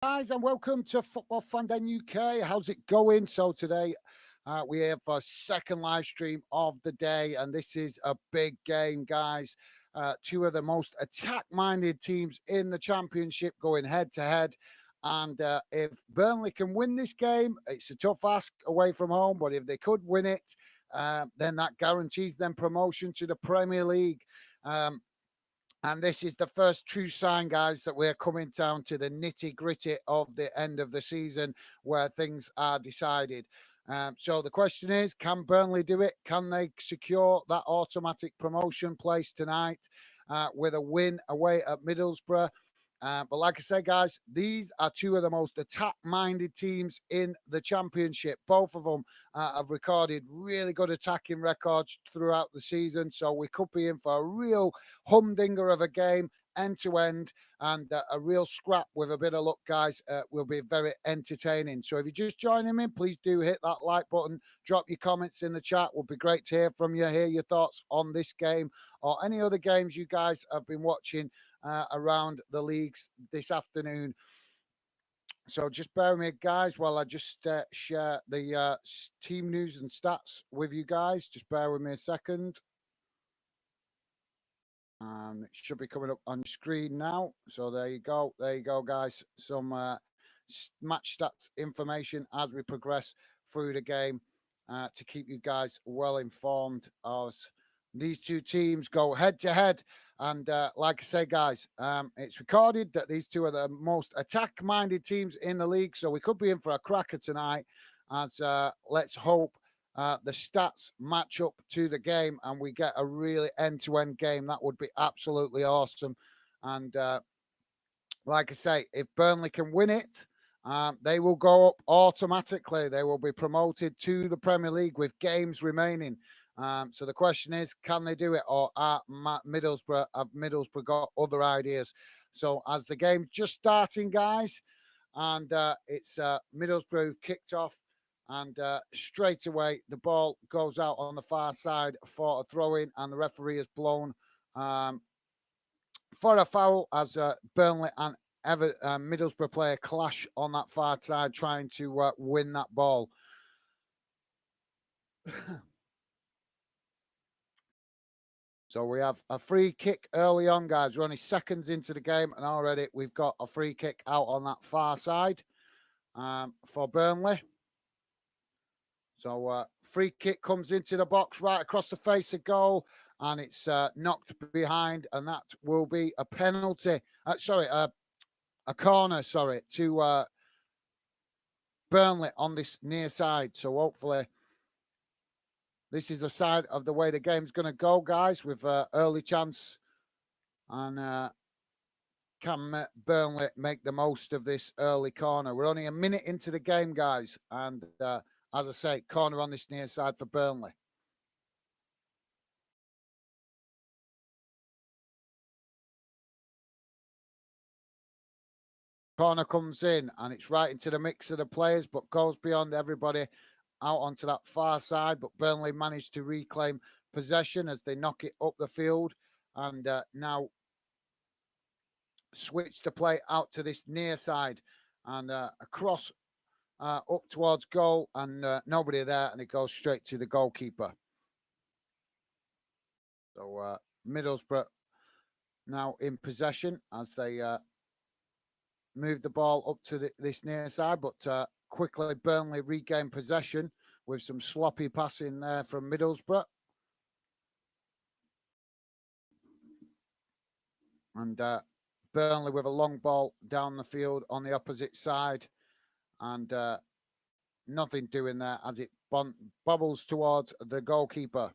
Guys, and welcome to Football Fandom UK. How's it going? So today we have our second live stream of the day, and this is a big game, guys. Two of the most attack-minded teams in the Championship going head-to-head. And if Burnley can win this game, it's a tough ask away from home, but if they could win it, then that guarantees them promotion to the Premier League. And this is the first true sign, guys, that we're coming down to the nitty gritty of the end of the season where things are decided. So the question is, can Burnley do it? Can they secure that automatic promotion place tonight with a win away at Middlesbrough? But like I say, guys, these are two of the most attack-minded teams in the Championship. Both of them have recorded really good attacking records throughout the season. So we could be in for a real humdinger of a game, end to end, and a real scrap with a bit of luck, guys. Will be very entertaining. So if you're just joining me, please do hit that like button, drop your comments in the chat. Would be great to hear from you, hear your thoughts on this game or any other games you guys have been watching around the leagues this afternoon. So just bear with me, guys, while I just share the team news and stats with you guys. Just bear with me a second. It should be coming up on screen now. So there you go. There you go, guys. Some match stats information as we progress through the game to keep you guys well informed as these two teams go head to head. And like I say, guys, it's recorded that these two are the most attack-minded teams in the league. So we could be in for a cracker tonight as let's hope the stats match up to the game and we get a really end-to-end game. That would be absolutely awesome. And like I say, if Burnley can win it, they will go up automatically. They will be promoted to the Premier League with games remaining. So the question is, can they do it, or have Middlesbrough got other ideas? So as the game's just starting, guys, and it's Middlesbrough kicked off, and straight away the ball goes out on the far side for a throw-in, and the referee has blown for a foul as Burnley and Middlesbrough player clash on that far side, trying to win that ball. So we have a free kick early on, guys. We're only seconds into the game, and already we've got a free kick out on that far side for Burnley. So free kick comes into the box right across the face of goal, and it's knocked behind, and that will be a penalty. A corner, to Burnley on this near side. So hopefully this is the side of the way the game's going to go, guys, with early chance. And can Burnley make the most of this early corner? We're only a minute into the game, guys. And as I say, corner on this near side for Burnley. Corner comes in, and it's right into the mix of the players, but goes beyond everybody out onto that far side. But Burnley managed to reclaim possession as they knock it up the field, and now switch to play out to this near side, and across up towards goal, and nobody there, and it goes straight to the goalkeeper. So Middlesbrough now in possession as they move the ball up to this near side, but quickly Burnley regain possession with some sloppy passing there from Middlesbrough. And Burnley with a long ball down the field on the opposite side, and nothing doing there as it bobbles towards the goalkeeper.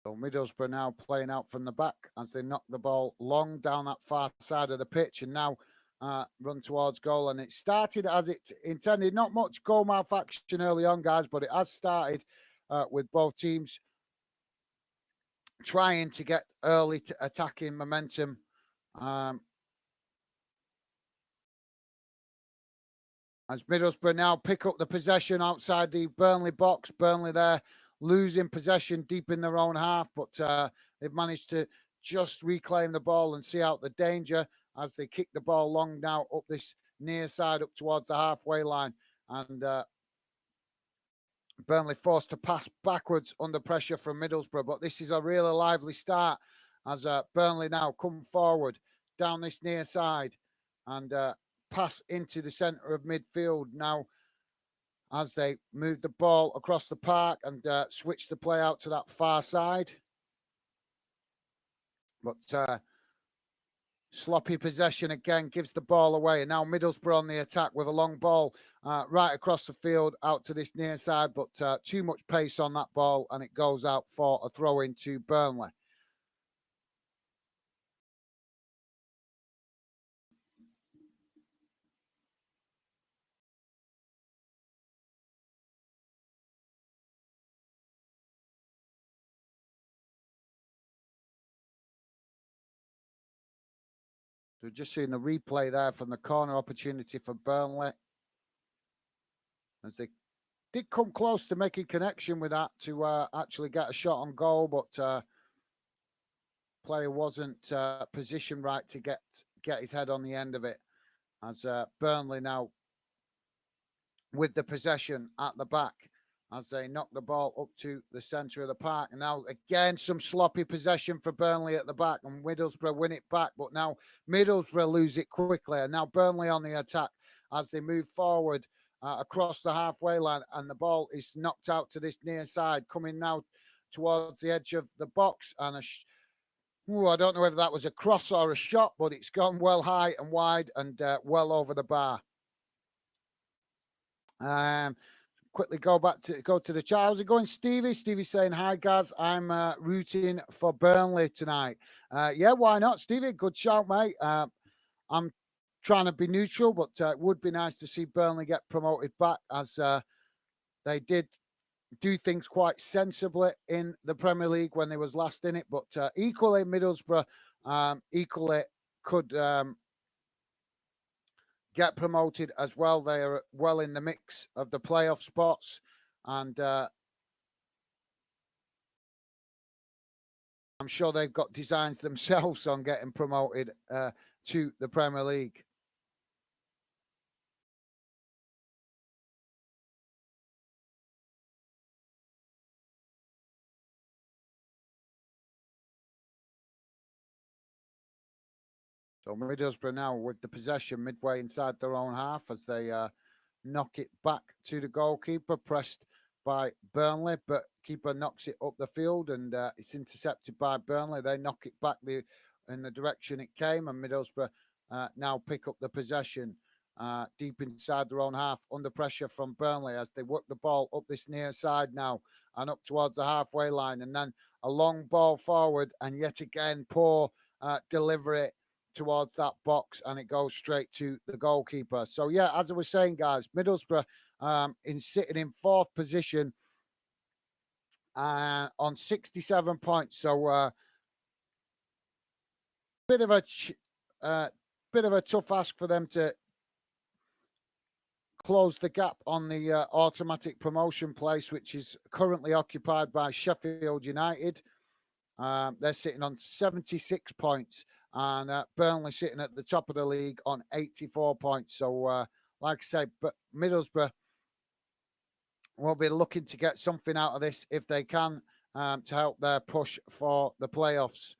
So Middlesbrough now playing out from the back as they knock the ball long down that far side of the pitch, and now run towards goal. And it started as it intended. Not much goal mouth action early on, guys, but it has started with both teams trying to get early attacking momentum. As Middlesbrough now pick up the possession outside the Burnley box. Burnley there losing possession deep in their own half, but they've managed to just reclaim the ball and see out the danger as they kick the ball long now up this near side up towards the halfway line. And Burnley forced to pass backwards under pressure from Middlesbrough. But this is a really lively start as Burnley now come forward down this near side and pass into the centre of midfield now as they move the ball across the park and switch the play out to that far side. But sloppy possession again gives the ball away. And now Middlesbrough on the attack with a long ball right across the field out to this near side. But too much pace on that ball and it goes out for a throw into Burnley. So just seeing the replay there from the corner opportunity for Burnley. As they did come close to making connection with that to actually get a shot on goal, but player wasn't positioned right to get his head on the end of it. As Burnley now with the possession at the back as they knock the ball up to the centre of the park. And now again, some sloppy possession for Burnley at the back and Middlesbrough win it back. But now Middlesbrough lose it quickly. And now Burnley on the attack as they move forward across the halfway line. And the ball is knocked out to this near side, coming now towards the edge of the box. And I don't know whether that was a cross or a shot, but it's gone well high and wide and well over the bar. Quickly go to the chat. How's it going, Stevie? Stevie's saying, hi, guys. I'm rooting for Burnley tonight. Yeah, why not, Stevie? Good shout, mate. I'm trying to be neutral, but it would be nice to see Burnley get promoted back as they did do things quite sensibly in the Premier League when they was last in it. But equally, Middlesbrough equally could get promoted as well. They are well in the mix of the playoff spots, and I'm sure they've got designs themselves on getting promoted to the Premier League. So Middlesbrough now with the possession midway inside their own half as they knock it back to the goalkeeper, pressed by Burnley, but keeper knocks it up the field and it's intercepted by Burnley. They knock it back in the direction it came, and Middlesbrough now pick up the possession deep inside their own half under pressure from Burnley as they work the ball up this near side now and up towards the halfway line, and then a long ball forward and yet again poor delivery towards that box, and it goes straight to the goalkeeper. So yeah, as I was saying, guys, Middlesbrough sitting in fourth position on 67 points. So bit of a tough ask for them to close the gap on the automatic promotion place, which is currently occupied by Sheffield United. They're sitting on 76 points. And Burnley sitting at the top of the league on 84 points. So, like I say, but Middlesbrough will be looking to get something out of this if they can to help their push for the playoffs.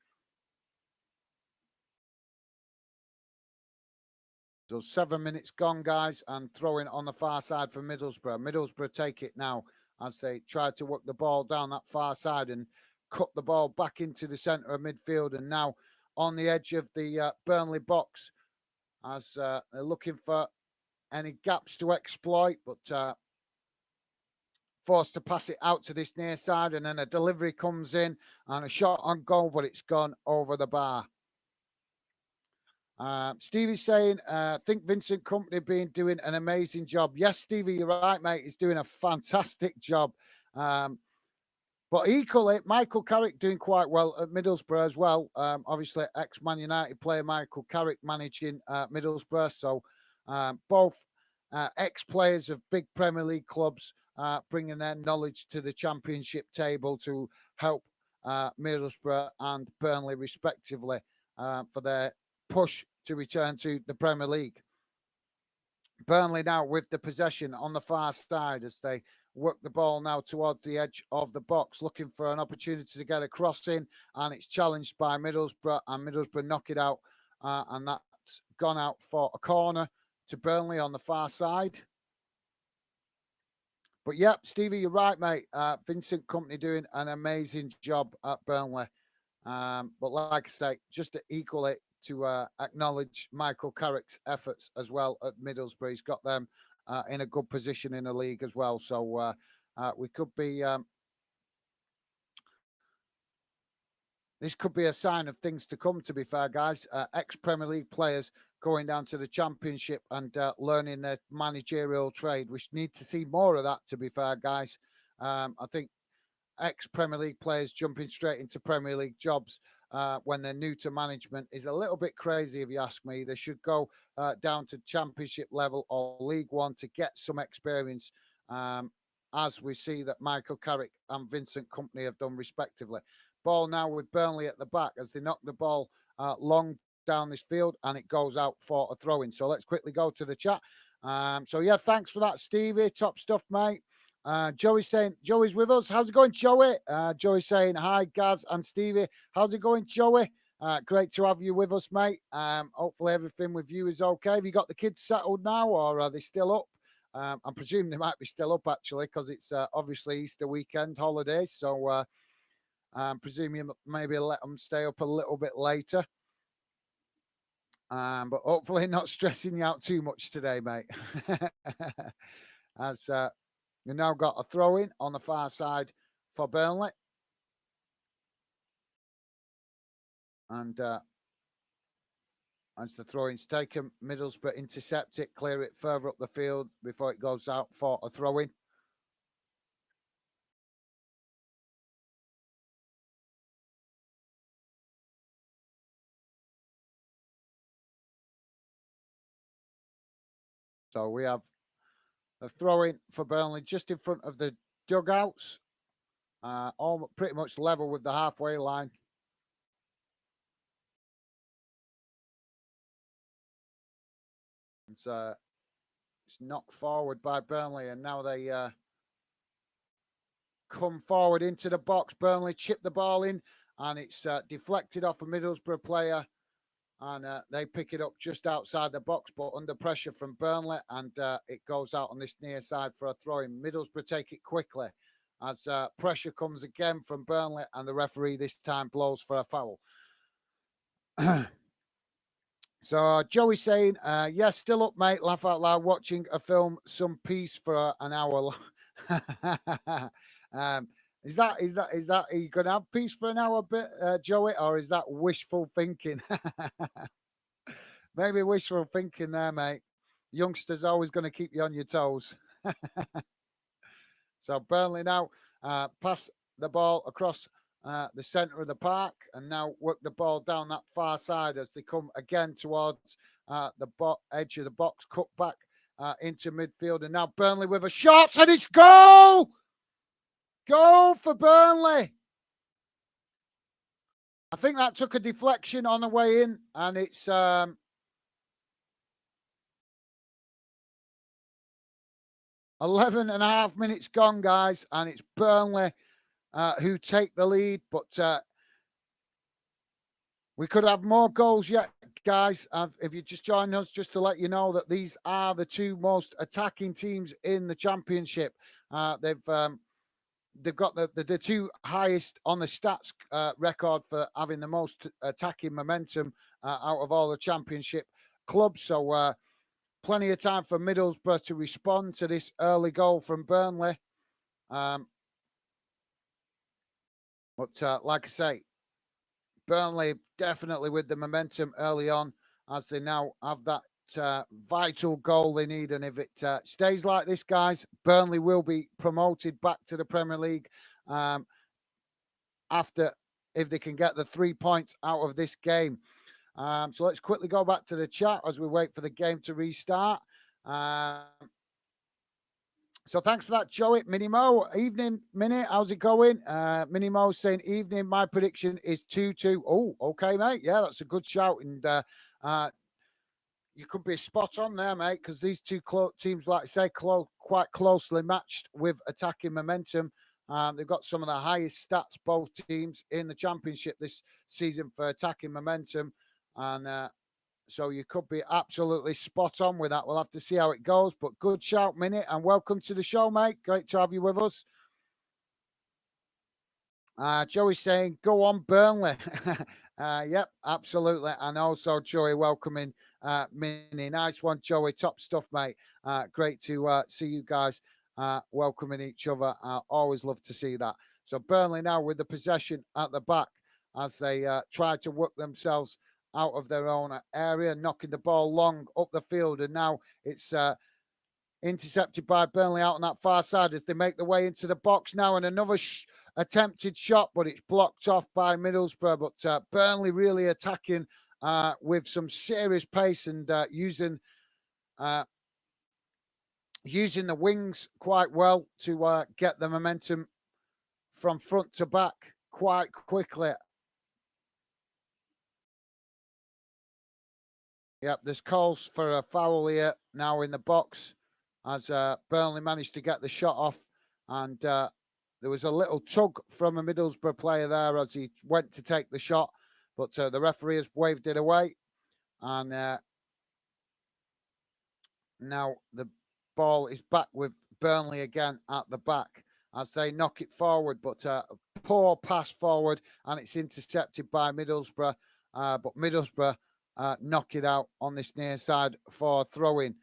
So 7 minutes gone, guys, and throwing on the far side for Middlesbrough. Middlesbrough take it now as they try to work the ball down that far side and cut the ball back into the centre of midfield. And now on the edge of the Burnley box as they're looking for any gaps to exploit, but forced to pass it out to this near side, and then a delivery comes in and a shot on goal, but it's gone over the bar. Stevie's saying, I think Vincent Kompany been doing an amazing job. Yes, Stevie, you're right, mate. He's doing a fantastic job. But equally, Michael Carrick doing quite well at Middlesbrough as well. Obviously, ex-Man United player Michael Carrick managing Middlesbrough. So both ex-players of big Premier League clubs bringing their knowledge to the Championship table to help Middlesbrough and Burnley, respectively, for their push to return to the Premier League. Burnley now with the possession on the far side as they work the ball now towards the edge of the box, looking for an opportunity to get a cross in, and it's challenged by Middlesbrough, and Middlesbrough knock it out, and that's gone out for a corner to Burnley on the far side. But yeah, Stevie, you're right, mate. Vincent Kompany doing an amazing job at Burnley. But like I say, just to equal it, to acknowledge Michael Carrick's efforts as well at Middlesbrough. He's got them in a good position in the league as well. So we could be... this could be a sign of things to come, to be fair, guys. Ex-Premier League players going down to the Championship and learning their managerial trade. We need to see more of that, to be fair, guys. I think ex-Premier League players jumping straight into Premier League jobs when they're new to management is a little bit crazy, if you ask me. They should go down to Championship level or League One to get some experience, as we see that Michael Carrick and Vincent Kompany have done respectively. Ball now with Burnley at the back as they knock the ball long down this field, and it goes out for a throw-in. So let's quickly go to the chat. So yeah, thanks for that, Stevie. Top stuff, mate. Joey's saying, Joey's with us. How's it going, Joey? Joey's saying, hi, Gaz and Stevie. How's it going, Joey? Great to have you with us, mate. Hopefully everything with you is okay. Have you got the kids settled now, or are they still up? I'm presuming they might be still up, actually, because it's obviously Easter weekend holidays. So I'm presuming maybe let them stay up a little bit later. But hopefully not stressing you out too much today, mate. As we've now got a throw-in on the far side for Burnley. And as the throw-in's taken, Middlesbrough intercept it, clear it further up the field before it goes out for a throw-in. So we have a throw-in for Burnley just in front of the dugouts, all pretty much level with the halfway line. It's knocked forward by Burnley, and now they come forward into the box. Burnley chip the ball in, and it's deflected off a Middlesbrough player, and they pick it up just outside the box, but under pressure from Burnley, and it goes out on this near side for a throw-in. Middlesbrough take it quickly as pressure comes again from Burnley, and the referee this time blows for a foul. So Joey saying, yes, still up, mate. Laugh out loud, watching a film, some peace for an hour. Is that are you gonna have peace for an hour, bit, Joey, or is that wishful thinking? Maybe wishful thinking there, mate. Youngsters always going to keep you on your toes. So Burnley now pass the ball across the centre of the park, and now work the ball down that far side as they come again towards the edge of the box, cut back into midfield, and now Burnley with a shot, and it's goal! Goal for Burnley! I think that took a deflection on the way in, and it's 11 and a half minutes gone, guys, and it's Burnley who take the lead, but we could have more goals yet, guys. If you just join us, just to let you know that these are the two most attacking teams in the Championship. They've got the two highest on the stats record for having the most attacking momentum out of all the Championship clubs. So plenty of time for Middlesbrough to respond to this early goal from Burnley. But like I say, Burnley definitely with the momentum early on, as they now have that vital goal they need. And if it stays like this, guys, Burnley will be promoted back to the Premier League after, if they can get the 3 points out of this game. So let's quickly go back to the chat as we wait for the game to restart. So thanks for that, Joey. Minimo, evening, Minnie. How's it going? Minimo saying evening. My prediction is 2-2. Oh, okay, mate. Yeah, that's a good shout. And uh, you could be spot on there, mate, because these two teams, like I say, quite closely matched with attacking momentum. They've got some of the highest stats, both teams, in the championship this season for attacking momentum. And so you could be absolutely spot on with that. We'll have to see how it goes. But good shout, Minute, and welcome to the show, mate. Great to have you with us. Joey's saying, go on, Burnley. Yep, absolutely. And also, Joey, welcoming Minnie. Nice one, Joey. Top stuff, mate. Great to see you guys welcoming each other. Always love to see that. So, Burnley now with the possession at the back as they try to work themselves out of their own area, knocking the ball long up the field. And now it's intercepted by Burnley out on that far side as they make their way into the box now. And another attempted shot, but it's blocked off by Middlesbrough. But Burnley really attacking with some serious pace and uh, using the wings quite well to get the momentum from front to back quite quickly. Yep, there's calls for a foul here now in the box as Burnley managed to get the shot off. And there was a little tug from a Middlesbrough player there as he went to take the shot. But the referee has waved it away. And now the ball is back with Burnley again at the back as they knock it forward. But a poor pass forward and it's intercepted by Middlesbrough. But Middlesbrough knock it out on this near side for throwing.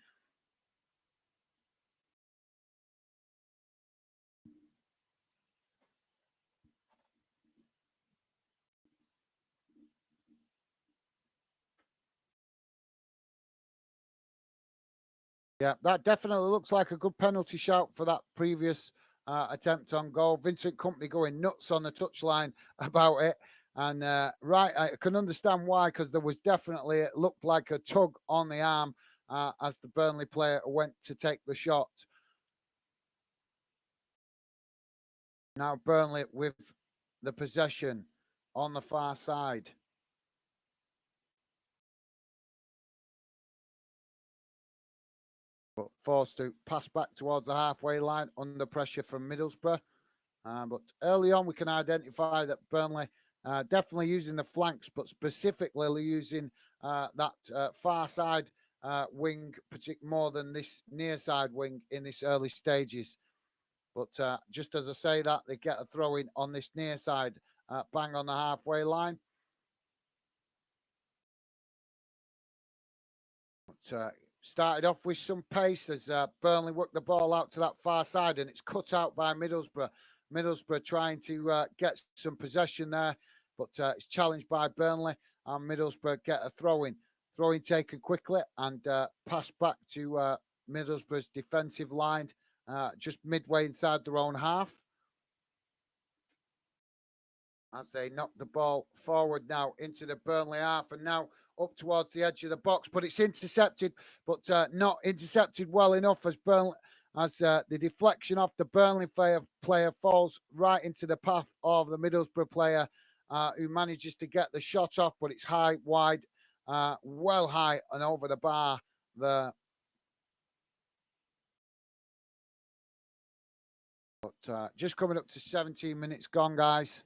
Yeah, that definitely looks like a good penalty shout for that previous attempt on goal. Vincent Company going nuts on the touchline about it. And right, I can understand why, because there was definitely, it looked like a tug on the arm as the Burnley player went to take the shot. Now Burnley with the possession on the far side. But forced to pass back towards the halfway line under pressure from Middlesbrough. But early on, we can identify that Burnley definitely using the flanks, but specifically using that far side wing, more than this near side wing in this early stages. But just as I say that, they get a throw in on this near side, bang on the halfway line. But started off with some pace as Burnley worked the ball out to that far side, and it's cut out by Middlesbrough. Middlesbrough trying to get some possession there, but it's challenged by Burnley, and Middlesbrough get a throw-in. Throw-in taken quickly and passed back to Middlesbrough's defensive line, just midway inside their own half. As they knock the ball forward now into the Burnley half, and now up towards the edge of the box, but it's intercepted, but not intercepted well enough as the deflection off the Burnley player falls right into the path of the Middlesbrough player, who manages to get the shot off, but it's high, wide, well high and over the bar there. But just coming up to 17 minutes gone, guys.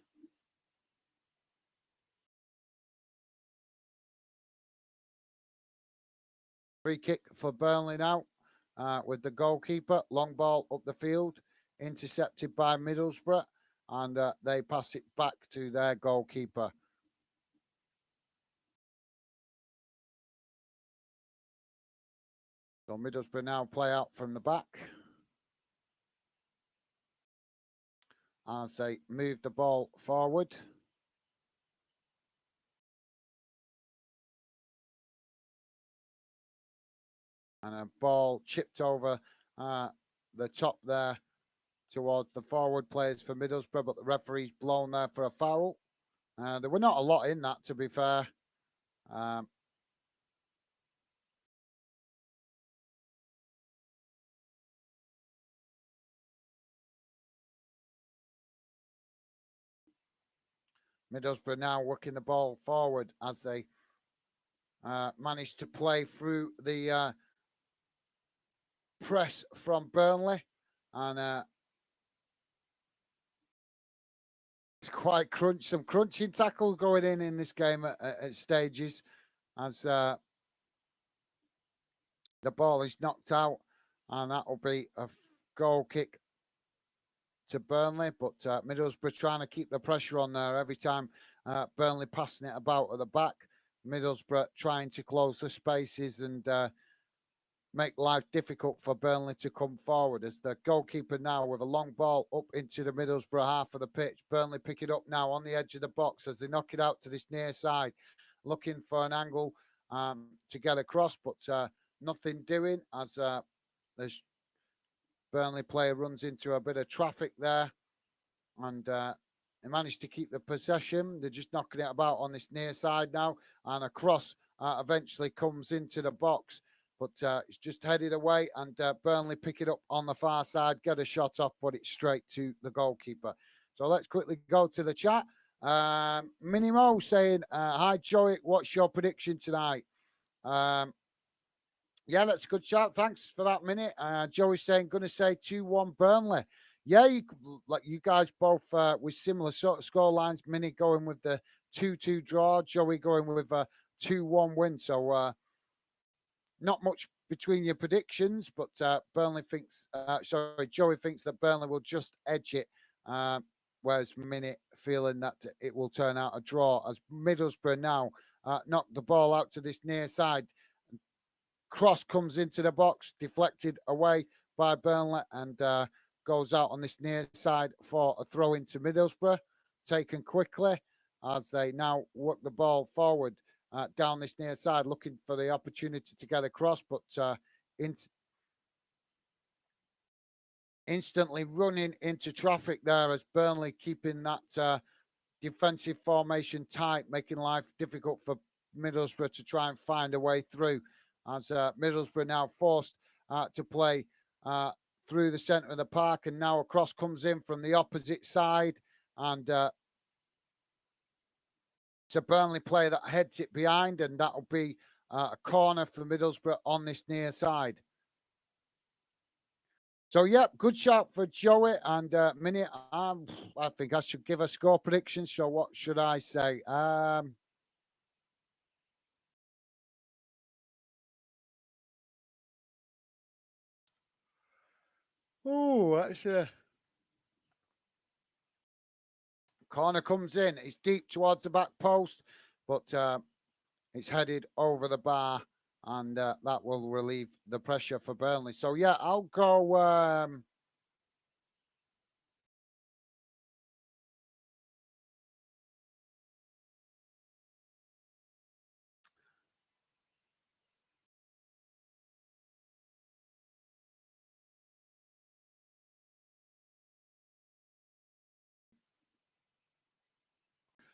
Free kick for Burnley now with the goalkeeper. Long ball up the field, intercepted by Middlesbrough, and they pass it back to their goalkeeper. So Middlesbrough now play out from the back as they move the ball forward. And a ball chipped over the top there towards the forward players for Middlesbrough, but the referee's blown there for a foul. There were not a lot in that, to be fair. Um, Middlesbrough now working the ball forward as they manage to play through the press from Burnley. And it's quite some crunching tackles going in this game at stages as the ball is knocked out, and that will be a goal kick to Burnley. But Middlesbrough trying to keep the pressure on there every time Burnley passing it about at the back. Middlesbrough trying to close the spaces and make life difficult for Burnley to come forward as the goalkeeper now with a long ball up into the Middlesbrough half of the pitch. Burnley pick it up now on the edge of the box as they knock it out to this near side, looking for an angle to get across, but nothing doing as the Burnley player runs into a bit of traffic there, and they managed to keep the possession. They're just knocking it about on this near side now, and a cross eventually comes into the box. But it's just headed away, and Burnley pick it up on the far side, get a shot off, but it's straight to the goalkeeper. So let's quickly go to the chat. Minimo saying, hi, Joey, what's your prediction tonight? Yeah, that's a good shout. Thanks for that, Minnie. Joey's saying, going to say 2-1 Burnley. Yeah, like you guys both with similar sort of score lines. Minnie going with the 2-2 draw, Joey going with a 2-1 win. So, not much between your predictions, but Joey thinks that Burnley will just edge it, whereas Minnie feeling that it will turn out a draw as Middlesbrough now knock the ball out to this near side. Cross comes into the box, deflected away by Burnley, and goes out on this near side for a throw into Middlesbrough, taken quickly as they now work the ball forward. Down this near side, looking for the opportunity to get across, but instantly running into traffic there as Burnley keeping that defensive formation tight, making life difficult for Middlesbrough to try and find a way through. As Middlesbrough now forced to play through the centre of the park, and now a cross comes in from the opposite side, and it's a Burnley player that heads it behind, and that'll be a corner for Middlesbrough on this near side. So, yeah, good shot for Joey and Minnie. I think I should give a score prediction. So, what should I say? That's a corner comes in. It's deep towards the back post, but it's headed over the bar, and that will relieve the pressure for Burnley. So, yeah, I'll go.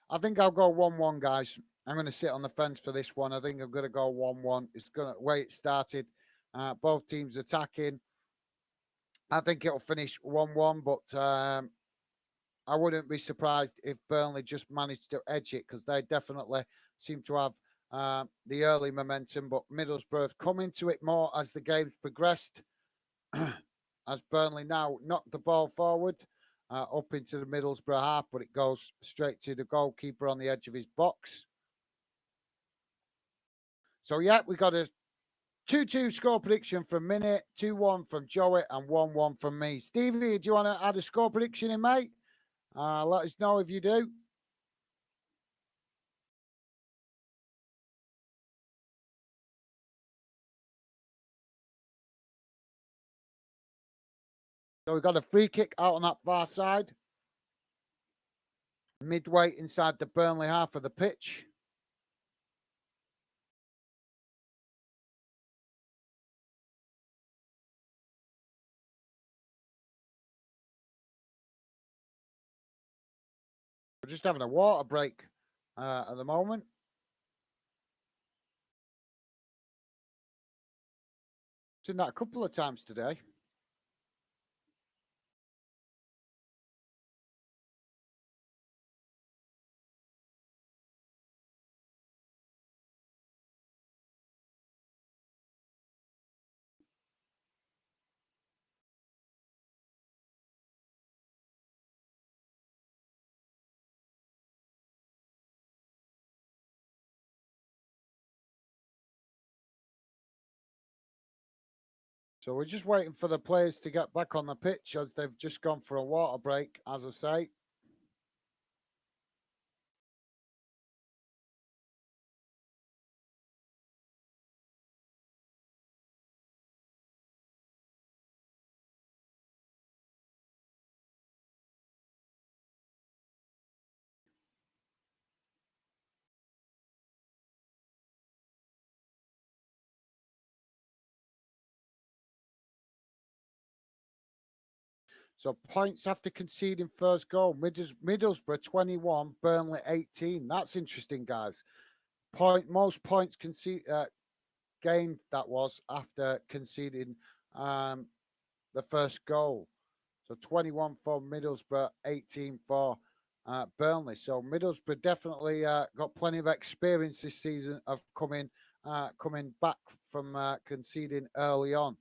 I think I'll go 1-1, guys. I'm going to sit on the fence for this one. I think I'm going to go 1-1. It's going to way it started. Both teams attacking. I think it'll finish 1-1, but I wouldn't be surprised if Burnley just managed to edge it because they definitely seem to have the early momentum. But Middlesbrough have come into it more as the game's progressed. As Burnley now knock the ball forward up into the Middlesbrough half, but it goes straight to the goalkeeper on the edge of his box. So, yeah, we got a 2-2 score prediction from Minnie, 2-1 from Joey, and 1-1 from me. Stevie, do you want to add a score prediction in, mate? Let us know if you do. So we've got a free kick out on that far side. Midway inside the Burnley half of the pitch. We're just having a water break at the moment. Seen that a couple of times today. So we're just waiting for the players to get back on the pitch as they've just gone for a water break, as I say. So points after conceding first goal. Middlesbrough 21, Burnley 18. That's interesting, guys. Most points gained that was after conceding um, the first goal. So 21 for Middlesbrough, 18 for Burnley. So Middlesbrough definitely got plenty of experience this season of coming back from conceding early on.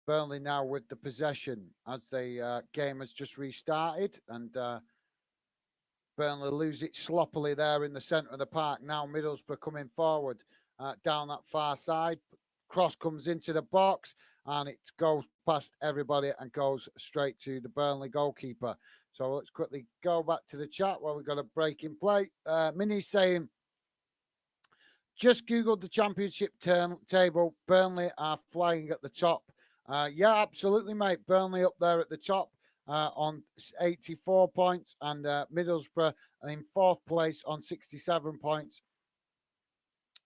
Burnley now with the possession as the game has just restarted, and Burnley lose it sloppily there in the centre of the park. Now Middlesbrough coming forward down that far side. Cross comes into the box and it goes past everybody and goes straight to the Burnley goalkeeper. So let's quickly go back to the chat where we've got a break in play. Minnie saying, just Googled the championship table. Burnley are flying at the top. Yeah, absolutely, mate. Burnley up there at the top on 84 points, and Middlesbrough in fourth place on 67 points.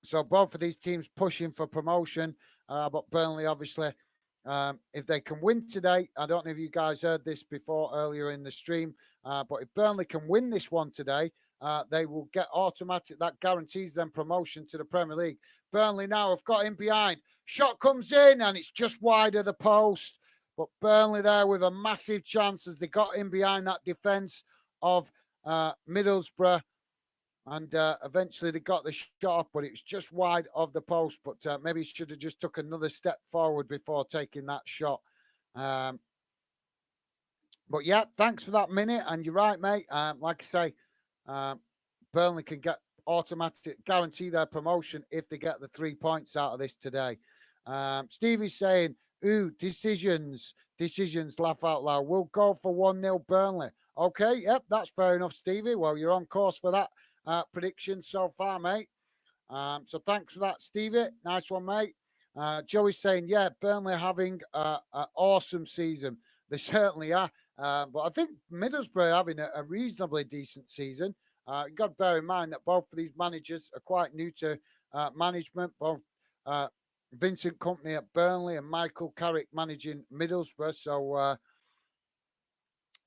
So both of these teams pushing for promotion, but Burnley obviously, if they can win today, I don't know if you guys heard this before earlier in the stream, but if Burnley can win this one today, they will get automatic. That guarantees them promotion to the Premier League. Burnley now have got in behind. Shot comes in and it's just wide of the post. But Burnley there with a massive chance as they got in behind that defence of Middlesbrough. And eventually they got the shot off, but it was just wide of the post. But maybe he should have just took another step forward before taking that shot. Um, but yeah, thanks for that minute. And you're right, mate. Like I say, um, Burnley can get automatic guarantee their promotion if they get the 3 points out of this today. Stevie's saying, ooh, decisions, laugh out loud. We'll go for 1-0 Burnley. Okay, yep, that's fair enough, Stevie. Well, you're on course for that prediction so far, mate. So thanks for that, Stevie. Nice one, mate. Joey's saying, yeah, Burnley having an awesome season. They certainly are. But I think Middlesbrough having a reasonably decent season. You've got to bear in mind that both of these managers are quite new to management. Both uh, Vincent Company at Burnley and Michael Carrick managing Middlesbrough. So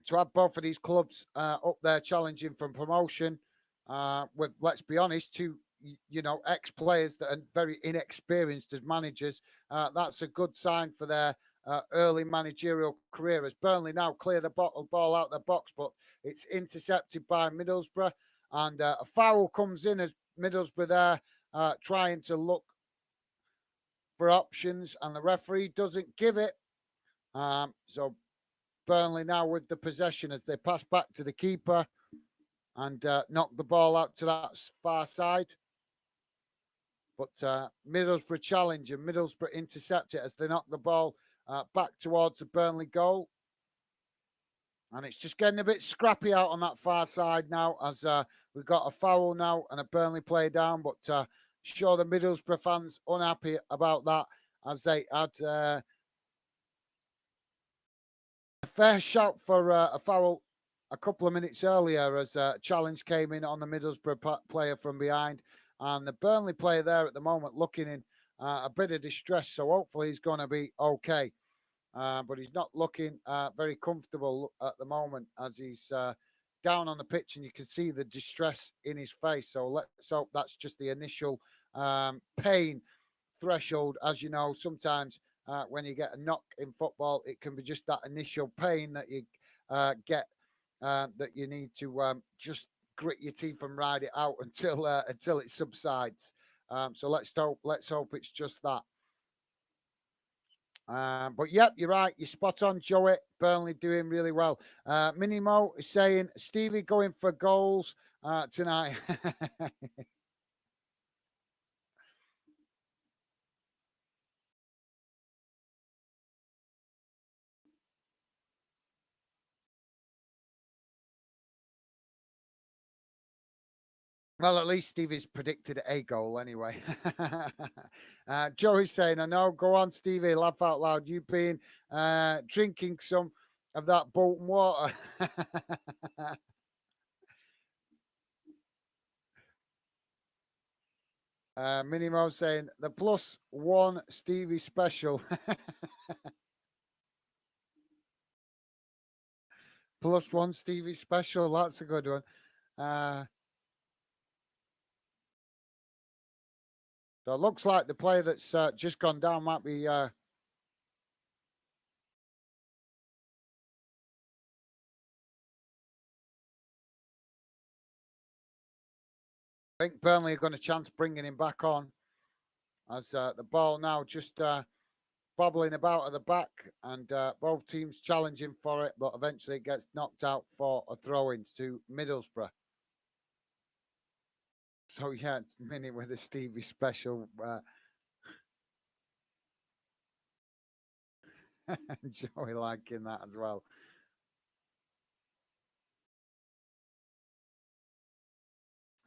to have both of these clubs up there challenging for promotion with, let's be honest, two ex-players that are very inexperienced as managers, that's a good sign for their early managerial career. As Burnley now clear the ball out the box, but it's intercepted by Middlesbrough, and a foul comes in as Middlesbrough there trying to look for options, and the referee doesn't give it. So Burnley now with the possession as they pass back to the keeper and knock the ball out to that far side. But Middlesbrough challenge and Middlesbrough intercept it as they knock the ball back towards the Burnley goal. And it's just getting a bit scrappy out on that far side now as we've got a foul now and a Burnley play down. But sure, the Middlesbrough fans unhappy about that as they had a fair shout for a foul a couple of minutes earlier as a challenge came in on the Middlesbrough player from behind. And the Burnley player there at the moment looking in a bit of distress. So hopefully he's going to be okay. But he's not looking very comfortable at the moment as he's down on the pitch and you can see the distress in his face. So let's hope that's just the initial pain threshold. As you know, sometimes when you get a knock in football, it can be just that initial pain that you get that you need to just grit your teeth and ride it out until it subsides. So let's hope it's just that. But yep, you're right. You're spot on, Joey. Burnley doing really well. Minimo is saying Stevie going for goals tonight. Well, at least Stevie's predicted a goal anyway. Joey's saying, I know, go on, Stevie, laugh out loud. You've been drinking some of that Bolton water. Minimo saying, the +1 Stevie special. +1 Stevie special. That's a good one. So it looks like the player that's just gone down might be. I think Burnley are going to chance bringing him back on as the ball now just bobbling about at the back, and both teams challenging for it, but eventually it gets knocked out for a throw-in to Middlesbrough. So yeah, minute with a Stevie special. Joey liking that as well.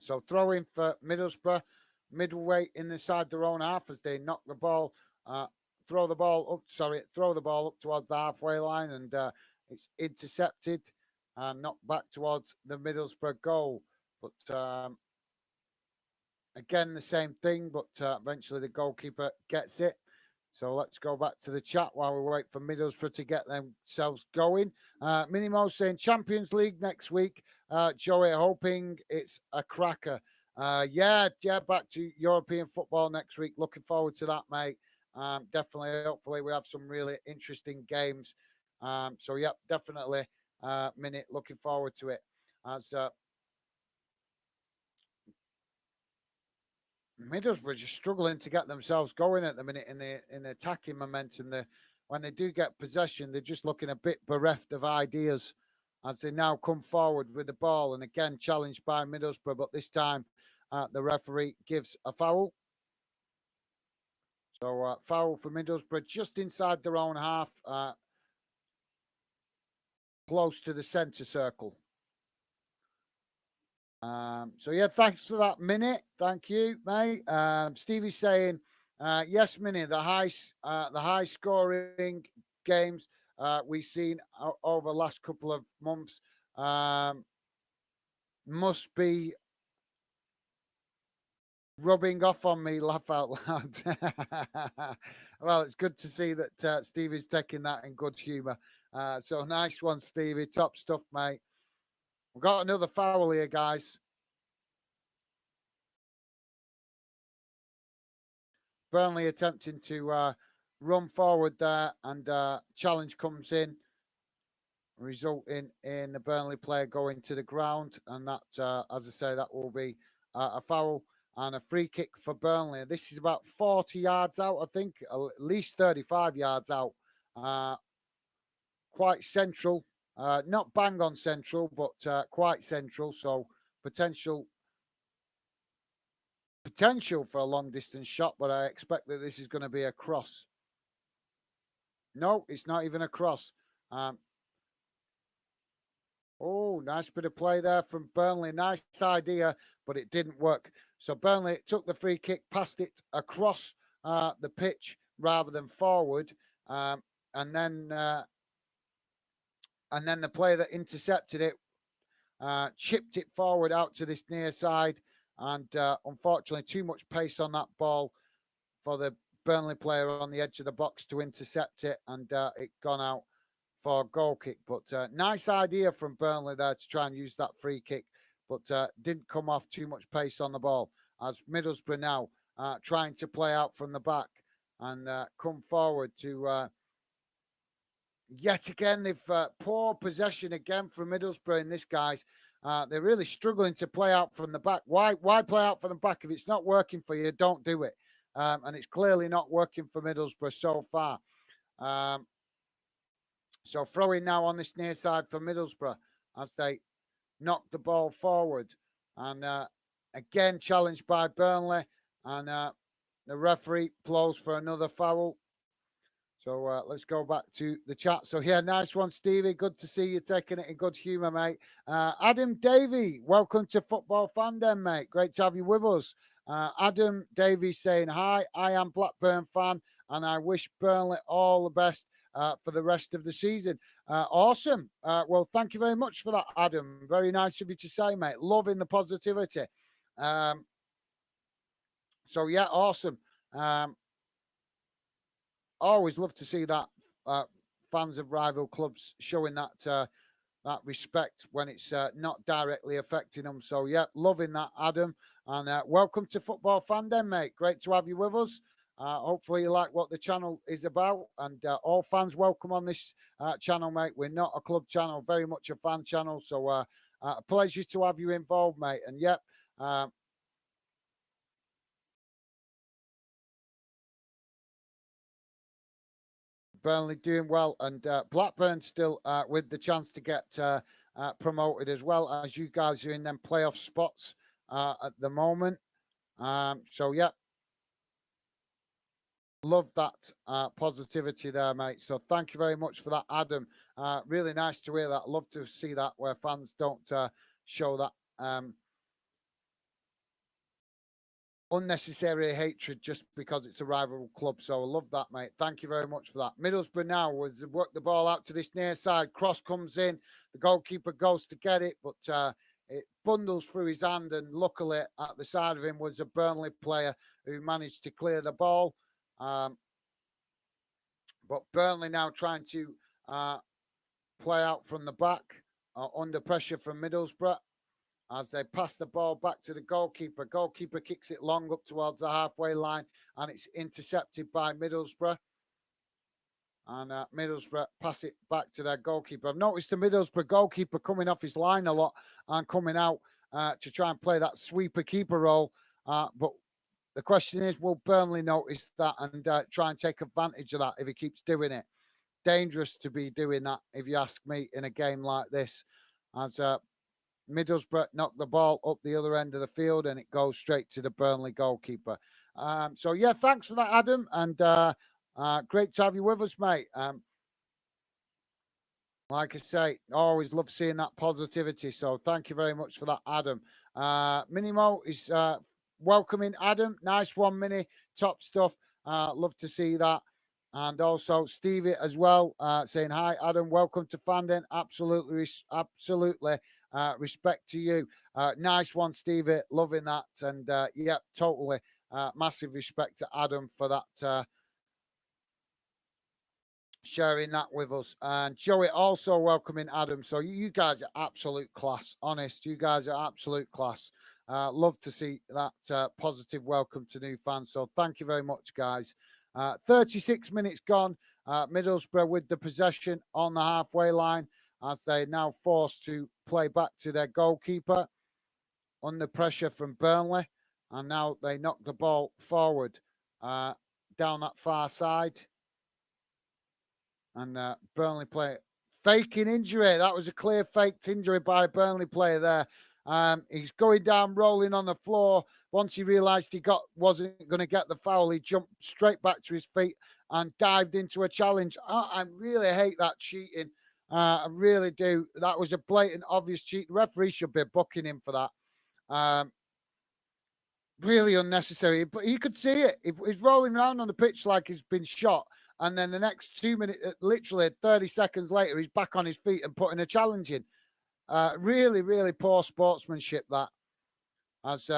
So throw-in for Middlesbrough, middleweight inside their own half as they knock the ball, throw the ball up towards the halfway line, and it's intercepted and knocked back towards the Middlesbrough goal. But again, the same thing, but eventually the goalkeeper gets it. So let's go back to the chat while we wait for Middlesbrough to get themselves going. Minimo saying Champions League next week. Joey hoping it's a cracker. Yeah, back to European football next week. Looking forward to that, mate. Definitely, hopefully we have some really interesting games. So, yeah, definitely, Minute, looking forward to it. As Middlesbrough just struggling to get themselves going at the minute in the attacking momentum. When they do get possession, they're just looking a bit bereft of ideas as they now come forward with the ball and again challenged by Middlesbrough, but this time the referee gives a foul. So foul for Middlesbrough just inside their own half, close to the centre circle. So yeah, thanks for that, Minute. Thank you, mate. Stevie's saying, yes, Minute. The high scoring games we've seen over the last couple of months must be rubbing off on me. Laugh out loud. Well, it's good to see that Stevie's taking that in good humour. So nice one, Stevie. Top stuff, mate. We've got another foul here, guys. Burnley attempting to run forward there, and challenge comes in, resulting in the Burnley player going to the ground. And that, as I say, that will be a foul and a free kick for Burnley. This is about 40 yards out, I think, at least 35 yards out. Quite central, not bang on central, but quite central. So potential for a long distance shot, but I expect that this is going to be a cross. No, it's not even a cross. Oh, nice bit of play there from Burnley. Nice idea, but it didn't work. So Burnley took the free kick, passed it across the pitch rather than forward, and then the player that intercepted it chipped it forward out to this near side, and unfortunately, too much pace on that ball for the Burnley player on the edge of the box to intercept it, and it gone out for a goal kick. But nice idea from Burnley there to try and use that free kick, but didn't come off too much pace on the ball. As Middlesbrough now trying to play out from the back and come forward to yet again. They've poor possession again from Middlesbrough in this, guys. They're really struggling to play out from the back. Why play out from the back? If it's not working for you, don't do it. And it's clearly not working for Middlesbrough so far. So throwing now on this near side for Middlesbrough as they knock the ball forward. And again, challenged by Burnley. And the referee blows for another foul. So let's go back to the chat. So yeah, nice one, Stevie. Good to see you taking it in good humour, mate. Adam Davey, welcome to Football Fan Den, mate. Great to have you with us. Adam Davey saying hi. I am Blackburn fan, and I wish Burnley all the best for the rest of the season. Awesome. Well, thank you very much for that, Adam. Very nice of you to say, mate. Loving the positivity. Um, so yeah, awesome. Always love to see that fans of rival clubs showing that respect when it's not directly affecting them. So yeah, loving that, Adam. And welcome to Football Fan Den, mate. Great to have you with us. Hopefully you like what the channel is about, and all fans welcome on this channel, mate. We're not a club channel, very much a fan channel. So a pleasure to have you involved, mate. And yep. Burnley doing well, and Blackburn still with the chance to get promoted as well, as you guys are in them playoff spots at the moment. So yeah, love that positivity there, mate. So thank you very much for that, Adam. Really nice to hear that. Love to see that where fans don't show that unnecessary hatred just because it's a rival club. So I love that, mate. Thank you very much for that. Middlesbrough now was work the ball out to this near side. Cross comes in. The goalkeeper goes to get it, but it bundles through his hand. And luckily, at the side of him was a Burnley player who managed to clear the ball. But Burnley now trying to play out from the back under pressure from Middlesbrough, as they pass the ball back to the goalkeeper. Goalkeeper kicks it long up towards the halfway line, and it's intercepted by Middlesbrough. And Middlesbrough pass it back to their goalkeeper. I've noticed the Middlesbrough goalkeeper coming off his line a lot and coming out to try and play that sweeper keeper role. But the question is, will Burnley notice that and try and take advantage of that if he keeps doing it? Dangerous to be doing that, if you ask me, in a game like this, as Middlesbrough knocked the ball up the other end of the field and it goes straight to the Burnley goalkeeper. So, yeah, thanks for that, Adam. And great to have you with us, mate. Like I say, always love seeing that positivity. So thank you very much for that, Adam. Minimo is welcoming Adam. Nice one, Mini. Top stuff. Love to see that. And also Stevie as well, saying hi, Adam. Welcome to Fandom. Absolutely, absolutely. Respect to you. Nice one, Stevie. Loving that. And yeah, totally. Massive respect to Adam for that. Sharing that with us. And Joey also welcoming Adam. So you guys are absolute class. Honest, you guys are absolute class. Love to see that positive welcome to new fans. So thank you very much, guys. 36 minutes gone. Middlesbrough with the possession on the halfway line, as they're now forced to play back to their goalkeeper under pressure from Burnley. And now they knock the ball forward down that far side. And Burnley player faking injury. That was a clear faked injury by a Burnley player there. He's going down, rolling on the floor. Once he realised he wasn't going to get the foul, he jumped straight back to his feet and dived into a challenge. I really hate that cheating. I really do. That was a blatant, obvious cheat. The referee should be booking him for that. Really unnecessary, but he could see it. If he's rolling around on the pitch like he's been shot, and then the next 2 minutes, literally 30 seconds later, he's back on his feet and putting a challenge in. Really, really poor sportsmanship that. As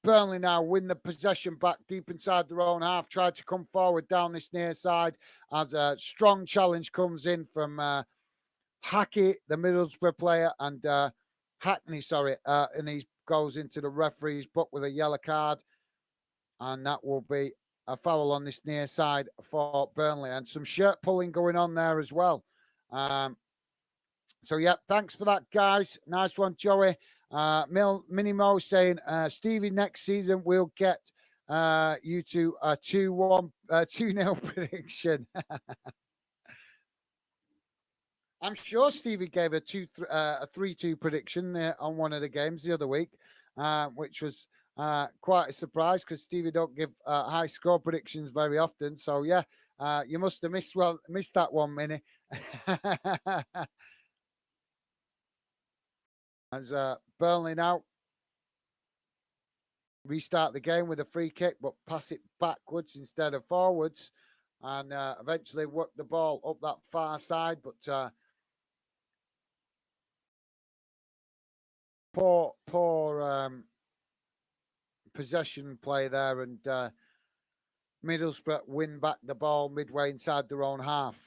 Burnley now win the possession back deep inside their own half, tried to come forward down this near side as a strong challenge comes in from Hackett, the Middlesbrough player, and Hackney, and he goes into the referee's book with a yellow card, and that will be a foul on this near side for Burnley, and some shirt pulling going on there as well. So, yeah, thanks for that, guys. Nice one, Joey. Minimo saying, Stevie, next season we'll get you to a 2-1, 2-0 prediction. I'm sure Stevie gave a 3-2 prediction on one of the games the other week, which was quite a surprise because Stevie don't give high score predictions very often. So yeah, You must have missed that one, Minnie. As Burnley now restart the game with a free kick, but pass it backwards instead of forwards, and eventually work the ball up that far side. But poor possession play there, and Middlesbrough win back the ball midway inside their own half.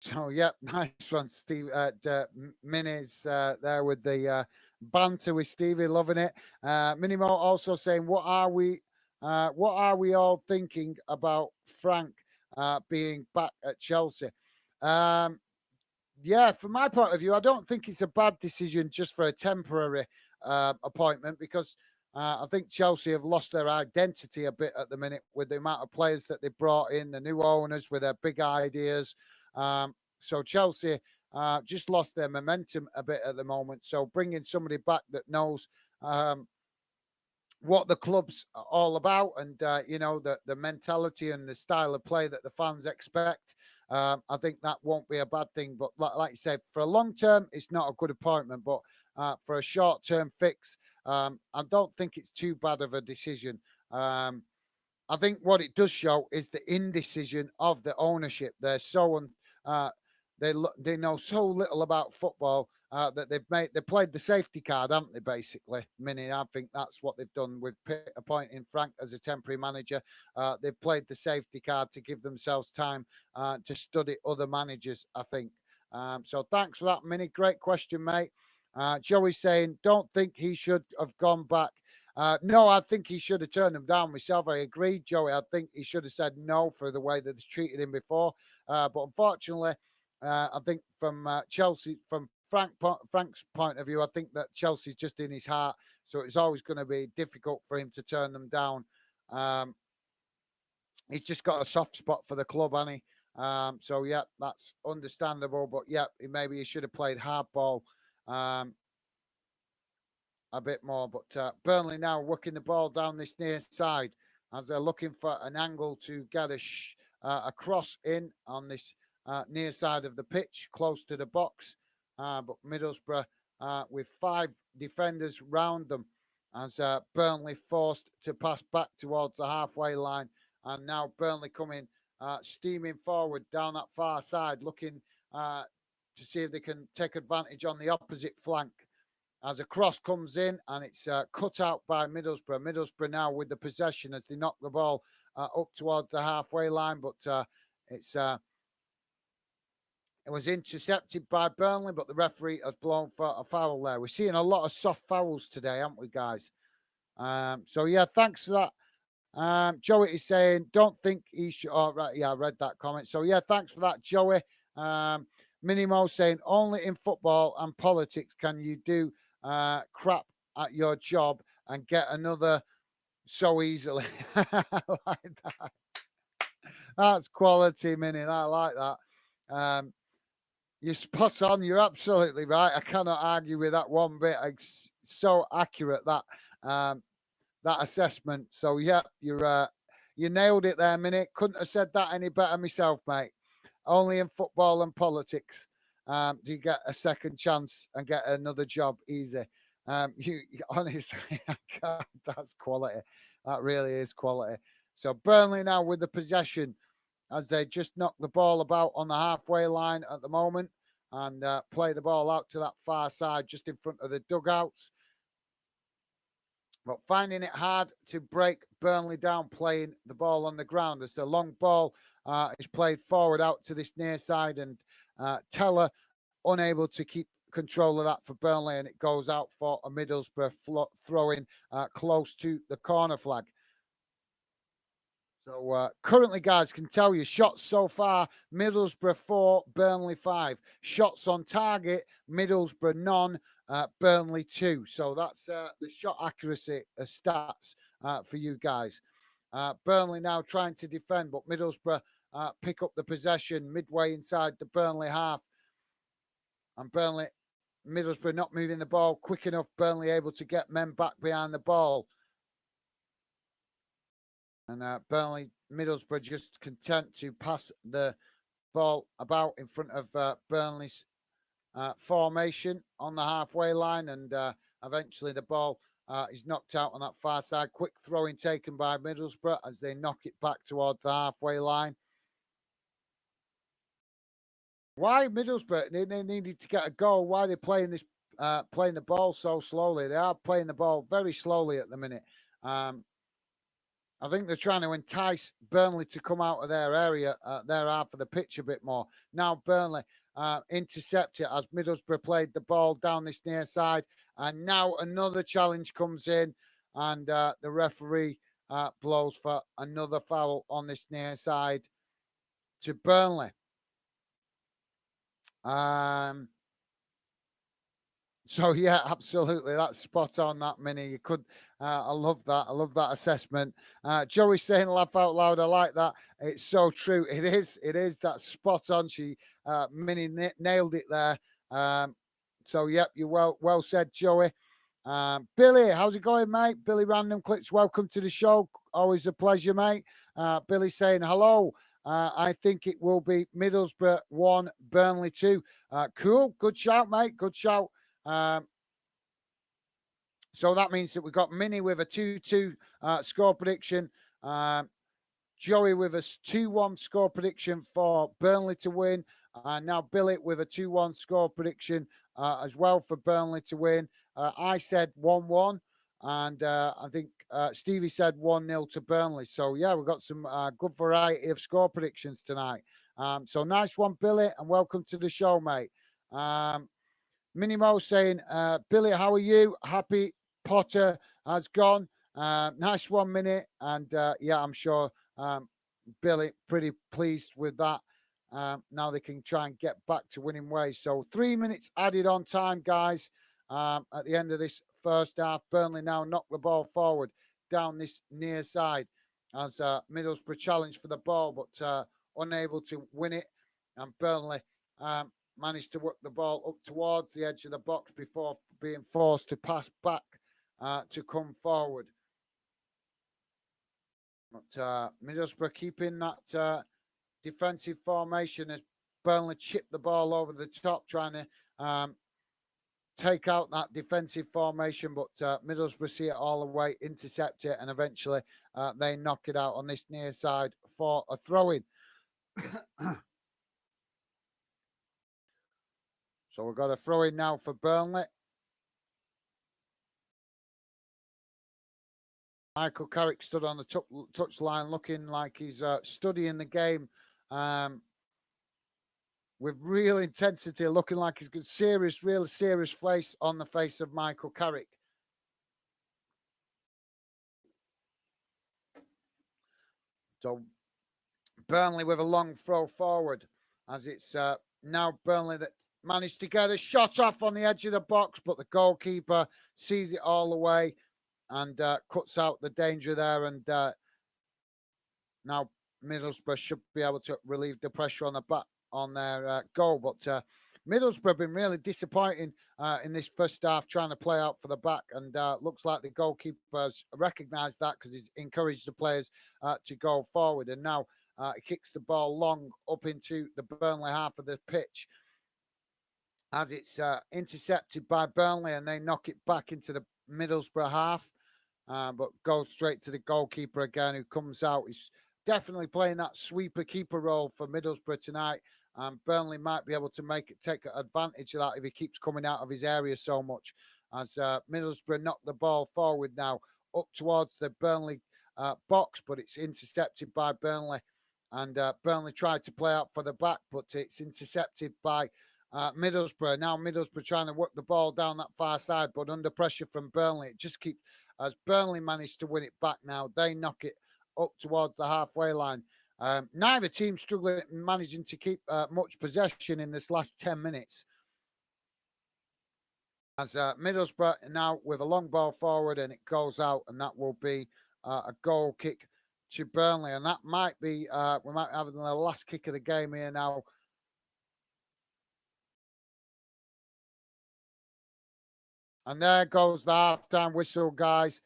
So, yeah, nice one, Steve. Minis there with the banter with Stevie, loving it. Minimo also saying, what are we all thinking about Frank being back at Chelsea? Yeah, from my point of view, I don't think it's a bad decision just for a temporary appointment, because I think Chelsea have lost their identity a bit at the minute with the amount of players that they brought in, the new owners with their big ideas. So Chelsea just lost their momentum a bit at the moment. So bringing somebody back that knows what the club's all about, and the mentality and the style of play that the fans expect, I think that won't be a bad thing. But like you said, for a long term, it's not a good appointment. But for a short term fix, I don't think it's too bad of a decision. I think what it does show is the indecision of the ownership. They're they know so little about football that they played the safety card, haven't they? Basically, Mini. I think that's what they've done with appointing Frank as a temporary manager. They've played the safety card to give themselves time to study other managers, I think. So thanks for that, Mini. Great question, mate. Joey's saying, don't think he should have gone back. No, I think he should have turned them down myself. I agree, Joey. I think he should have said no for the way that they treated him before. But unfortunately, I think from Frank's point of view, I think that Chelsea's just in his heart. So it's always going to be difficult for him to turn them down. He's just got a soft spot for the club, hasn't he? So, yeah, that's understandable. But, yeah, maybe he should have played hardball a bit more. But Burnley now working the ball down this near side as they're looking for an angle to get a cross in on this near side of the pitch, close to the box. But Middlesbrough with 5 defenders round them, as Burnley forced to pass back towards the halfway line. And now Burnley coming steaming forward down that far side, looking to see if they can take advantage on the opposite flank. As a cross comes in, and it's cut out by Middlesbrough. Middlesbrough now with the possession as they knock the ball up towards the halfway line, but it was intercepted by Burnley, but the referee has blown for a foul there. We're seeing a lot of soft fouls today, aren't we, guys? So, yeah, thanks for that. Joey is saying, don't think he should. Oh, right. Yeah, I read that comment. So, yeah, thanks for that, Joey. Minimo saying, only in football and politics can you do crap at your job and get another so easily. Like that. That's quality, Mini. I like that. You're spot on. You're absolutely right. I cannot argue with that one bit. It's so accurate, that assessment. So, yeah, you nailed it there, Minnie. Couldn't have said that any better myself, mate. Only in football and politics do you get a second chance and get another job easy. You honestly, God, that's quality. That really is quality. So Burnley now with the possession, as they just knock the ball about on the halfway line at the moment, and play the ball out to that far side just in front of the dugouts. But finding it hard to break Burnley down, playing the ball on the ground as the long ball is played forward out to this near side, and Teller unable to keep control of that for Burnley, and it goes out for a Middlesbrough throw-in close to the corner flag. So currently, guys, can tell you shots so far: Middlesbrough 4, Burnley 5. Shots on target: Middlesbrough none, Burnley 2. So that's the shot accuracy stats for you guys. Burnley now trying to defend, but Middlesbrough pick up the possession midway inside the Burnley half, and Middlesbrough not moving the ball quick enough. Burnley able to get men back behind the ball. And Burnley Middlesbrough just content to pass the ball about in front of Burnley's formation on the halfway line, and eventually the ball is knocked out on that far side. Quick throw-in taken by Middlesbrough as they knock it back towards the halfway line. Why Middlesbrough? They needed to get a goal. Why are they playing this? Playing the ball so slowly. They are playing the ball very slowly at the minute. I think they're trying to entice Burnley to come out of their area, their half of the pitch a bit more. Now Burnley intercept it as Middlesbrough played the ball down this near side. And now another challenge comes in, and the referee blows for another foul on this near side to Burnley. So yeah, absolutely, that's spot on. That Mini, you could. I love that. I love that assessment. Joey saying, "Laugh out loud." I like that. It's so true. It is. It is. That's spot on. She Mini nailed it there. So yep, you well said, Joey. Billy, how's it going, mate? Billy Random Clicks, welcome to the show. Always a pleasure, mate. Billy saying hello. I think it will be Middlesbrough 1, Burnley 2. Cool. Good shout, mate. Good shout. So that means that we've got Minnie with a 2-2 score prediction. Joey with a 2-1 score prediction for Burnley to win. And now Billy with a 2-1 score prediction as well for Burnley to win. I said 1-1. And I think Stevie said 1-0 to Burnley. So, yeah, we've got some good variety of score predictions tonight. So, nice one, Billy, and welcome to the show, mate. Minimo saying, Billy, how are you? Happy Potter has gone. Nice 1 minute. And, yeah, I'm sure Billy pretty pleased with that. Now they can try and get back to winning ways. So 3 minutes added on time, guys. At the end of this first half, Burnley now knock the ball forward down this near side as Middlesbrough challenged for the ball, but unable to win it. And Burnley managed to work the ball up towards the edge of the box before being forced to pass back to come forward. But Middlesbrough keeping that defensive formation as Burnley chipped the ball over the top, trying to take out that defensive formation, but Middlesbrough see it all the way, intercept it, and eventually they knock it out on this near side for a throw-in. So we've got a throw-in now for Burnley. Michael Carrick stood on the touchline looking like he's studying the game with real intensity, looking like he's got real serious face on the face of Michael Carrick. So Burnley with a long throw forward as it's now Burnley that managed to get a shot off on the edge of the box, but the goalkeeper sees it all the way and cuts out the danger there. And now Middlesbrough should be able to relieve the pressure on the back on their goal. But Middlesbrough have been really disappointing in this first half, trying to play out for the back. And looks like the goalkeeper has recognised that because he's encouraged the players to go forward. And now he kicks the ball long up into the Burnley half of the pitch as it's intercepted by Burnley, and they knock it back into the Middlesbrough half. But goes straight to the goalkeeper again, who comes out. He's definitely playing that sweeper keeper role for Middlesbrough tonight. Burnley might be able to take advantage of that if he keeps coming out of his area so much. As Middlesbrough knock the ball forward now up towards the Burnley box, but it's intercepted by Burnley. And Burnley tried to play out for the back, but it's intercepted by Middlesbrough. Now Middlesbrough trying to work the ball down that far side, but under pressure from Burnley. It just keeps, as Burnley managed to win it back now, they knock it up towards the halfway line. Neither team struggling, managing to keep much possession in this last 10 minutes. As Middlesbrough now with a long ball forward, and it goes out, and that will be a goal kick to Burnley. And that might be, we might have the last kick of the game here now. And there goes the halftime whistle, guys.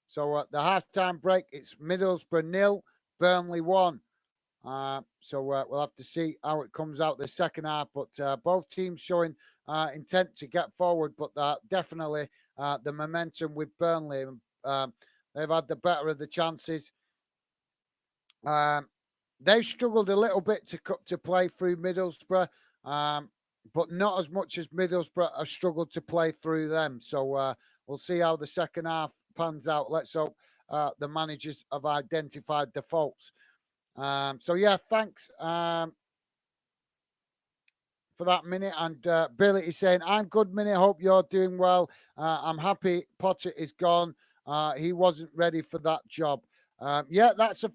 So at the halftime break, it's Middlesbrough 0, Burnley 1. So we'll have to see how it comes out the second half. But both teams showing intent to get forward, but definitely the momentum with Burnley. They've had the better of the chances. Um, they've struggled a little bit to play through Middlesbrough, but not as much as Middlesbrough have struggled to play through them. So we'll see how the second half pans out. Let's hope the managers have identified the faults. So yeah, thanks for that, Minute. And Billy is saying, "I'm good, Minute. Hope you're doing well. I'm happy Potter is gone. He wasn't ready for that job." Yeah, that's a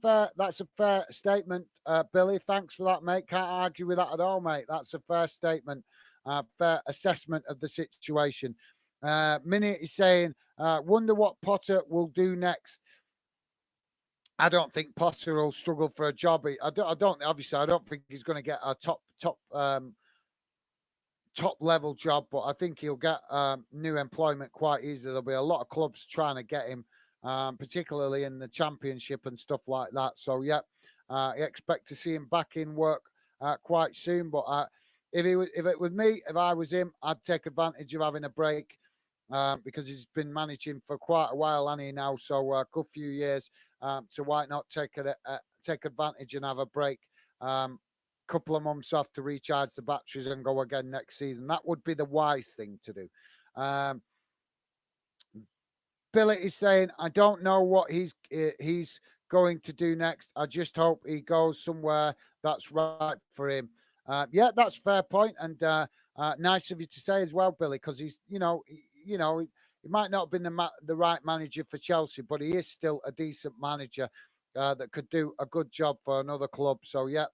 fair statement, Billy. Thanks for that, mate. Can't argue with that at all, mate. That's a fair statement, fair assessment of the situation. Minute is saying, "Wonder what Potter will do next." I don't think Potter will struggle for a job. I don't. Obviously, I don't think he's going to get a top level job, but I think he'll get new employment quite easily. There'll be a lot of clubs trying to get him, particularly in the Championship and stuff like that. So yeah, I expect to see him back in work quite soon. But if it was me, if I was him, I'd take advantage of having a break. Because he's been managing for quite a while, and he now so a good few years. So why not take advantage and have a break? Couple of months off to recharge the batteries and go again next season. That would be the wise thing to do. Billy is saying, "I don't know what he's going to do next. I just hope he goes somewhere that's right for him." Yeah, that's a fair point, and nice of you to say as well, Billy, because he's, he might not have been the right manager for Chelsea, but he is still a decent manager that could do a good job for another club. So yeah,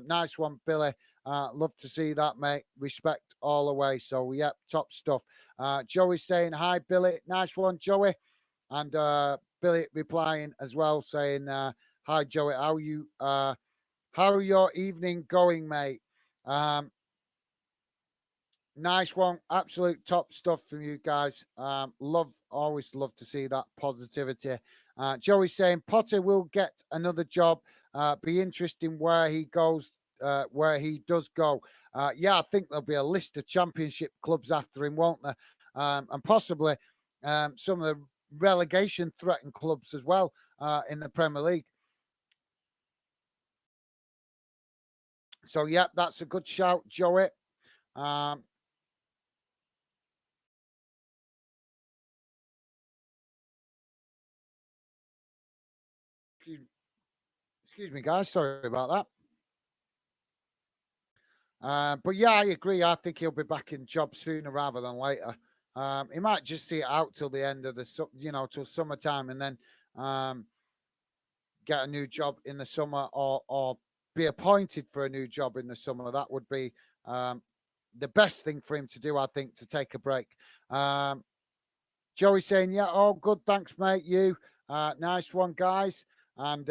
nice one, Billy. Love to see that, mate. Respect all the way. So yeah, top stuff. Joey's saying hi, Billy. Nice one, Joey. And Billy replying as well, saying hi, Joey. How your evening going, mate? Nice one. Absolute top stuff from you guys. Always love to see that positivity. Joey's saying Potter will get another job. Be interesting where he goes, where he does go. Yeah, I think there'll be a list of Championship clubs after him, won't there? And possibly some of the relegation threatened clubs as well in the Premier League. So yeah, that's a good shout, Joey. Excuse me, guys. Sorry about that. But yeah, I agree. I think he'll be back in job sooner rather than later. He might just see it out till the end of till summertime, and then get a new job in the summer, or be appointed for a new job in the summer. That would be the best thing for him to do, I think, to take a break. Joey saying, "Yeah, oh, good, thanks, mate. You, nice one, guys." And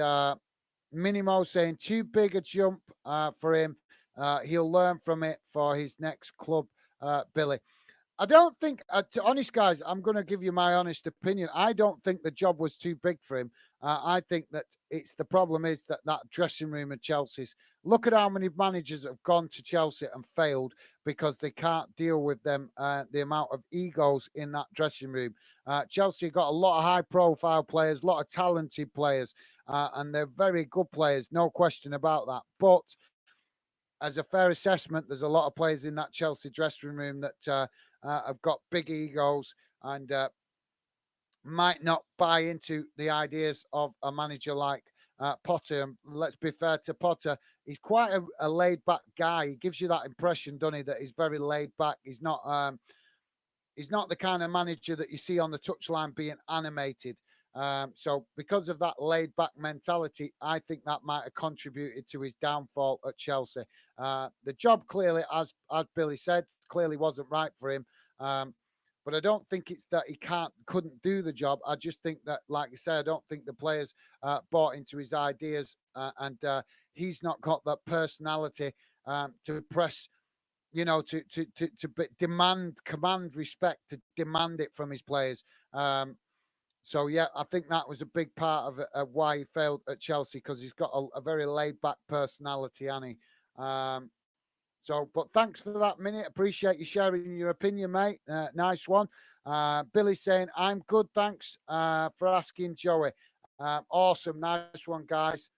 Minimo saying, "Too big a jump for him. He'll learn from it for his next club." Billy, I don't think, to honest guys, I'm going to give you my honest opinion. I don't think the job was too big for him. I think that the problem is that dressing room at Chelsea's. Look at how many managers have gone to Chelsea and failed because they can't deal with them, the amount of egos in that dressing room. Chelsea got a lot of high-profile players, a lot of talented players, and they're very good players, no question about that. But as a fair assessment, there's a lot of players in that Chelsea dressing room that have got big egos and might not buy into the ideas of a manager like Potter. And let's be fair to Potter, he's quite a laid back guy. He gives you that impression, doesn't he, that he's very laid back. He's not the kind of manager that you see on the touchline being animated. So because of that laid back mentality, I think that might have contributed to his downfall at Chelsea. The job clearly, as Billy said, clearly wasn't right for him. But I don't think it's that he couldn't do the job. I just think that, like I said, I don't think the players bought into his ideas, and he's not got that personality to press, to command respect, to demand it from his players. So yeah, I think that was a big part of why he failed at Chelsea, because he's got a very laid back personality, and he. So, but thanks for that minute. Appreciate you sharing your opinion, mate. Nice one. Billy saying, I'm good. Thanks for asking, Joey. Awesome. Nice one, guys.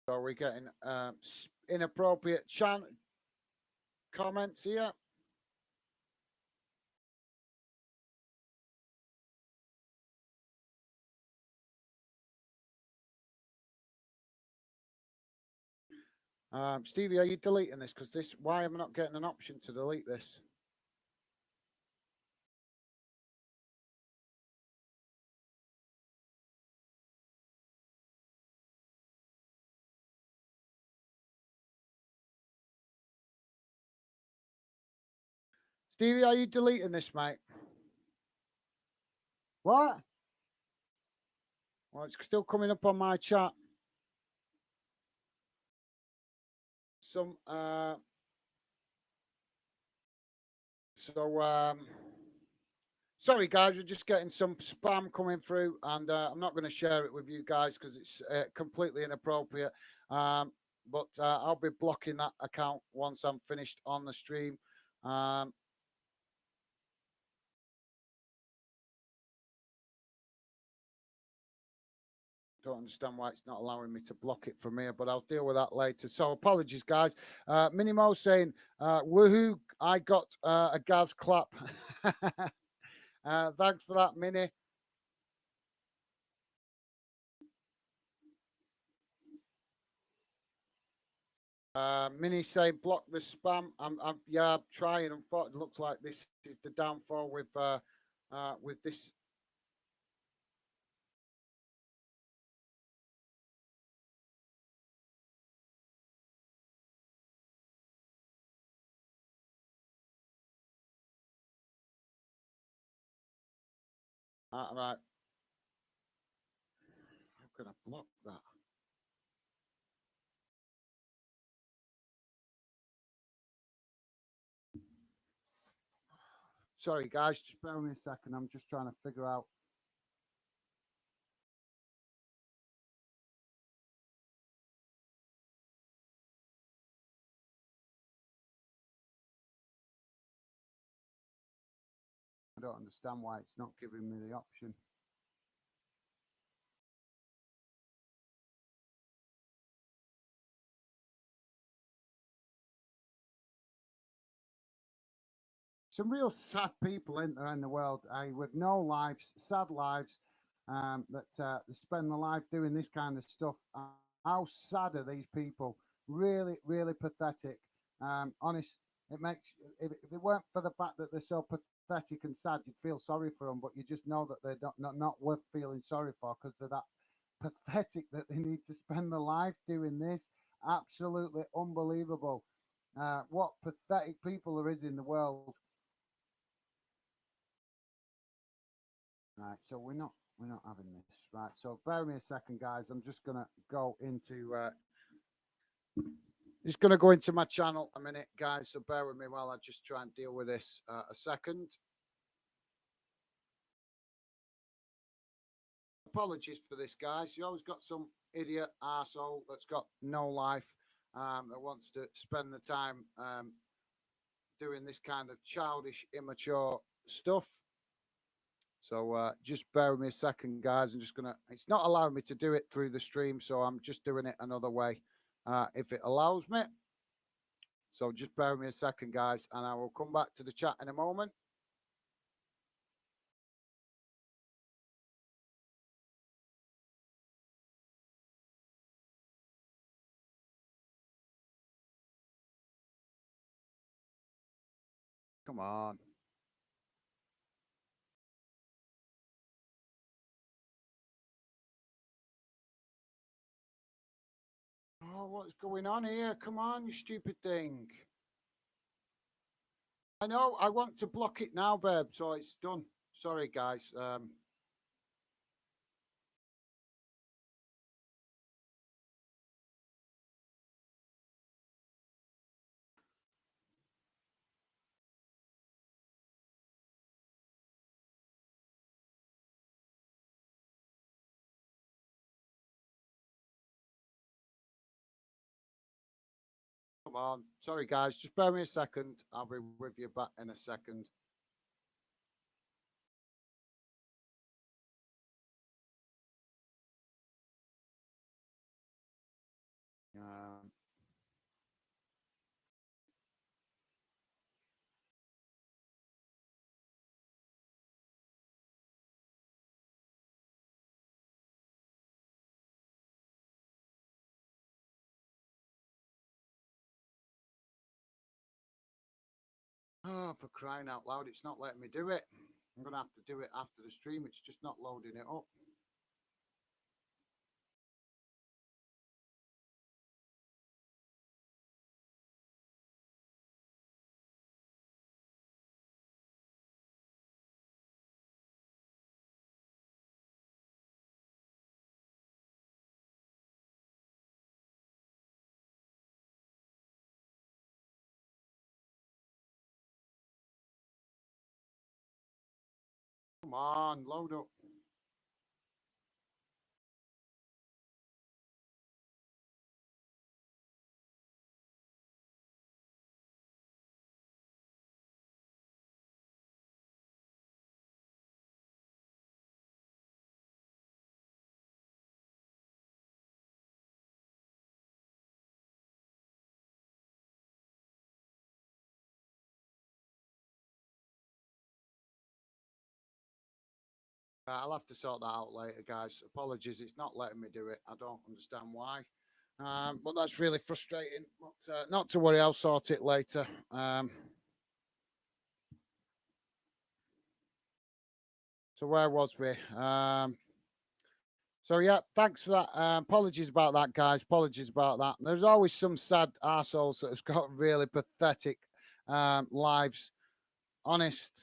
So we're getting inappropriate comments here. Stevie, are you deleting this? Because this, why am I not getting an option to delete this? Stevie, are you deleting this, mate? What? Well, it's still coming up on my chat. Some so sorry guys, we're just getting some spam coming through, and I'm not going to share it with you guys because it's completely inappropriate. But I'll be blocking that account once I'm finished on the stream. Don't understand why it's not allowing me to block it from here, but I'll deal with that later. So apologies, guys. Minimo saying, woohoo, I got a Gaz clap. Thanks for that, Mini. Mini saying, block the spam. Yeah, I'm trying. Unfortunately, it looks like this is the downfall with this. Right. How can I block that? Sorry, guys. Just bear with me a second. I'm just trying to figure out. I don't understand why it's not giving me the option. Some real sad people in there in the world, with no lives, sad lives, that spend their life doing this kind of stuff. How sad are these people? Really, really pathetic. Honest, it makes if it weren't for the fact that they're so pathetic and sad, you'd feel sorry for them, but you just know that they're not worth feeling sorry for because they're that pathetic that they need to spend their life doing this. Absolutely unbelievable. What pathetic people there is in the world. Right, so we're not having this. Right, so bear with me a second, guys. I'm just gonna go into my channel a minute, guys. So bear with me while I just try and deal with this a second. Apologies for this, guys. You always got some idiot arsehole that's got no life, that wants to spend the time doing this kind of childish, immature stuff. So just bear with me a second, guys. I'm just gonna. It's not allowing me to do it through the stream, so I'm just doing it another way, if it allows me. So just bear with me a second, guys, and I will come back to the chat in a moment. Come on. Oh, what's going on here? Come on, you stupid thing. I know. I want to block it now, babe. So it's done. Sorry, guys. Come on. Sorry, guys. Just bear me a second. I'll be with you back in a second. Um, oh, for crying out loud. It's not letting me do it. I'm going to have to do it after the stream. It's just not loading it up. Come on, load up. I'll have to sort that out later, guys. Apologies, it's not letting me do it. I don't understand why. But that's really frustrating. But not to worry, I'll sort it later. So where was we? So yeah, thanks for that. Apologies about that, guys. Apologies about that. There's always some sad assholes that has got really pathetic lives. Honest.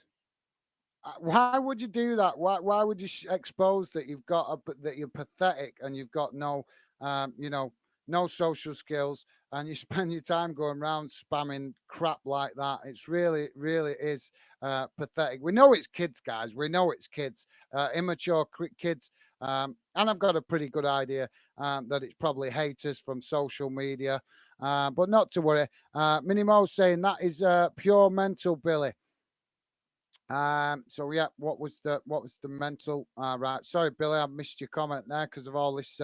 Why would you do that? Why would you expose that you've got that you're pathetic and you've got no, you know, no social skills, and you spend your time going around spamming crap like that? It's really is pathetic. We know it's kids, guys. We know it's kids, immature kids, and I've got a pretty good idea that it's probably haters from social media. But not to worry. Minimo saying that is pure mental, Billy. So yeah, what was the mental? Right, sorry, Billy, I missed your comment there because of all this.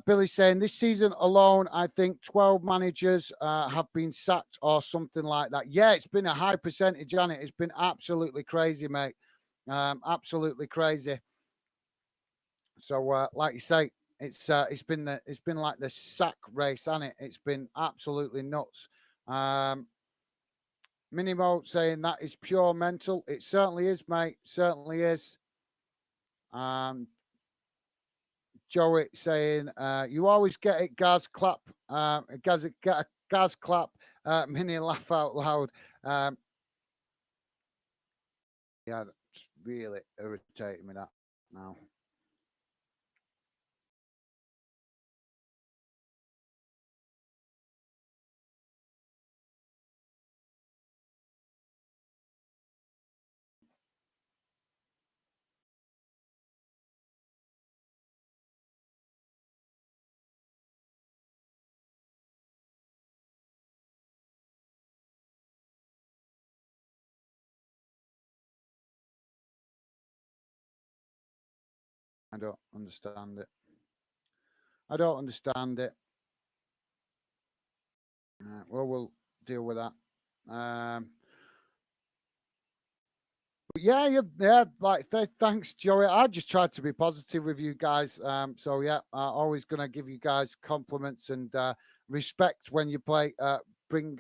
Billy saying this season alone, I think 12 managers have been sacked or something like that. Yeah, it's been a high percentage on it. It's been absolutely crazy, mate. Absolutely crazy. So, like you say, it's been like the sack race, hasn't it? It's been absolutely nuts. Um, Minimo saying that is pure mental. It certainly is, mate. Certainly is. Um, Joey saying you always get it, Gaz clap. Gaz clap. Mini laugh out loud. Um, yeah, it's really irritating me that now. I don't understand it. I don't understand it. Well, we'll deal with that. But yeah, like thanks, Joey. I just tried to be positive with you guys. So yeah, always gonna give you guys compliments and respect when you play. Bring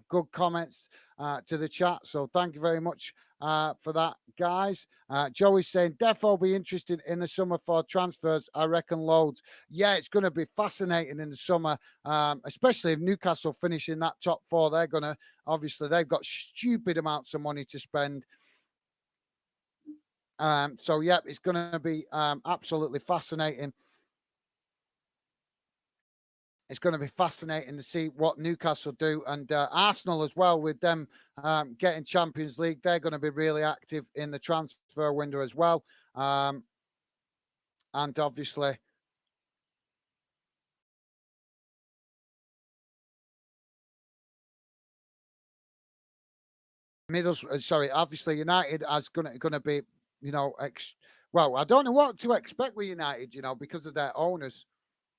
good comments to the chat. So thank you very much for that, guys. Joey's saying Defo be interested in the summer for transfers. I reckon loads. Yeah, it's going to be fascinating in the summer, especially if Newcastle finish in that top four. They're gonna obviously they've got stupid amounts of money to spend. So yeah, it's going to be absolutely fascinating. It's going to be fascinating to see what Newcastle do, and Arsenal as well with them getting Champions League. They're going to be really active in the transfer window as well, and obviously Sorry, obviously United is gonna be, you know, well, I don't know what to expect with United, you know, because of their owners.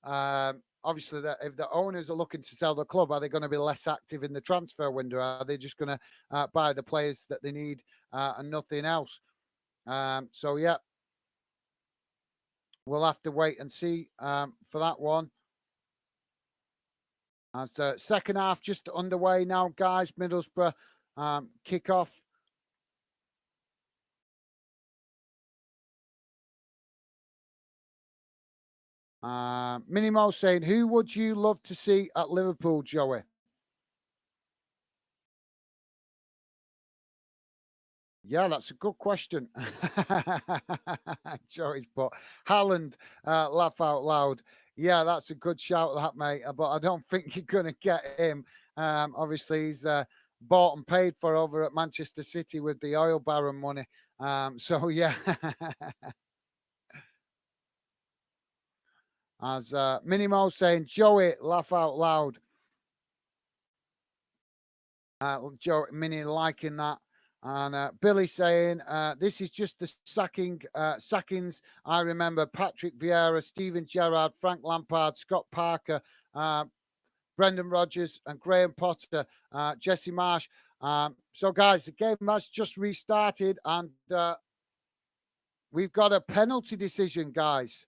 Obviously, that if the owners are looking to sell the club, are they going to be less active in the transfer window? Are they just going to buy the players that they need and nothing else? So yeah, we'll have to wait and see for that one. As the second half just underway now, guys. Middlesbrough kick off. Minimo saying, who would you love to see at Liverpool, Joey? Yeah, that's a good question. Joey's put Haaland, laugh out loud. Yeah, that's a good shout, that mate. But I don't think you're going to get him. Obviously, he's bought and paid for over at Manchester City with the oil baron money. So yeah, as Minimo saying, Joey, laugh out loud. Joe Mini liking that. And Billy saying, this is just the sackings. I remember Patrick Vieira, Steven Gerrard, Frank Lampard, Scott Parker, Brendan Rodgers, and Graham Potter, Jesse Marsh. So, guys, the game has just restarted, and we've got a penalty decision, guys.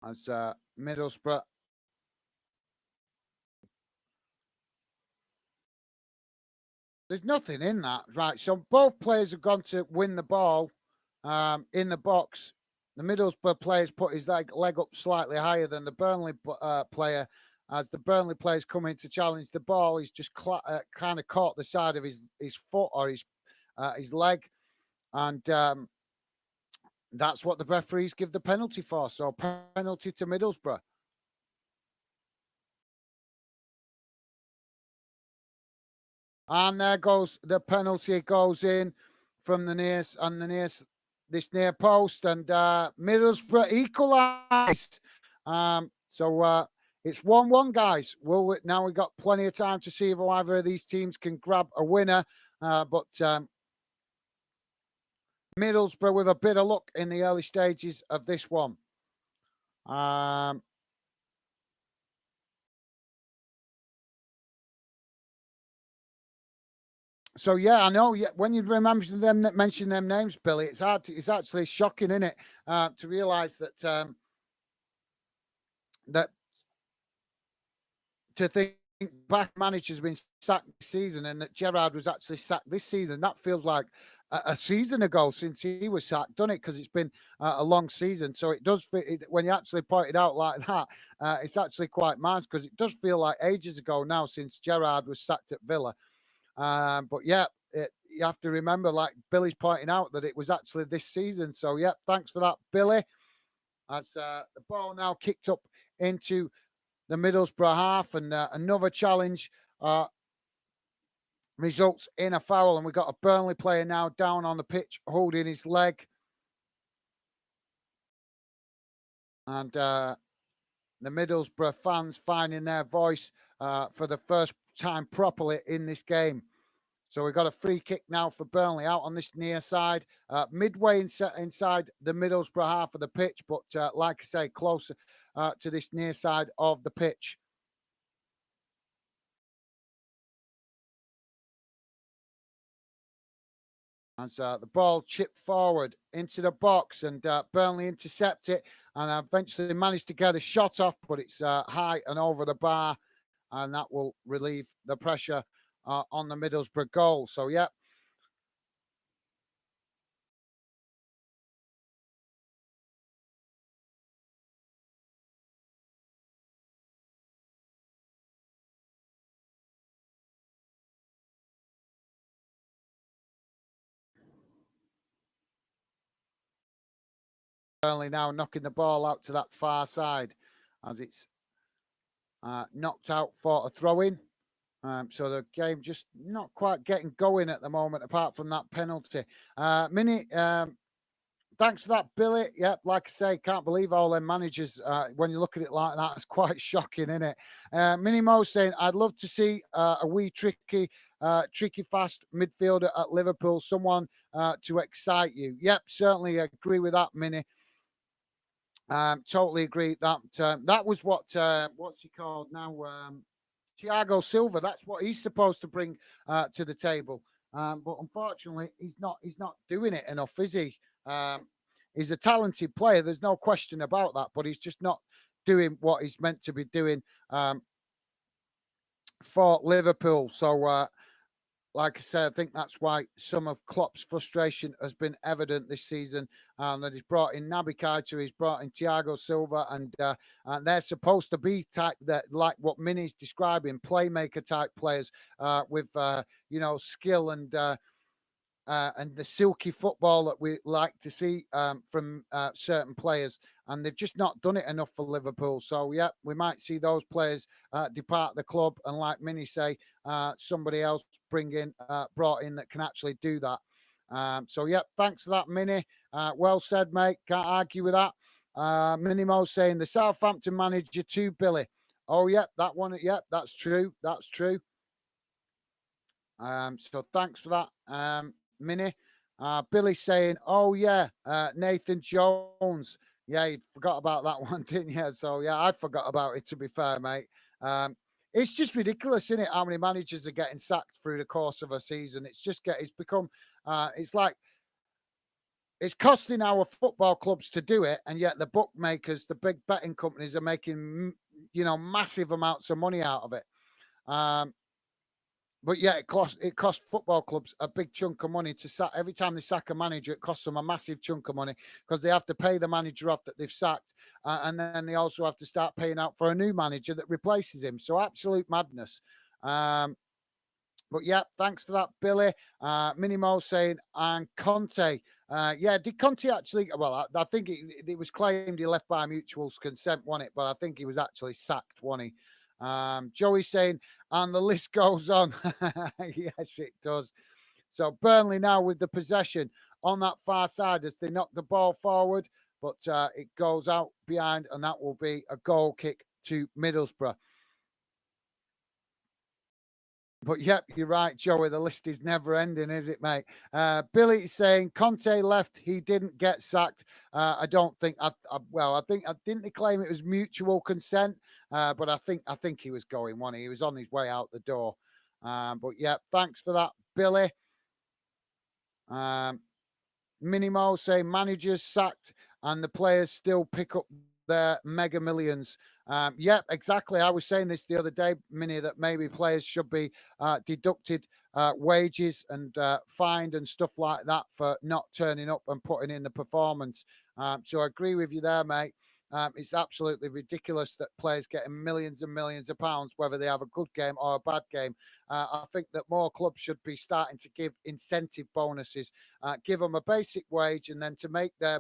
As Middlesbrough. There's nothing in that, right? So both players have gone to win the ball in the box. The Middlesbrough player's put his leg up slightly higher than the Burnley player. As the Burnley player's coming to challenge the ball, he's just kind of caught the side of his foot or his leg, and that's what the referees give the penalty for. So penalty to Middlesbrough. And there goes the penalty. Goes in from the this near post, and Middlesbrough equalised. So it's 1-1, guys. Now we've got plenty of time to see if either of these teams can grab a winner. But Middlesbrough with a bit of luck in the early stages of this one. So yeah, I know. Yeah, when you remember them, mention them names, Billy, it's hard. It's actually shocking, isn't it, to realise that to think back, manager's been sacked this season, and that Gerrard was actually sacked this season. That feels like a season ago since he was sacked, doesn't it? Because it's been a long season. So it does fit when you actually point it out like that. It's actually quite mad because it does feel like ages ago now since Gerrard was sacked at Villa. But yeah, you have to remember, like Billy's pointing out, that it was actually this season. So yeah, thanks for that, Billy. As the ball now kicked up into the Middlesbrough half, and another challenge results in a foul, and we've got a Burnley player now down on the pitch holding his leg, and the Middlesbrough fans finding their voice for the first time properly in this game. So we've got a free kick now for Burnley out on this near side, midway inside the Middlesbrough half of the pitch, but like I say, closer to this near side of the pitch. As the ball chipped forward into the box, and Burnley intercept it, and eventually managed to get a shot off, but it's high and over the bar, and that will relieve the pressure on the Middlesbrough goal. So, yeah. Burnley now knocking the ball out to that far side as it's knocked out for a throw in. So the game just not quite getting going at the moment, apart from that penalty. Mini, thanks for that, Billy. Yep, like I say, can't believe all them managers. When you look at it like that, it's quite shocking, isn't it? Mini Mo saying, "I'd love to see a wee tricky, fast midfielder at Liverpool, someone to excite you." Yep, certainly agree with that, Mini. Totally agree. That was what's he called now? Thiago Silva. That's what he's supposed to bring to the table. But unfortunately, he's not doing it enough, is he? Um, he's a talented player. There's no question about that. But he's just not doing what he's meant to be doing for Liverpool. So like I said, I think that's why some of Klopp's frustration has been evident this season. That he's brought in Naby Keita, he's brought in Thiago Silva, and they're supposed to be type that, like what Mini's describing, playmaker type players with skill and the silky football that we like to see from certain players. And they've just not done it enough for Liverpool. So, yeah, we might see those players depart the club. And like Mini say, somebody else brought in that can actually do that. So, yeah, thanks for that, Mini. Well said, mate. Can't argue with that. Minimo saying the Southampton manager too, Billy. Oh, yeah, that one. Yeah, that's true. That's true. So thanks for that, Mini. Billy saying, "Oh yeah, Nathan Jones. Yeah, you forgot about that one, didn't you?" So yeah, I forgot about it. To be fair, mate, um, it's just ridiculous, isn't it? How many managers are getting sacked through the course of a season? It's become, it's like it's costing our football clubs to do it, and yet the bookmakers, the big betting companies, are making massive amounts of money out of it. Um, but yeah, it costs football clubs a big chunk of money to sack. Every time they sack a manager, it costs them a massive chunk of money because they have to pay the manager off that they've sacked, and then they also have to start paying out for a new manager that replaces him. So absolute madness. Um, but yeah, thanks for that, Billy. Minimo saying, and Conte. Yeah, did Conte actually? Well, I think it was claimed he left by mutual consent, wasn't it? But I think he was actually sacked, wasn't he? Joey saying, and the list goes on. Yes, it does. So Burnley now with the possession on that far side as they knock the ball forward, but it goes out behind, and that will be a goal kick to Middlesbrough. But yep, you're right, Joey. The list is never ending, is it, mate? Billy saying Conte left, he didn't get sacked. I don't think. I think I didn't they claim it was mutual consent, but I think he was going one. He was on his way out the door. But yeah, thanks for that, Billy. Um, Minimo saying managers sacked and the players still pick up their mega millions. Yep, exactly. I was saying this the other day, Mini, that maybe players should be deducted wages and fined and stuff like that for not turning up and putting in the performance. So I agree with you there, mate. It's absolutely ridiculous that players getting millions and millions of pounds, whether they have a good game or a bad game. I think that more clubs should be starting to give incentive bonuses, give them a basic wage, and then to make their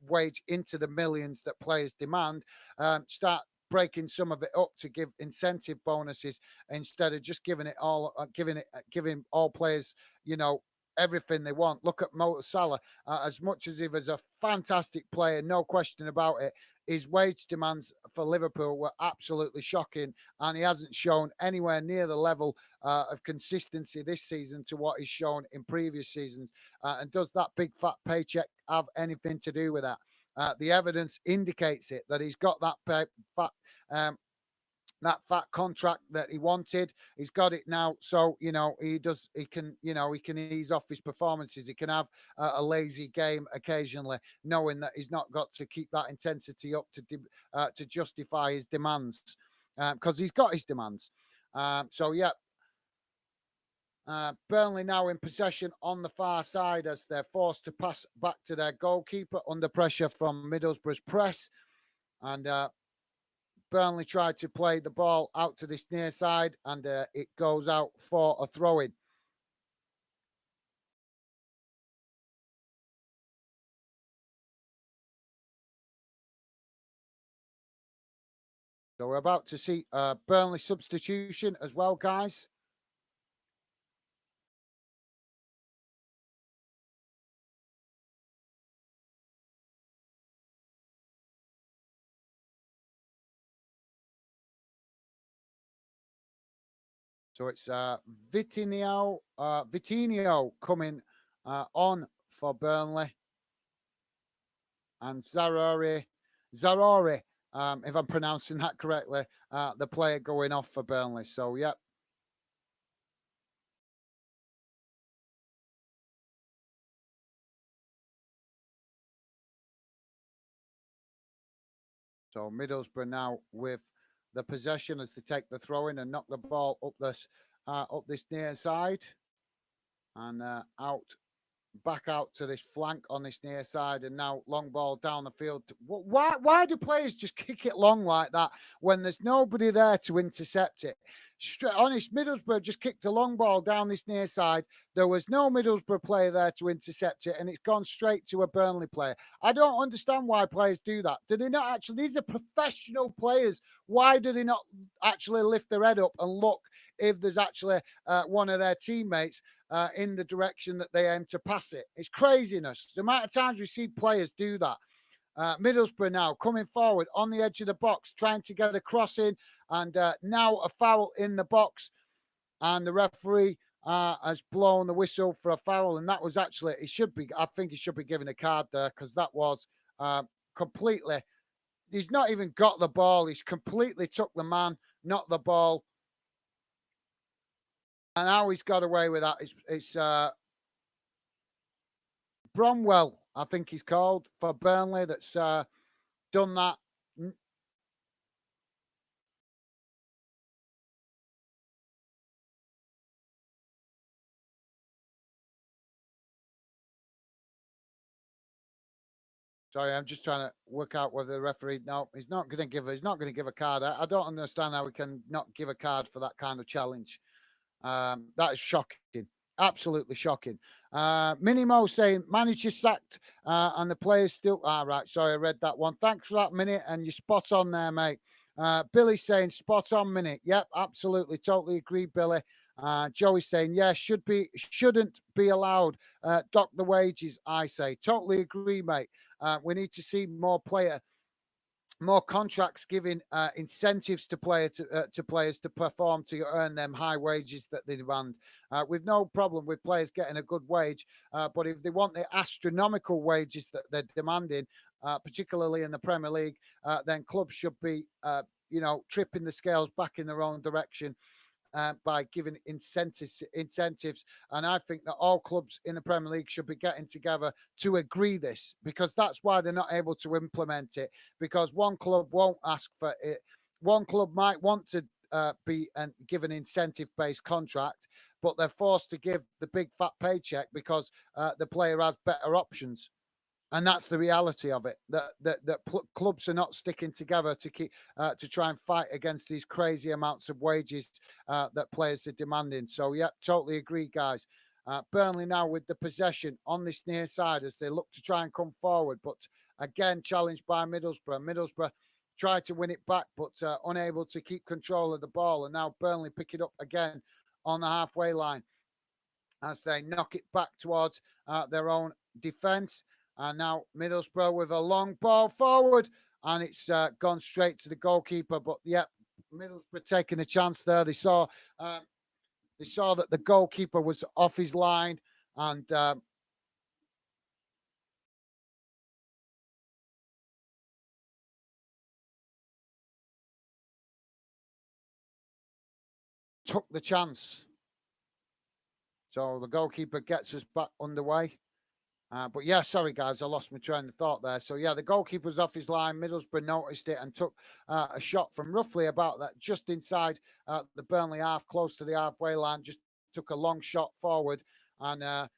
wage into the millions that players demand, start breaking some of it up to give incentive bonuses instead of just giving all players, you know, everything they want. Look at Mo Salah. As much as he was a fantastic player, no question about it, his wage demands for Liverpool were absolutely shocking, and he hasn't shown anywhere near the level of consistency this season to what he's shown in previous seasons. And does that big fat paycheck have anything to do with that? The evidence indicates it that he's got fat um, that fat contract that he wanted. He's got it now, so he can ease off his performances. He can have a lazy game occasionally, knowing that he's not got to keep that intensity up to justify his demands, because he's got his demands. So yeah, Burnley now in possession on the far side as they're forced to pass back to their goalkeeper under pressure from Middlesbrough's press. And Burnley tried to play the ball out to this near side, and it goes out for a throw in. So we're about to see Burnley substitution as well, guys. So it's Vitinho coming on for Burnley, and Zarori, if I'm pronouncing that correctly, the player going off for Burnley. So, yep. So Middlesbrough now with the possession as they take the throw in and knock the ball up this near side and back out to this flank on this near side, and now long ball down the field. Why do players just kick it long like that when there's nobody there to intercept it? Honest, Middlesbrough just kicked a long ball down this near side. There was no Middlesbrough player there to intercept it, and it's gone straight to a Burnley player. I don't understand why players do that. Do they not actually? These are professional players. Why do they not actually lift their head up and look if there's actually one of their teammates in the direction that they aim to pass it? It's craziness. The amount of times we see players do that. Middlesbrough now coming forward on the edge of the box, trying to get a cross in, and now a foul in the box, and the referee has blown the whistle for a foul, and that was actually, I think he should be given a card there, because that was completely, he's not even got the ball, he's completely took the man, not the ball, and now he's got away with that. It's Bromwell, I think he's called, for Burnley, that's done that. Sorry, I'm just trying to work out whether the referee. No, he's not going to give. He's not going to give a card. I don't understand how we can not give a card for that kind of challenge. That is shocking. Absolutely shocking. Minimo saying manager sacked and the players still. Right. Sorry, I read that one. Thanks for that minute, and you're spot on there, mate. Billy saying spot on minute. Yep, absolutely, totally agree, Billy. Joey saying yeah, shouldn't be allowed. Dock the wages. I say totally agree, mate. We need to see more contracts giving incentives to players to perform to earn them high wages that they demand. We've no problem with players getting a good wage, but if they want the astronomical wages that they're demanding, particularly in the Premier League, then clubs should be, tripping the scales back in their own direction by giving incentives. And I think that all clubs in the Premier League should be getting together to agree this, because that's why they're not able to implement it, because one club won't ask for it. One club might want to give an incentive-based contract, but they're forced to give the big fat paycheck because the player has better options. And that's the reality of it. That clubs are not sticking together to try and fight against these crazy amounts of wages that players are demanding. So yeah, totally agree, guys. Burnley now with the possession on this near side as they look to try and come forward, but again challenged by Middlesbrough. Middlesbrough tried to win it back, but unable to keep control of the ball. And now Burnley pick it up again on the halfway line as they knock it back towards their own defence. And now Middlesbrough with a long ball forward, and it's gone straight to the goalkeeper. But yeah, Middlesbrough taking a chance there. They saw that the goalkeeper was off his line, and took the chance. So the goalkeeper gets us back underway. But yeah, sorry guys, I lost my train of thought there. So yeah, the goalkeeper's off his line. Middlesbrough noticed it and took a shot from roughly about that, just inside the Burnley half, close to the halfway line. Just took a long shot forward, and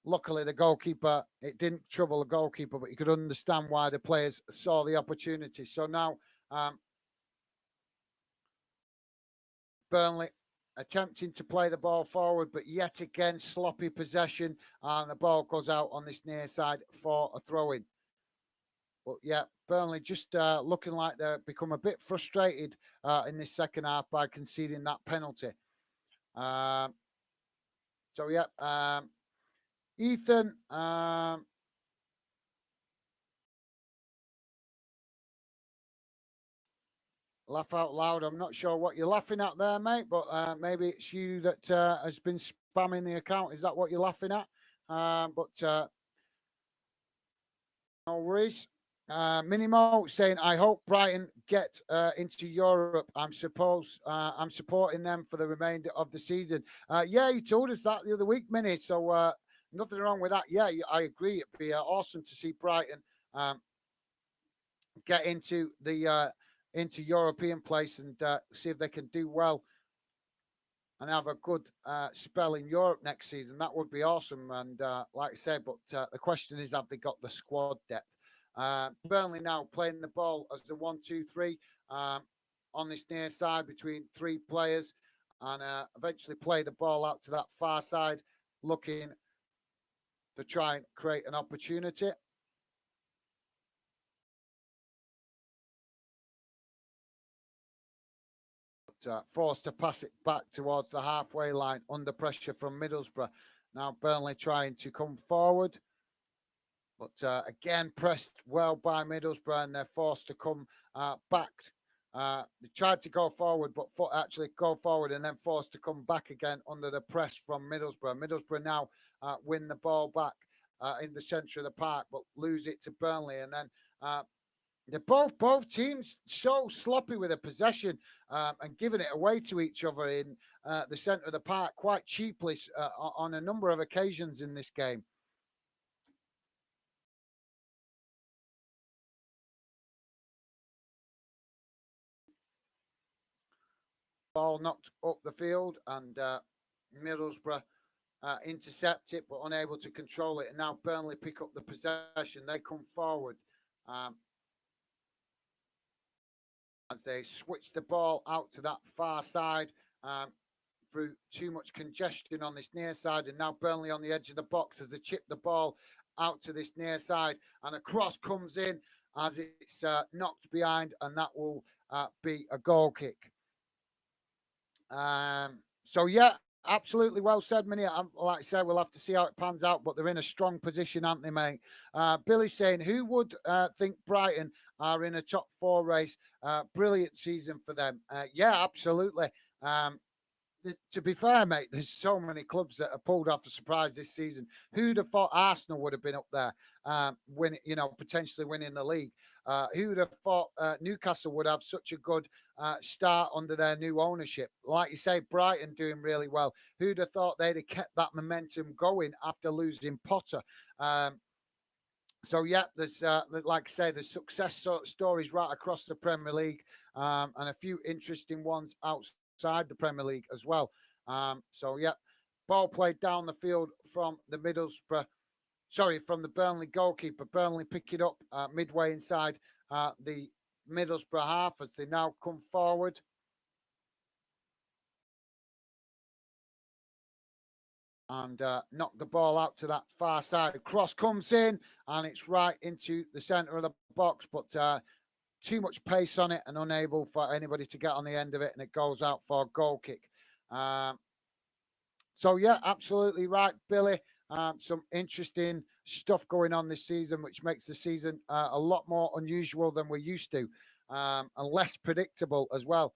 luckily the goalkeeper, it didn't trouble the goalkeeper, but you could understand why the players saw the opportunity. So now Burnley attempting to play the ball forward, but yet again sloppy possession, and the ball goes out on this near side for a throw-in. But yeah, Burnley just looking like they've become a bit frustrated in this second half by conceding that penalty. So yeah, Ethan. Laugh out loud. I'm not sure what you're laughing at there, mate, but maybe it's you that has been spamming the account. Is that what you're laughing at? But no worries. Minimo saying, I hope Brighton get into Europe. I'm supporting them for the remainder of the season. Yeah, you told us that the other week, Mini. So nothing wrong with that. Yeah, I agree. It'd be awesome to see Brighton get into European place and see if they can do well and have a good spell in Europe next season. That would be awesome. And like I said, but the question is, have they got the squad depth? Burnley now playing the ball as a 1-2-3 on this near side between three players, and eventually play the ball out to that far side, looking to try and create an opportunity. Forced to pass it back towards the halfway line under pressure from Middlesbrough. Now Burnley trying to come forward, but again pressed well by Middlesbrough, and they're forced to come back. They tried to go forward, but actually go forward and then forced to come back again under the press from Middlesbrough. Middlesbrough now win the ball back in the centre of the park, but lose it to Burnley, and then they're both teams so sloppy with the possession and giving it away to each other in the centre of the park quite cheaply on a number of occasions in this game. Ball knocked up the field, and Middlesbrough intercept it but unable to control it. And now Burnley pick up the possession. They come forward. As they switch the ball out to that far side through too much congestion on this near side, and now Burnley on the edge of the box as they chip the ball out to this near side, and a cross comes in as it's knocked behind, and that will be a goal kick. So yeah, absolutely well said, Minnie. Like I said, we'll have to see how it pans out, but they're in a strong position, aren't they, mate? Billy saying, who would think Brighton are in a top four race? Brilliant season for them. Yeah, absolutely. To be fair, mate, there's so many clubs that have pulled off a surprise this season. Who'd have thought Arsenal would have been up there, potentially winning the league? Who'd have thought Newcastle would have such a good start under their new ownership? Like you say, Brighton doing really well. Who'd have thought they'd have kept that momentum going after losing Potter? So yeah, there's like I say, there's success stories right across the Premier League, and a few interesting ones outside the Premier League as well. So yeah, ball played down the field from from the Burnley goalkeeper. Burnley pick it up midway inside the Middlesbrough half as they now come forward. And knock the ball out to that far side. Cross comes in, and it's right into the centre of the box, but too much pace on it and unable for anybody to get on the end of it, and it goes out for a goal kick. So yeah, absolutely right, Billy. Some interesting stuff going on this season, which makes the season a lot more unusual than we're used to, and less predictable as well.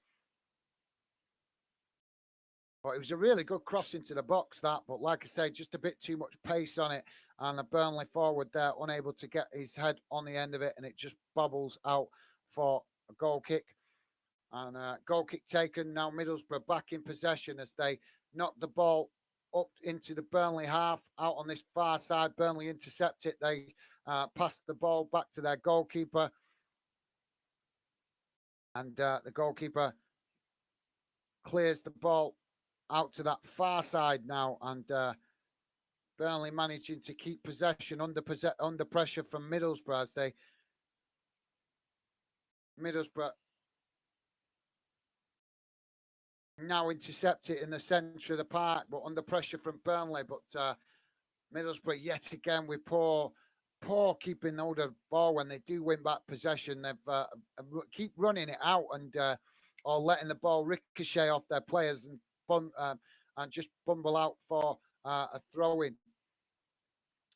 But it was a really good cross into the box, that. But like I say, just a bit too much pace on it. And the Burnley forward there, unable to get his head on the end of it. And it just bobbles out for a goal kick. And goal kick taken. Now Middlesbrough back in possession as they knock the ball up into the Burnley half. Out on this far side, Burnley intercept it. They pass the ball back to their goalkeeper. And the goalkeeper clears the ball out to that far side now, and Burnley managing to keep possession under pressure from Middlesbrough as Middlesbrough now intercept it in the centre of the park, but under pressure from Burnley. But Middlesbrough yet again with poor keeping hold of the ball when they do win back possession. They've keep running it out and or letting the ball ricochet off their players and just bumble out for a throw-in.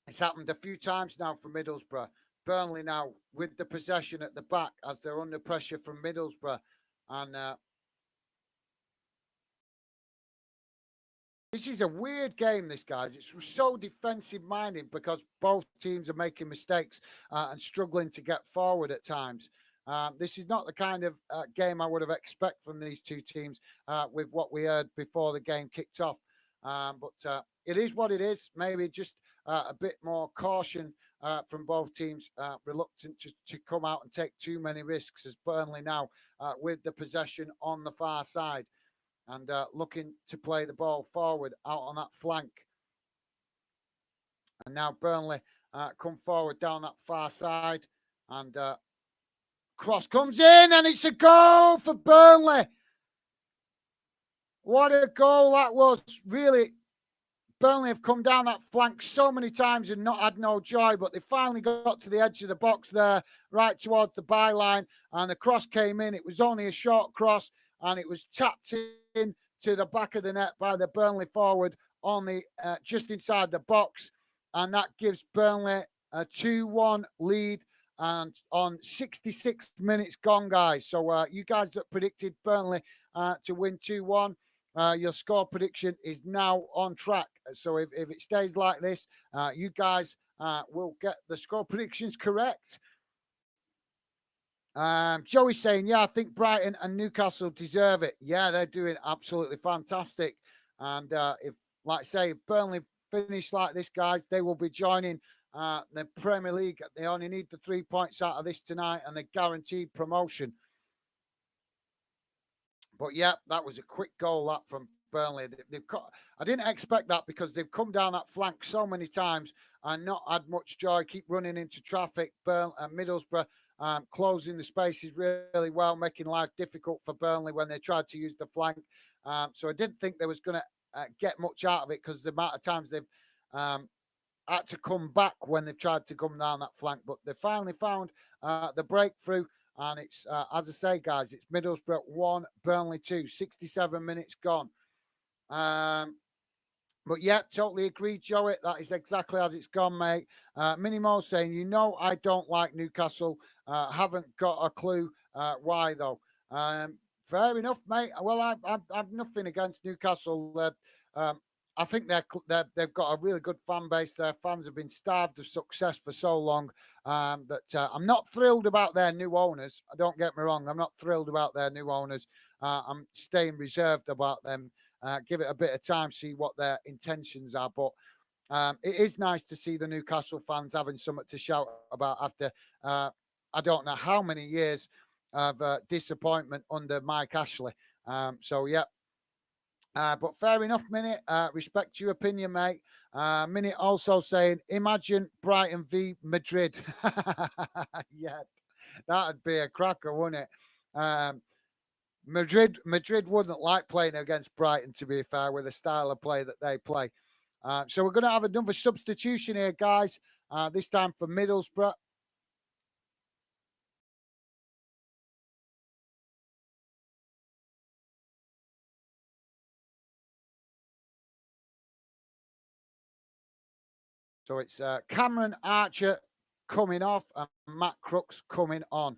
It's happened a few times now for Middlesbrough. Burnley now with the possession at the back as they're under pressure from Middlesbrough. And this is a weird game, this, guys. It's so defensive minded because both teams are making mistakes and struggling to get forward at times. This is not the kind of game I would have expected from these two teams with what we heard before the game kicked off. But it is what it is. Maybe just a bit more caution from both teams, reluctant to come out and take too many risks as Burnley now with the possession on the far side and looking to play the ball forward out on that flank. And now Burnley come forward down that far side, and cross comes in, and it's a goal for Burnley. What a goal that was! Really, Burnley have come down that flank so many times and not had no joy, but they finally got to the edge of the box there, right towards the byline, and the cross came in. It was only a short cross, and it was tapped in to the back of the net by the Burnley forward on the just inside the box, and that gives Burnley a 2-1 lead. And on 66 minutes gone, guys. So you guys that predicted Burnley to win 2-1, your score prediction is now on track. So if it stays like this, you guys will get the score predictions correct. Joey's saying, yeah, I think Brighton and Newcastle deserve it. Yeah, they're doing absolutely fantastic. And if, like I say, if Burnley finish like this, guys, they will be joining the Premier League. They only need the 3 points out of this tonight and they're guaranteed promotion. But yeah, that was a quick goal that from Burnley. I didn't expect that because they've come down that flank so many times and not had much joy. Keep running into traffic. Middlesbrough closing the spaces really well, making life difficult for Burnley when they tried to use the flank. So I didn't think they was going to get much out of it because the amount of times they've had to come back when they've tried to come down that flank. But they finally found the breakthrough. And it's, as I say, guys, it's Middlesbrough 1, Burnley 2, 67 minutes gone. But yeah, totally agree, Joey. That is exactly as it's gone, mate. Minimo saying, I don't like Newcastle. Haven't got a clue why, though. Fair enough, mate. Well, I've nothing against Newcastle. I think they've got a really good fan base. Their fans have been starved of success for so long that I'm not thrilled about their new owners. Don't get me wrong. I'm not thrilled about their new owners. I'm staying reserved about them. Give it a bit of time, see what their intentions are. But it is nice to see the Newcastle fans having something to shout about after I don't know how many years of disappointment under Mike Ashley. So, yeah. But fair enough, Minute. Respect your opinion, mate. Minute also saying, imagine Brighton v Madrid. Yeah, that'd be a cracker, wouldn't it? Madrid wouldn't like playing against Brighton, to be fair, with the style of play that they play. So we're going to have another substitution here, guys. This time for Middlesbrough. So it's Cameron Archer coming off and Matt Crooks coming on.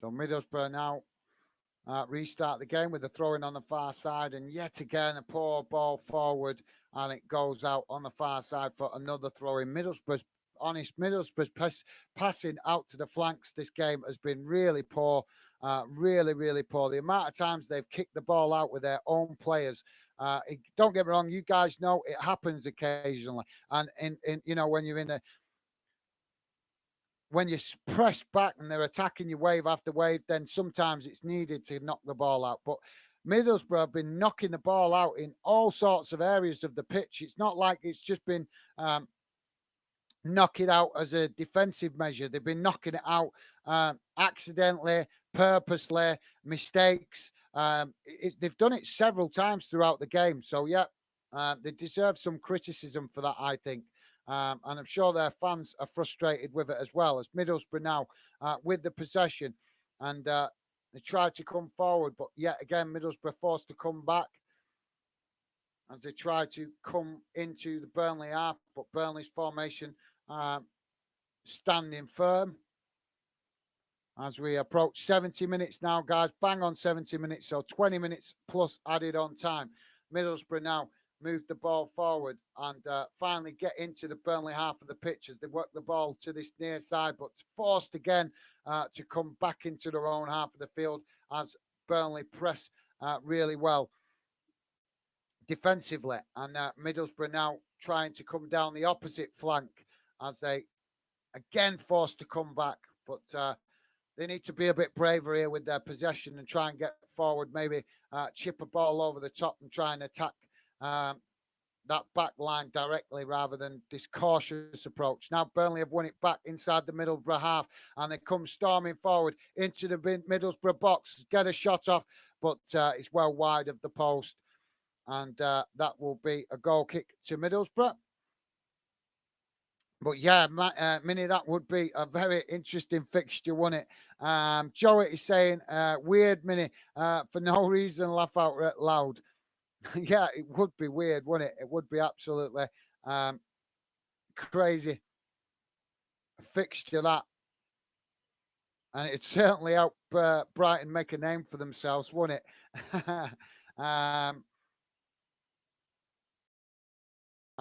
So Middlesbrough now restart the game with the throwing on the far side, and yet again a poor ball forward, and it goes out on the far side for another throw in. Middlesbrough's passing out to the flanks this game has been really poor, really, really poor. The amount of times they've kicked the ball out with their own players. Don't get me wrong, you guys know it happens occasionally, and when you're in a when you press back and they're attacking you wave after wave, then sometimes it's needed to knock the ball out. But Middlesbrough have been knocking the ball out in all sorts of areas of the pitch. It's not like it's just been knock it out as a defensive measure. They've been knocking it out accidentally, purposely, mistakes. They've done it several times throughout the game. So, yeah, they deserve some criticism for that, I think. And I'm sure their fans are frustrated with it as well, as Middlesbrough now with the possession. and they tried to come forward, but yet again, Middlesbrough forced to come back as they try to come into the Burnley half, but Burnley's formation standing firm as we approach 70 minutes now, guys. Bang on 70 minutes, so 20 minutes plus added on time. Middlesbrough now move the ball forward and finally get into the Burnley half of the pitch as they work the ball to this near side, but forced again to come back into their own half of the field as Burnley press really well defensively. And Middlesbrough now trying to come down the opposite flank as they again forced to come back, but they need to be a bit braver here with their possession and try and get forward, maybe chip a ball over the top and try and attack that back line directly rather than this cautious approach. Now Burnley have won it back inside the Middlesbrough half and they come storming forward into the Middlesbrough box, get a shot off, but it's well wide of the post. And that will be a goal kick to Middlesbrough. But yeah, Minnie, that would be a very interesting fixture, wouldn't it? Joey is saying, weird, Minnie, for no reason, laugh out loud. Yeah, it would be weird, wouldn't it? It would be absolutely crazy fixture, that. And it'd certainly help Brighton make a name for themselves, wouldn't it? I'm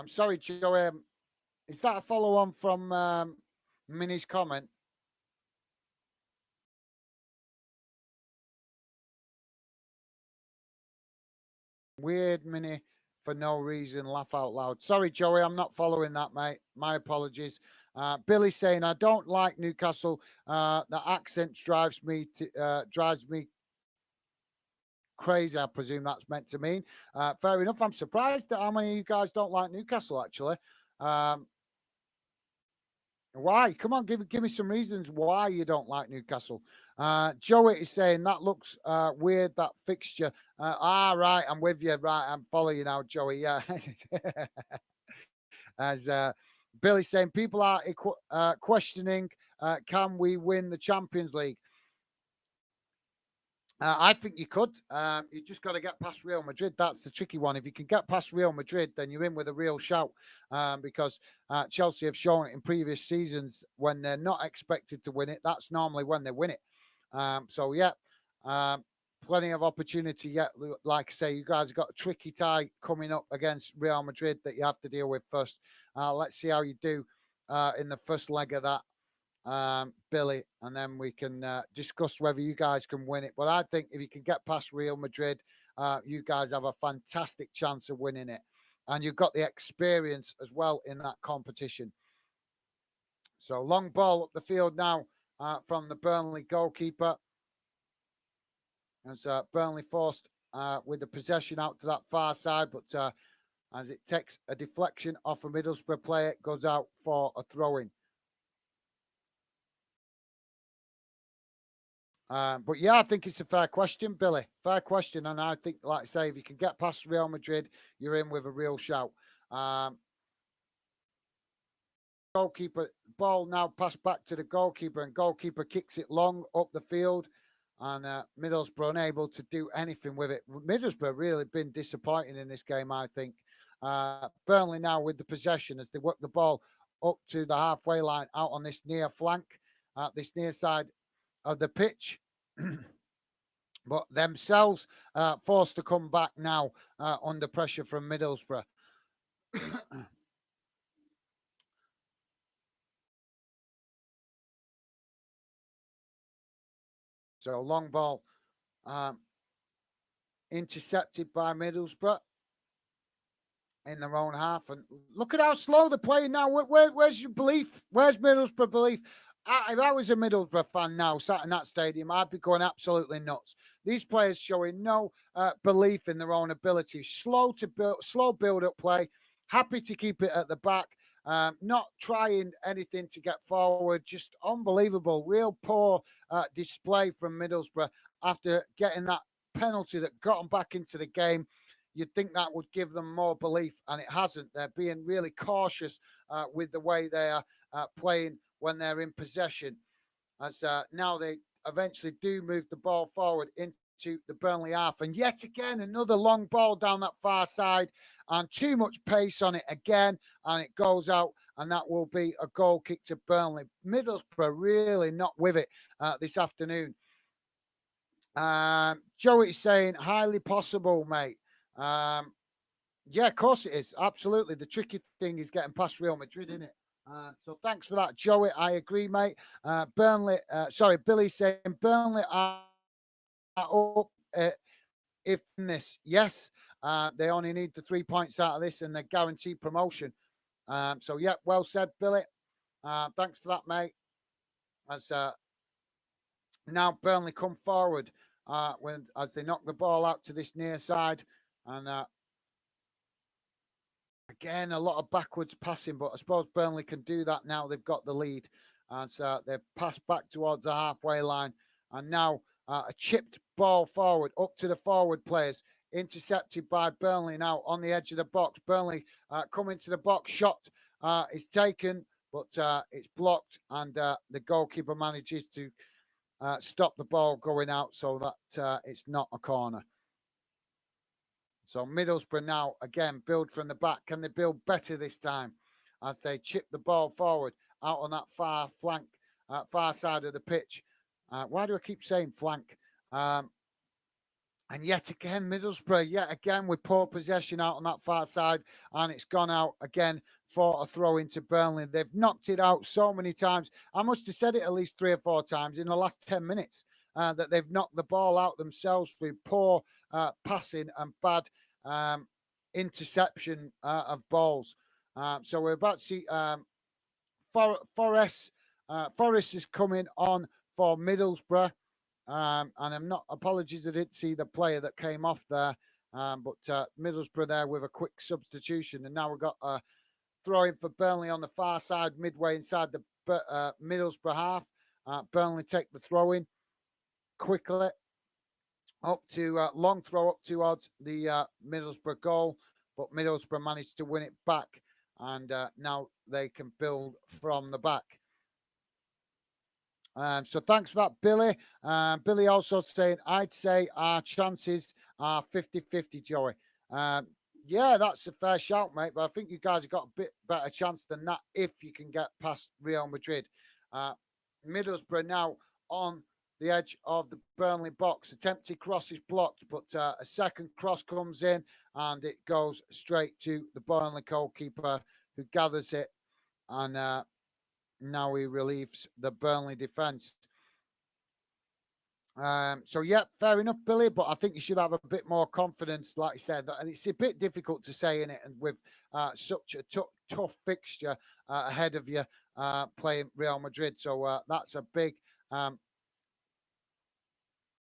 sorry, Joey. Is that a follow-on from Minnie's comment? Weird, Minnie, for no reason, laugh out loud. Sorry, Joey, I'm not following that, mate. My apologies. Billy saying, I don't like Newcastle. The accent drives me crazy. I presume that's meant to mean. Fair enough. I'm surprised at how many of you guys don't like Newcastle, actually. Why? Come on, give me some reasons why you don't like Newcastle. Joey is saying that looks weird, that fixture. Right, I'm with you. Right, I'm following you now, Joey. Yeah. As Billy's saying, people are questioning, can we win the Champions League? I think you could. You just got to get past Real Madrid. That's the tricky one. If you can get past Real Madrid, then you're in with a real shout. Because Chelsea have shown it in previous seasons when they're not expected to win it. That's normally when they win it. So yeah, plenty of opportunity yet. Like I say, you guys have got a tricky tie coming up against Real Madrid that you have to deal with first. Let's see how you do in the first leg of that. Billy, and then we can discuss whether you guys can win it. But I think if you can get past Real Madrid, you guys have a fantastic chance of winning it. And you've got the experience as well in that competition. So long ball up the field now from the Burnley goalkeeper. As Burnley forced with the possession out to that far side, but as it takes a deflection off a Middlesbrough player, it goes out for a throw-in. But yeah, I think it's a fair question, Billy. Fair question. And I think, like I say, if you can get past Real Madrid, you're in with a real shout. Goalkeeper, ball now passed back to the goalkeeper, and goalkeeper kicks it long up the field. And Middlesbrough unable to do anything with it. Middlesbrough really been disappointing in this game, I think. Burnley now with the possession as they work the ball up to the halfway line out on this near flank, this near side of the pitch. But themselves forced to come back now under pressure from Middlesbrough. So long ball intercepted by Middlesbrough in their own half. And look at how slow they're playing now. Where's your belief? Where's Middlesbrough belief? If I was a Middlesbrough fan now sat in that stadium, I'd be going absolutely nuts. These players showing no belief in their own ability. Slow build-up play. Happy to keep it at the back. Not trying anything to get forward. Just unbelievable. Real poor display from Middlesbrough after getting that penalty that got them back into the game. You'd think that would give them more belief, and it hasn't. They're being really cautious with the way they are playing when they're in possession. As now they eventually do move the ball forward into the Burnley half. And yet again, another long ball down that far side and too much pace on it again. And it goes out, and that will be a goal kick to Burnley. Middlesbrough really not with it this afternoon. Joey's saying, highly possible, mate. Yeah, of course it is. Absolutely. The tricky thing is getting past Real Madrid, isn't it? So thanks for that, Joey. I agree, mate. Billy saying Burnley are up if in this. Yes, they only need the 3 points out of this and they're guaranteed promotion. So, yeah, well said, Billy. Thanks for that, mate. As now Burnley come forward as they knock the ball out to this near side. And again, a lot of backwards passing, but I suppose Burnley can do that now. They've got the lead. And so they pass back towards the halfway line. And now a chipped ball forward up to the forward players. Intercepted by Burnley now on the edge of the box. Burnley coming to the box. Shot is taken, but it's blocked. And the goalkeeper manages to stop the ball going out so that it's not a corner. So Middlesbrough now, again, build from the back. Can they build better this time as they chip the ball forward out on that far flank, far side of the pitch? Why do I keep saying flank? And yet again, Middlesbrough, yet again, with poor possession out on that far side. And it's gone out again for a throw into Burnley. They've knocked it out so many times. I must have said it at least 3 or 4 times in the last 10 minutes. That they've knocked the ball out themselves with poor passing and bad interception of balls. So we're about to see Forrest. Forrest is coming on for Middlesbrough. And I'm not, apologies, I didn't see the player that came off there. But Middlesbrough there with a quick substitution. And now we've got a throw in for Burnley on the far side, midway inside the Middlesbrough half. Burnley take the throw in quickly up to long throw up towards the Middlesbrough goal, but Middlesbrough managed to win it back, and now they can build from the back. So thanks for that, Billy. Billy also saying, I'd say our chances are 50-50, Joey. Yeah, that's a fair shout, mate, but I think you guys have got a bit better chance than that if you can get past Real Madrid. Middlesbrough now on the edge of the Burnley box. Attempted cross is blocked, but a second cross comes in and it goes straight to the Burnley goalkeeper who gathers it, and now he relieves the Burnley defence. So, yeah, fair enough, Billy, but I think you should have a bit more confidence, like I said. And it's a bit difficult to say in it, and with such a tough fixture ahead of you playing Real Madrid. So that's a big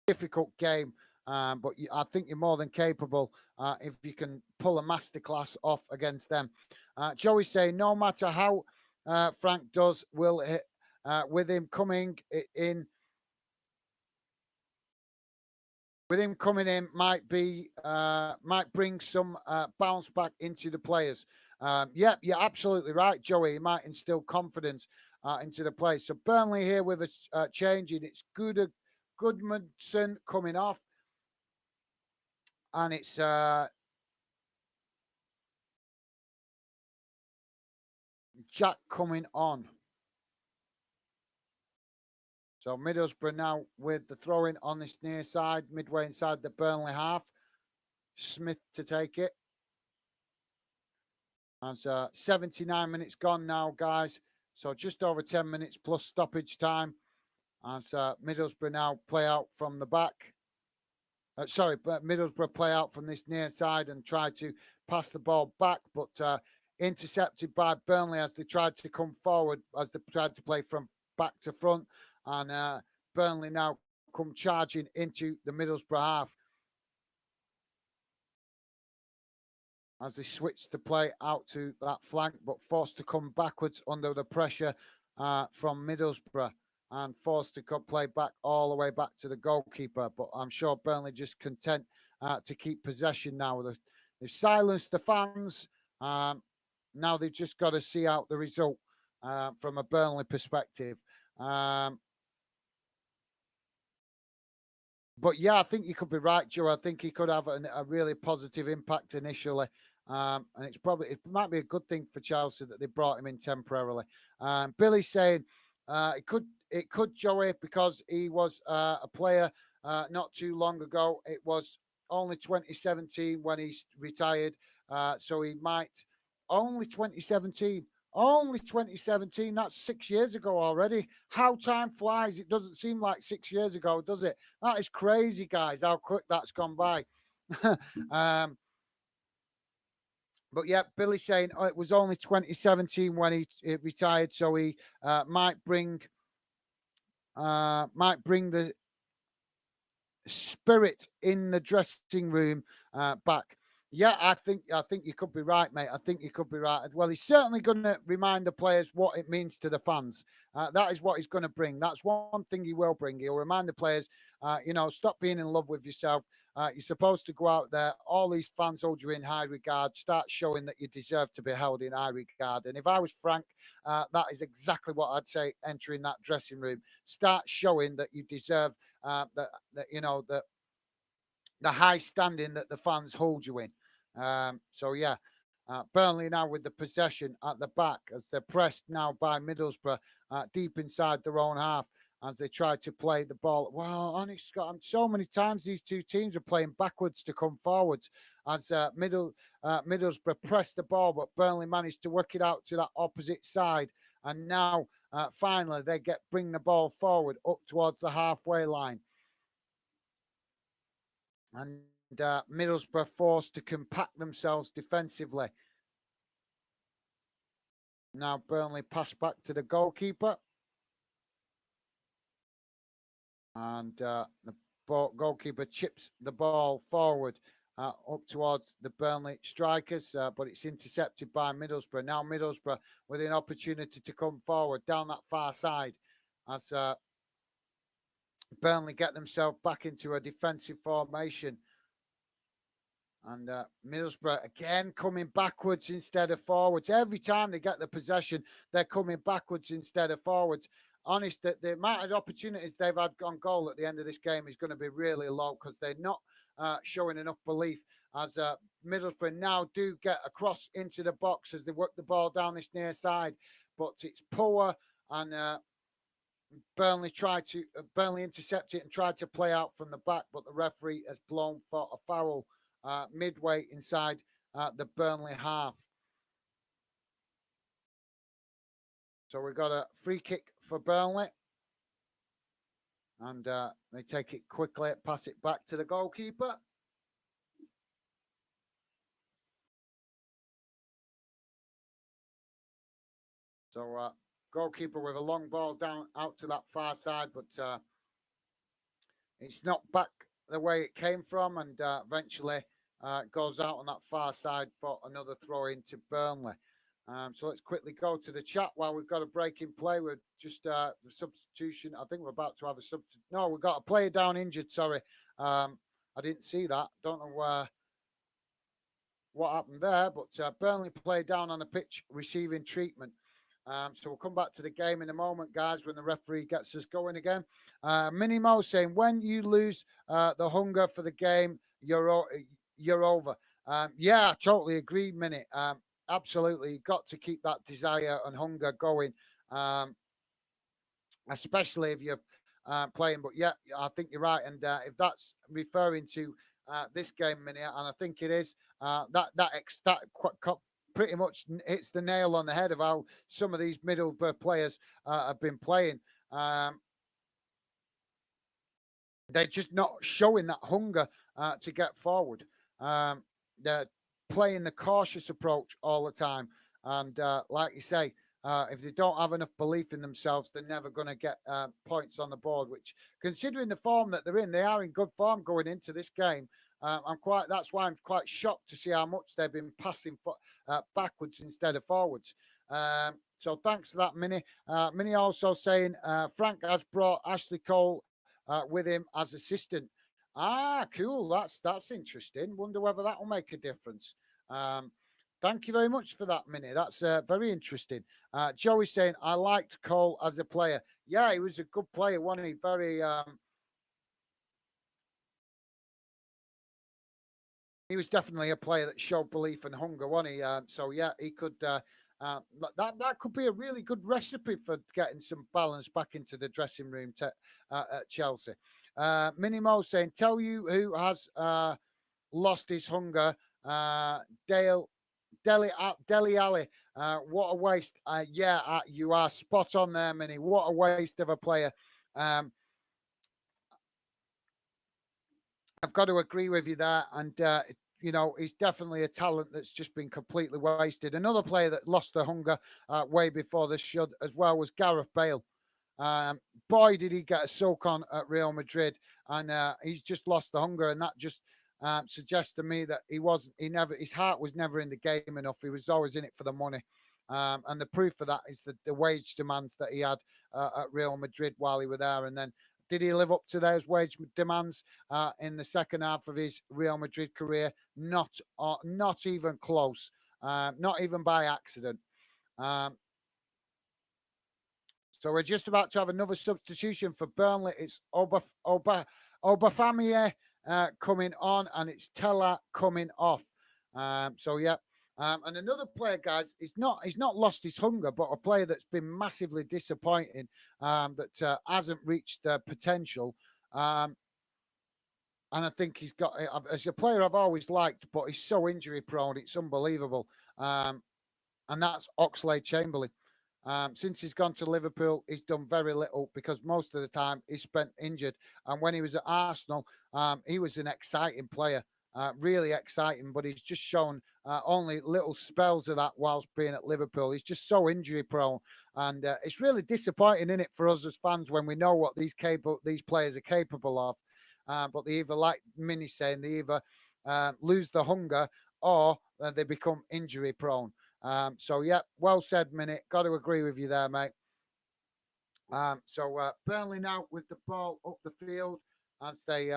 difficult game, but I think you're more than capable if you can pull a masterclass off against them. Joey's saying, no matter how Frank does, will hit, with him coming in, might bring some bounce back into the players. Yeah, you're absolutely right, Joey. He might instill confidence into the players. So Burnley here with a change in. It's Goodmanson coming off, and it's Jack coming on. So Middlesbrough now with the throw-in on this near side, midway inside the Burnley half. Smith to take it. And 79 minutes gone now, guys. So just over 10 minutes plus stoppage time. As Middlesbrough now play out from the back. Middlesbrough play out from this near side and try to pass the ball back, but intercepted by Burnley as they tried to come forward, as they tried to play from back to front. And Burnley now come charging into the Middlesbrough half as they switch the play out to that flank, but forced to come backwards under the pressure from Middlesbrough and forced to play back all the way back to the goalkeeper. But I'm sure Burnley just content to keep possession now. They've silenced the fans. Now they've just got to see out the result from a Burnley perspective. but yeah, I think you could be right, Joe. I think he could have a really positive impact initially. And it might be a good thing for Chelsea that they brought him in temporarily. Billy's saying it could Joey because he was a player not too long ago. It was only 2017 when he retired, so he might only 2017. Only 2017. That's 6 years ago already. How time flies. It doesn't seem like 6 years ago, does it? That is crazy, guys, how quick that's gone by. um, but yeah, Billy's saying it was only 2017 when he retired, so he might bring the spirit in the dressing room back. Yeah, I think you could be right, mate. I think you could be right. Well, he's certainly going to remind the players what it means to the fans. That is what he's going to bring. That's one thing he will bring. He'll remind the players, stop being in love with yourself. You're supposed to go out there. All these fans hold you in high regard. Start showing that you deserve to be held in high regard. And if I was Frank, that is exactly what I'd say entering that dressing room. Start showing that you deserve the high standing that the fans hold you in. So yeah, Burnley now with the possession at the back as they're pressed now by Middlesbrough deep inside their own half as they try to play the ball. Well, honest God, so many times these two teams are playing backwards to come forwards as Middlesbrough press the ball, but Burnley managed to work it out to that opposite side. And now, finally, they bring the ball forward up towards the halfway line. And Middlesbrough forced to compact themselves defensively. Now Burnley pass back to the goalkeeper. And the goalkeeper chips the ball forward up towards the Burnley strikers, but it's intercepted by Middlesbrough. Now Middlesbrough with an opportunity to come forward down that far side as Burnley get themselves back into a defensive formation. And Middlesbrough again coming backwards instead of forwards. Every time they get the possession, they're coming backwards instead of forwards. Honest, that the amount of opportunities they've had on goal at the end of this game is going to be really low because they're not showing enough belief. As Middlesbrough now do get across into the box as they work the ball down this near side, but it's poor and Burnley intercept it and tried to play out from the back, but the referee has blown for a foul midway inside the Burnley half. So we've got a free kick for Burnley. And they take it quickly, pass it back to the goalkeeper. So goalkeeper with a long ball down out to that far side, but it's not back the way it came from, and eventually goes out on that far side for another throw into Burnley. So let's quickly go to the chat while we've got a break in play. We're just the substitution. I think we're about to have a substitution. No, we've got a player down injured. Sorry, I didn't see that. Don't know what happened there, but Burnley player down on the pitch receiving treatment. So we'll come back to the game in a moment, guys, when the referee gets us going again. Minnie Mo saying, when you lose the hunger for the game, you're over. Yeah, I totally agree, Minnie. Absolutely. You've got to keep that desire and hunger going, especially if you're playing. But yeah, I think you're right. And if that's referring to this game, Minnie, and I think it is, that pretty much hits the nail on the head of how some of these Middlesbrough players have been playing. They're just not showing that hunger to get forward. They're playing the cautious approach all the time. And like you say, if they don't have enough belief in themselves, they're never going to get points on the board, which, considering the form that they're in, they are in good form going into this game. That's why I'm quite shocked to see how much they've been passing backwards instead of forwards. So thanks for that, Minnie. Minnie also saying Frank has brought Ashley Cole with him as assistant. Ah, cool. That's interesting. Wonder whether that will make a difference. Thank you very much for that, Minnie. That's very interesting. Joey's saying I liked Cole as a player. Yeah, he was a good player, wasn't he? Very he was definitely a player that showed belief and hunger, wasn't he? So yeah, he could. That could be a really good recipe for getting some balance back into the dressing room at Chelsea. Minimo saying, "Tell you who has lost his hunger." Dale Deli Ali. What a waste. Yeah, you are spot on there, Mini. What a waste of a player. Um, I've got to agree with you there. And, he's definitely a talent that's just been completely wasted. Another player that lost the hunger way before this should as well was Gareth Bale. Boy, did he get a soak on at Real Madrid, and he's just lost the hunger, and that just suggests to me that his heart was never in the game enough. He was always in it for the money, and the proof of that is the wage demands that he had at Real Madrid while he was there, and then. Did he live up to those wage demands in the second half of his Real Madrid career? Not even close. Not even by accident. Um, So we're just about to have another substitution for Burnley. It's Obafamie coming on, and it's Teller coming off. So yeah. And another player, guys, he's not lost his hunger, but a player that's been massively disappointing, that hasn't reached their potential. And I think he's got, as a player I've always liked, but he's so injury prone, it's unbelievable. And that's Oxlade Chamberlain. Since he's gone to Liverpool, he's done very little because most of the time he's spent injured. And when he was at Arsenal, he was an exciting player, really exciting, but he's just shown only little spells of that whilst being at Liverpool. He's just so injury prone. And it's really disappointing, isn't it, for us as fans when we know what these players are capable of. But they either, like Mini saying, they either lose the hunger or they become injury prone. So yeah, well said, Minute. Got to agree with you there, mate. So Burnley now with the ball up the field as they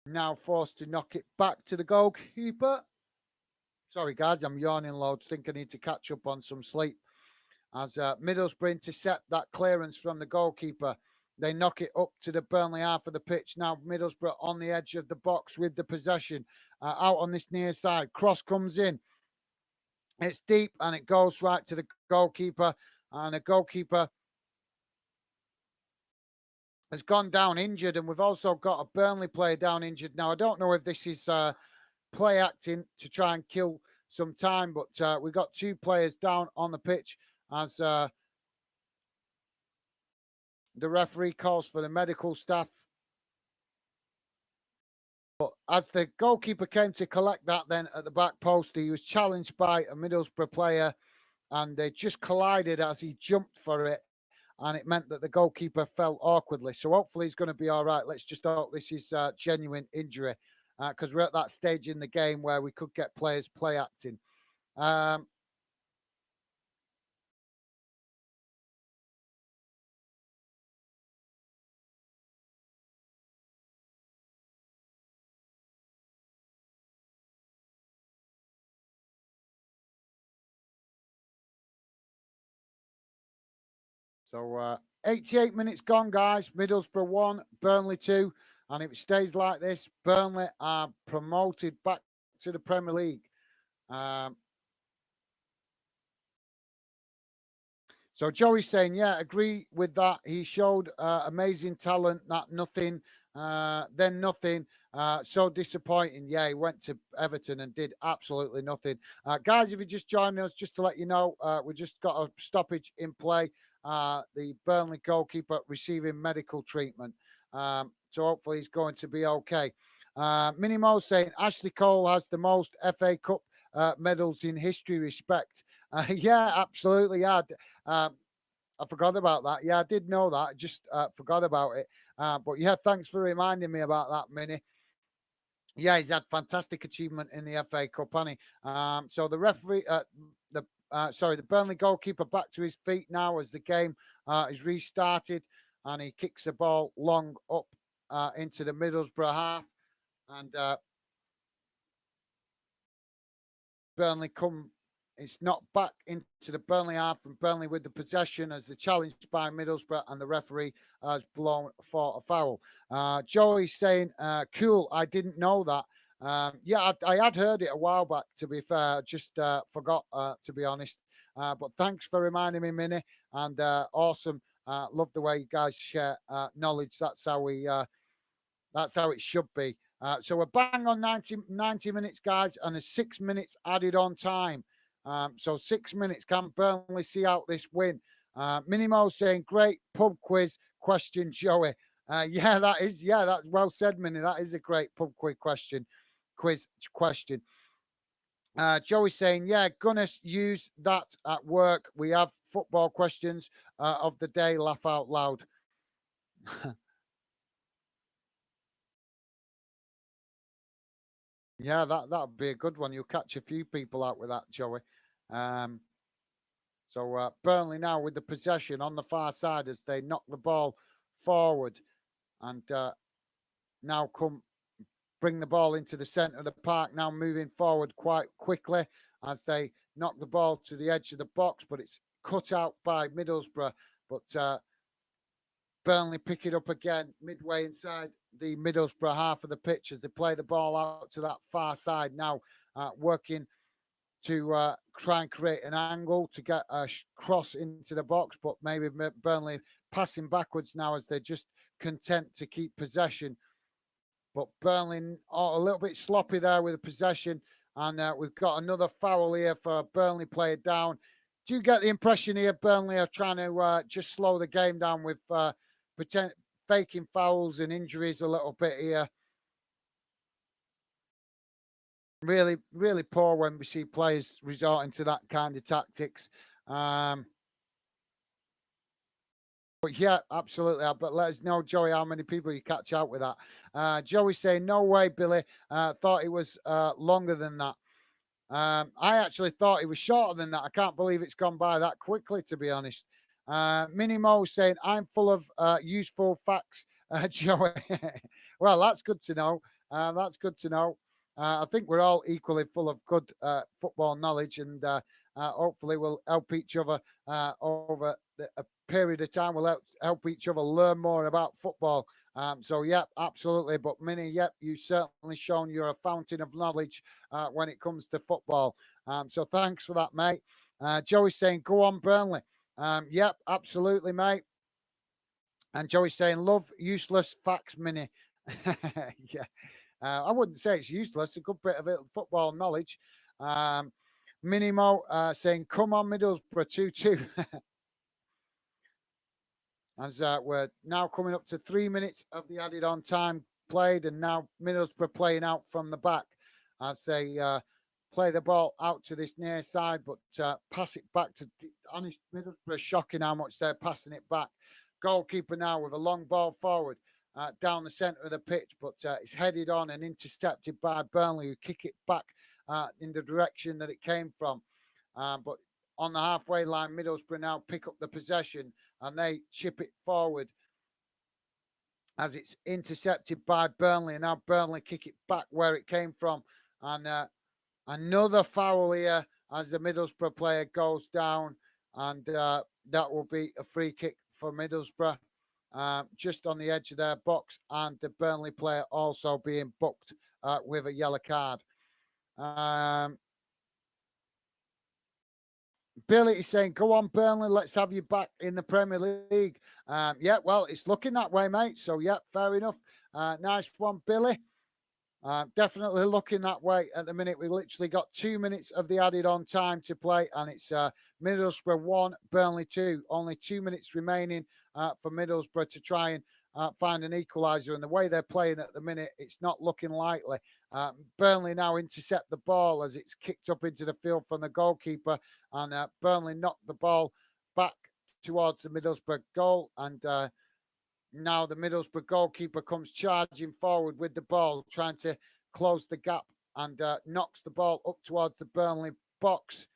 now forced to knock it back to the goalkeeper. Sorry, guys, I'm yawning loads. Think I need to catch up on some sleep. As Middlesbrough intercept that clearance from the goalkeeper. They knock it up to the Burnley half of the pitch. Now Middlesbrough on the edge of the box with the possession. Out on this near side. Cross comes in. It's deep and it goes right to the goalkeeper. And the goalkeeper has gone down injured. And we've also got a Burnley player down injured. Now, I don't know if this is play acting to try and kill some time, but we've got two players down on the pitch as the referee calls for the medical staff. But as the goalkeeper came to collect that then at the back post, he was challenged by a Middlesbrough player and they just collided as he jumped for it. And it meant that the goalkeeper fell awkwardly. So hopefully he's going to be all right. Let's just hope this is genuine injury because we're at that stage in the game where we could get players play acting. So 88 minutes gone, guys. Middlesbrough 1, Burnley 2. And if it stays like this, Burnley are promoted back to the Premier League. So Joey's saying, yeah, agree with that. He showed amazing talent, that nothing, then nothing. So disappointing. Yeah, he went to Everton and did absolutely nothing. Guys, if you just joined us, just to let you know, we just got a stoppage in play. The Burnley goalkeeper receiving medical treatment. So hopefully he's going to be okay. Minnie Mo saying, Ashley Cole has the most FA Cup medals in history. Respect. Yeah, absolutely. Yeah. I forgot about that. Yeah, I did know that. I just forgot about it. But yeah, thanks for reminding me about that, Minnie. Yeah, he's had fantastic achievement in the FA Cup, hasn't he? So the referee, the Burnley goalkeeper back to his feet now as the game is restarted, and he kicks the ball long up into the Middlesbrough half, and Burnley come It's knocked back into the Burnley half, and Burnley with the possession as the challenge by Middlesbrough, and the referee has blown for a foul. Joey's saying, cool, I didn't know that. Yeah, I had heard it a while back, to be fair. Just forgot, to be honest. But thanks for reminding me, Minnie. And awesome. Love the way you guys share knowledge. That's how it should be. So we're bang on 90 minutes, guys, and there's 6 minutes added on time. So 6 minutes. Can Burnley see out this win? Minimo saying, great pub quiz question, Joey. That's well said, Minnie. That is a great pub quiz question. Joey saying, yeah, gonna use that at work. We have football questions of the day. Laugh out loud. Yeah, that'd be a good one. You'll catch a few people out with that, Joey. Um, so Burnley now with the possession on the far side as they knock the ball forward, and now come bring the ball into the centre of the park. Now moving forward quite quickly as they knock the ball to the edge of the box, but it's cut out by Middlesbrough. But Burnley pick it up again midway inside the Middlesbrough half of the pitch as they play the ball out to that far side. Now working to try and create an angle to get a cross into the box, but maybe Burnley passing backwards now as they're just content to keep possession. But Burnley a little bit sloppy there with the possession, and we've got another foul here for a Burnley player down. Do you get the impression here Burnley are trying to just slow the game down with faking fouls and injuries a little bit here? Really, really poor when we see players resorting to that kind of tactics. But yeah, absolutely. But let us know, Joey, how many people you catch out with that. Joey saying, no way, Billy. Thought it was longer than that. I actually thought it was shorter than that. I can't believe it's gone by that quickly, to be honest. Minnie Mo saying, I'm full of useful facts, Joey. Well, that's good to know. That's good to know. I think we're all equally full of good football knowledge, and hopefully we'll help each other over a period of time. We'll help each other learn more about football. So, yeah, absolutely. But Minnie, yep, you've certainly shown you're a fountain of knowledge when it comes to football. So thanks for that, mate. Joey's saying, go on, Burnley. Yep, absolutely, mate. And Joey's saying, love useless facts, Minnie. Yeah. I wouldn't say it's useless. A good bit of it, football knowledge. Minimo saying, come on, Middlesbrough 2-2. As we're now coming up to 3 minutes of the added on time played, and now Middlesbrough playing out from the back as they play the ball out to this near side, but pass it back to honest Middlesbrough. Shocking how much they're passing it back. Goalkeeper now with a long ball forward down the centre of the pitch, but it's headed on and intercepted by Burnley, who kick it back in the direction that it came from. But on the halfway line, Middlesbrough now pick up the possession and they chip it forward as it's intercepted by Burnley. And now Burnley kick it back where it came from. And another foul here as the Middlesbrough player goes down. And that will be a free kick for Middlesbrough. Just on the edge of their box, and the Burnley player also being booked with a yellow card. Billy is saying, go on, Burnley, let's have you back in the Premier League. Yeah, well, it's looking that way, mate. So, yeah, fair enough. Nice one, Billy. Definitely looking that way at the minute. We've literally got 2 minutes of the added on time to play, and it's Middlesbrough 1, Burnley 2. Only 2 minutes remaining for Middlesbrough to try and find an equaliser. And the way they're playing at the minute, it's not looking likely. Burnley now intercept the ball as it's kicked up into the field from the goalkeeper, and Burnley knocked the ball back towards the Middlesbrough goal, and now the Middlesbrough goalkeeper comes charging forward with the ball, trying to close the gap, and knocks the ball up towards the Burnley box.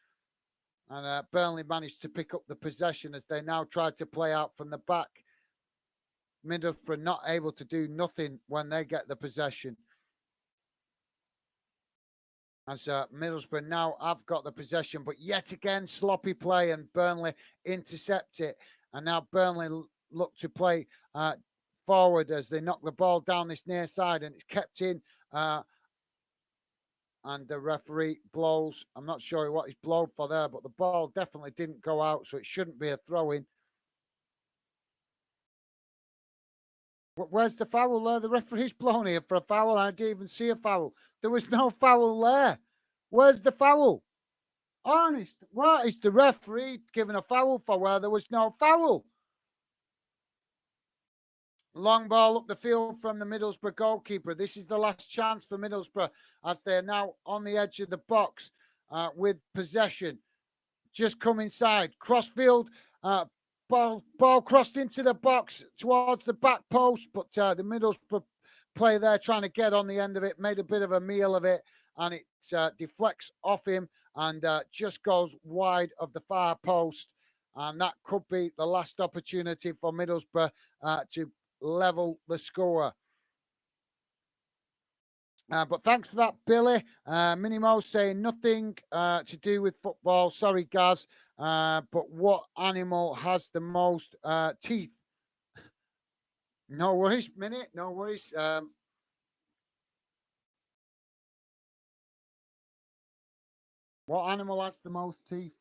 And Burnley managed to pick up the possession as they now try to play out from the back. Middlesbrough not able to do nothing when they get the possession. as Middlesbrough now have got the possession, but yet again sloppy play and Burnley intercept it. And now Burnley look to play forward as they knock the ball down this near side, and it's kept in. And the referee blows. I'm not sure what he's blown for there, but the ball definitely didn't go out, so it shouldn't be a throw-in. Where's the foul there? The referee's blown here for a foul. I didn't even see a foul. There was no foul there. Where's the foul? Honest, what is the referee giving a foul for where there was no foul? Long ball up the field from the Middlesbrough goalkeeper. This is the last chance for Middlesbrough as they're now on the edge of the box with possession. Just come inside. Crossfield, ball crossed into the box towards the back post, but the Middlesbrough player there trying to get on the end of it, made a bit of a meal of it, and it deflects off him and just goes wide of the far post. And that could be the last opportunity for Middlesbrough to level the score. But thanks for that, Billy. Minimo saying nothing to do with football. Sorry, Gaz. But what animal has the most teeth? No worries, Minnie. No worries. What animal has the most teeth?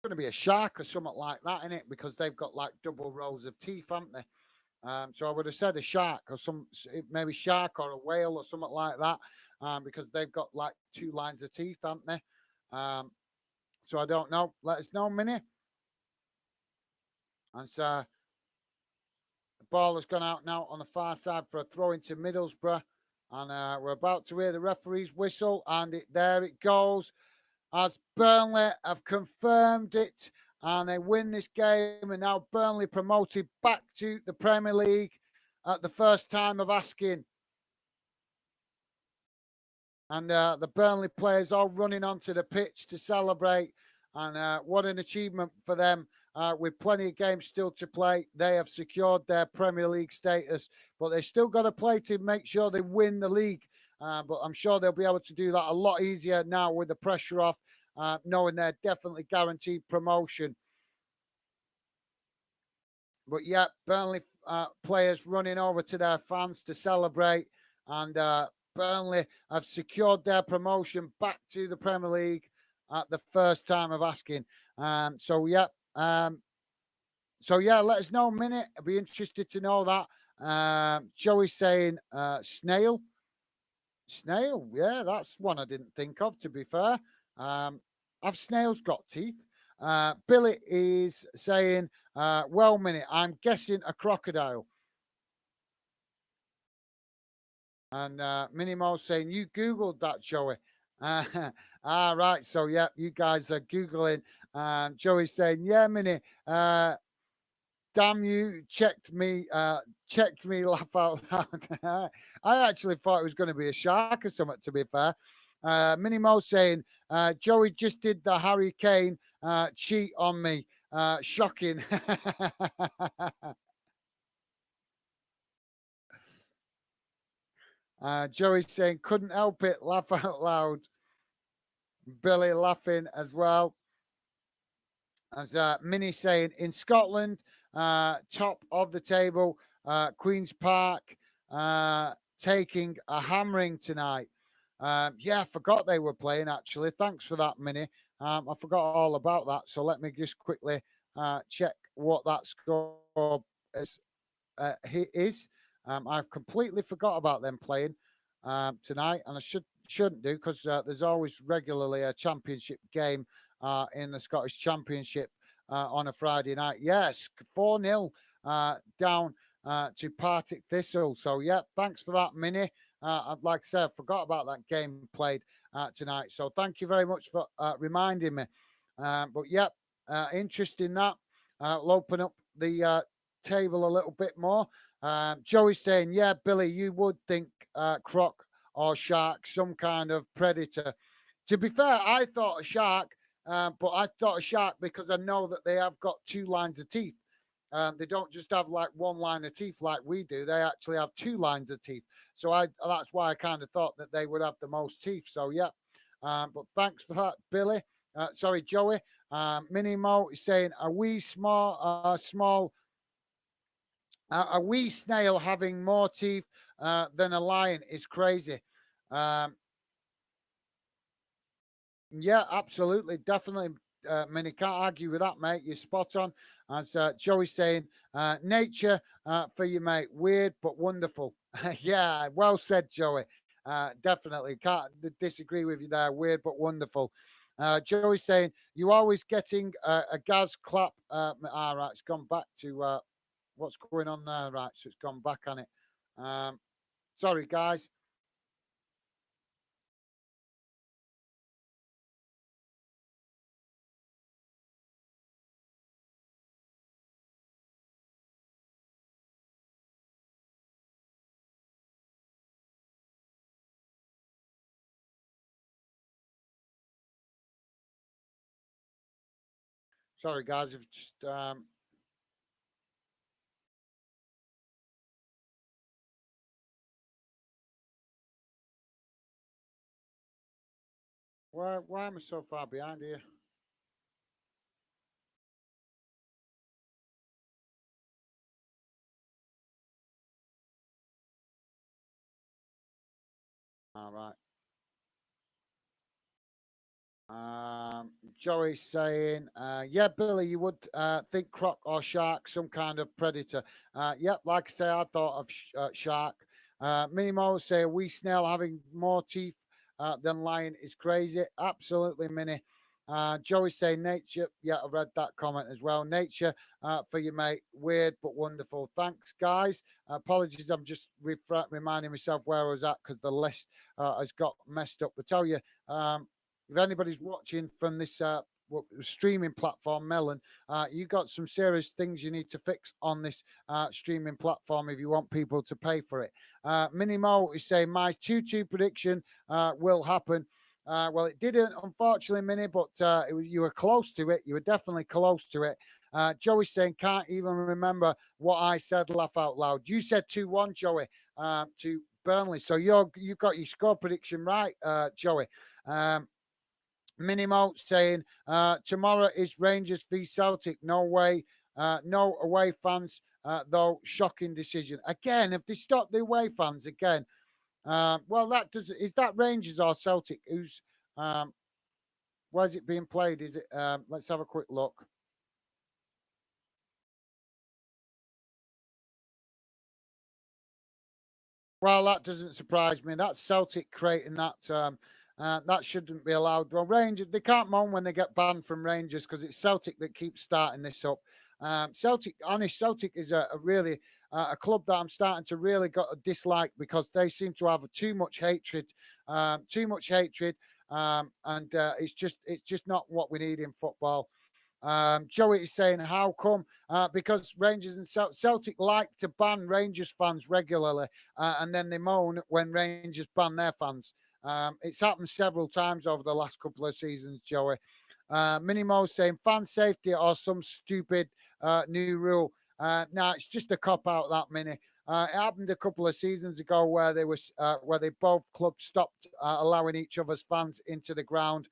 Going to be a shark or something like that, in it, because they've got like double rows of teeth, haven't they? So I would have said a shark or maybe shark or a whale or something like that, because they've got like two lines of teeth, haven't they? So I don't know. Let us know, Minnie. And so the ball has gone out now on the far side for a throw into Middlesbrough, and we're about to hear the referee's whistle, and there it goes. As Burnley have confirmed it and they win this game, and now Burnley promoted back to the Premier League at the first time of asking. And the Burnley players all running onto the pitch to celebrate, and what an achievement for them. With plenty of games still to play, they have secured their Premier League status, but they've still got to play to make sure they win the league. But I'm sure they'll be able to do that a lot easier now with the pressure off, knowing they're definitely guaranteed promotion. But yeah, Burnley players running over to their fans to celebrate, and Burnley have secured their promotion back to the Premier League at the first time of asking. So yeah, let us know a minute. I'd be interested to know that. Joey's saying snail. Snail, yeah, that's one I didn't think of, to be fair. Have snails got teeth? Billy is saying, well, minute, I'm guessing a crocodile. And Minimo's saying, you Googled that, Joey. Right, so yeah, you guys are Googling. Joey's saying, yeah, Minnie, damn you, checked me, laugh out loud. I actually thought it was going to be a shark or something, to be fair. Minnie Mo saying, Joey just did the Harry Kane cheat on me. Shocking. Joey's saying, couldn't help it, laugh out loud. Billy laughing as well. As Minnie saying, in Scotland, top of the table, Queen's Park taking a hammering tonight. Yeah, I forgot they were playing, actually. Thanks for that, Minnie. I forgot all about that. So let me just quickly check what that score is. I've completely forgot about them playing tonight, and I shouldn't do, because there's always regularly a championship game in the Scottish Championship on a Friday night. Yes, 4-0 down to Partick Thistle. So, yeah, thanks for that, Minnie. Like I said, I forgot about that game played tonight. So, thank you very much for reminding me. But, yeah, interesting that. We'll open up the table a little bit more. Joey's saying, yeah, Billy, you would think croc or shark, some kind of predator. To be fair, I thought a shark, but I thought a shark because I know that they have got two lines of teeth. They don't just have like one line of teeth like we do. They actually have two lines of teeth. So that's why I kind of thought that they would have the most teeth. So yeah, but thanks for that, Billy. Sorry, Joey. Mini Mo is saying a wee snail having more teeth than a lion is crazy. Um, Yeah, absolutely, definitely. Many can't argue with that, mate. You're spot on. As Joey's saying, nature for you, mate. Weird but wonderful. Yeah, well said, Joey. Definitely can't disagree with you there. Weird but wonderful. Joey's saying you always getting a gas clap. All right, it's gone back to what's going on there. Right, so it's gone back on it. Um, Sorry, guys. Sorry, guys. I've just why am I so far behind here? All right. Joey's saying, yeah, Billy, you would think croc or shark, some kind of predator. Yep, like I say, I thought of shark. Minimo say, we snail having more teeth than lion is crazy. Absolutely, Mini. Joey's saying, nature. Yeah, I read that comment as well. Nature for you, mate. Weird but wonderful. Thanks, guys. Apologies, I'm just reminding myself where I was at because the list has got messed up. I tell you, if anybody's watching from this streaming platform, Melon, you got some serious things you need to fix on this streaming platform if you want people to pay for it. Mini Mo is saying my 2-2 prediction will happen. Well, it didn't, unfortunately, Mini, but you were close to it. You were definitely close to it. Joey's saying, can't even remember what I said, laugh out loud. You said 2-1, Joey, to Burnley. So you got your score prediction right, Joey. Minimo saying tomorrow is Rangers v Celtic. No way, no away fans. Though shocking decision again. If they stop the away fans again, well, that does is that Rangers or Celtic? Who's where's it being played? Is it? Let's have a quick look. Well, that doesn't surprise me. That's Celtic creating that. That shouldn't be allowed. Well, Rangers, they can't moan when they get banned from Rangers because it's Celtic that keeps starting this up. Celtic, honest, Celtic is a really a club that I'm starting to really got a dislike because they seem to have too much hatred, and it's just not what we need in football. Joey is saying, how come? Because Rangers and Celtic like to ban Rangers fans regularly, and then they moan when Rangers ban their fans. It's happened several times over the last couple of seasons, Joey. Minimo saying, fan safety or some stupid new rule. Now it's just a cop out that mini. It happened a couple of seasons ago where they both clubs stopped allowing each other's fans into the ground.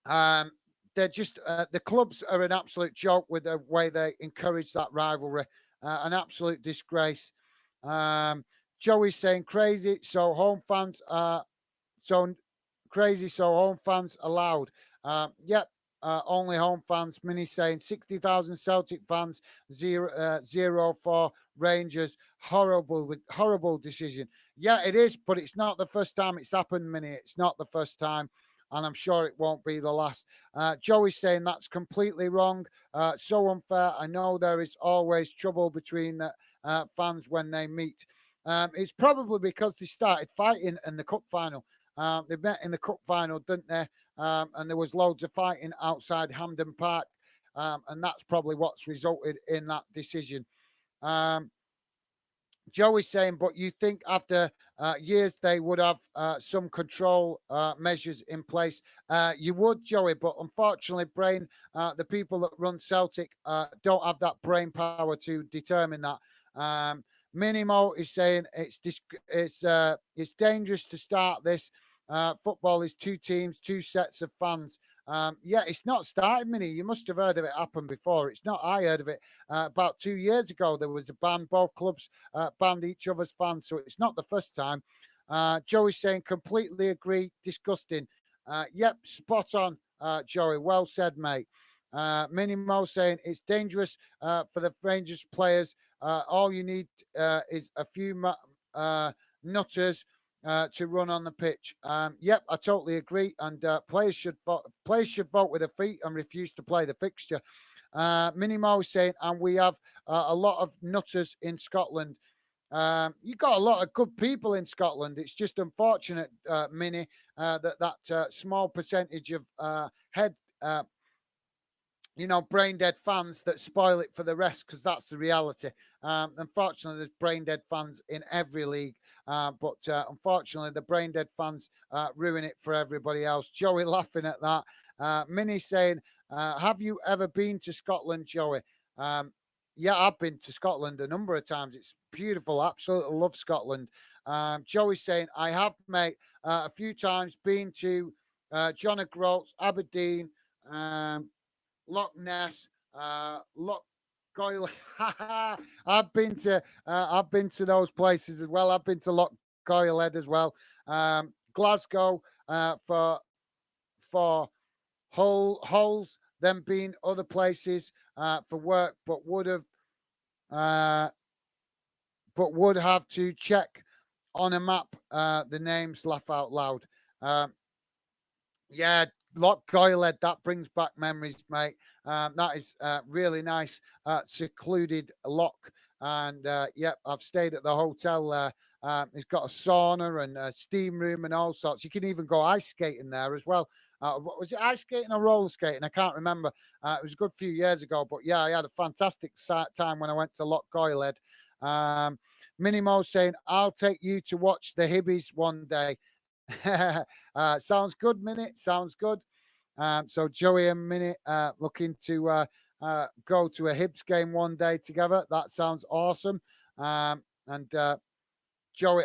Um, they're just the clubs are an absolute joke with the way they encourage that rivalry. An absolute disgrace. Um, Joey's saying crazy, so home fans so crazy, so home fans allowed. Yep, only home fans. Mini saying 60,000 Celtic fans, zero for Rangers. Horrible decision. Yeah, it is, but it's not the first time it's happened, Mini. It's not the first time. And I'm sure it won't be the last. Joey's saying that's completely wrong. So unfair. I know there is always trouble between fans when they meet. It's probably because they started fighting in the cup final. They met in the cup final, didn't they? And there was loads of fighting outside Hampden Park, and that's probably what's resulted in that decision. Um, Joe is saying, but you think after years they would have some control measures in place. You would, Joey, but unfortunately, the people that run Celtic don't have that brain power to determine that. Um, Minimo is saying it's dangerous to start this. Football is two teams, two sets of fans. Yeah, it's not started, Mini. You must have heard of it happen before. It's not. I heard of it about 2 years ago. There was a ban. Both clubs banned each other's fans, so it's not the first time. Joey's saying completely agree. Disgusting. Yep, spot on, Joey. Well said, mate. Minimo saying it's dangerous for the Rangers players. All you need is a few nutters to run on the pitch. Yep, I totally agree. And players should vote with their feet and refuse to play the fixture. Minimo is saying, and we have a lot of nutters in Scotland. You got a lot of good people in Scotland. It's just unfortunate, Mini, that small percentage of head brain dead fans that spoil it for the rest, because that's the reality. Unfortunately, there's brain dead fans in every league, but unfortunately, the brain dead fans ruin it for everybody else. Joey laughing at that. Minnie saying, have you ever been to Scotland, Joey? Yeah, I've been to Scotland a number of times. It's beautiful. Absolutely love Scotland. Joey saying, I have, mate, a few times been to John O'Groats, Aberdeen, Loch Ness, Loch Goyle. I've been to those places as well. I've been to Loch Goylehead as well. Glasgow for Hulls, then been other places for work, uh, but would have to check on a map the names. Laugh out loud. Yeah, Loch Goylehead, that brings back memories, mate. That is really nice, secluded loch. And yep, I've stayed at the hotel there. It's got a sauna and a steam room and all sorts. You can even go ice skating there as well. What was it, ice skating or roller skating? I can't remember. It was a good few years ago, but yeah, I had a fantastic time when I went to Loch Goylehead. Minimo saying, I'll take you to watch the Hibbies one day. Sounds good, Minute. Sounds good. So Joey and Minute looking to go to a Hibs game one day together. That sounds awesome. And Joey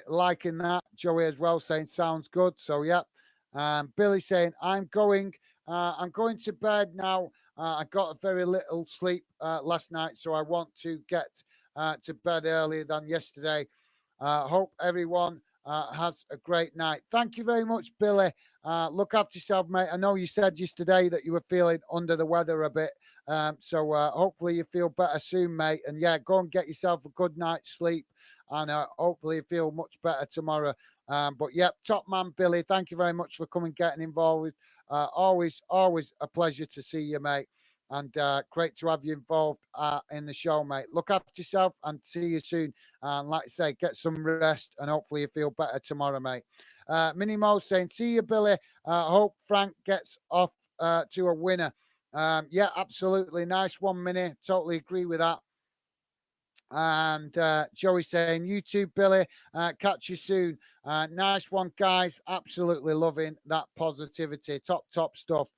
liking that. Joey as well saying sounds good. So yeah. Billy saying I'm going to bed now. I got a very little sleep last night, so I want to get to bed earlier than yesterday. Hope everyone has a great night. Thank you very much, Billy. Look after yourself, mate. I know you said yesterday that you were feeling under the weather a bit. So hopefully you feel better soon, mate. And yeah, go and get yourself a good night's sleep. And hopefully you feel much better tomorrow. But yep, top man, Billy. Thank you very much for coming, getting involved. Always a pleasure to see you, mate. And great to have you involved in the show, mate. Look after yourself and see you soon. And like I say, get some rest and hopefully you feel better tomorrow, mate. Minnie Mo saying, see you, Billy. Hope Frank gets off to a winner. Yeah, absolutely. Nice 1 minute. Totally agree with that. And Joey saying, you too, Billy. Catch you soon. Nice one, guys. Absolutely loving that positivity. Top stuff.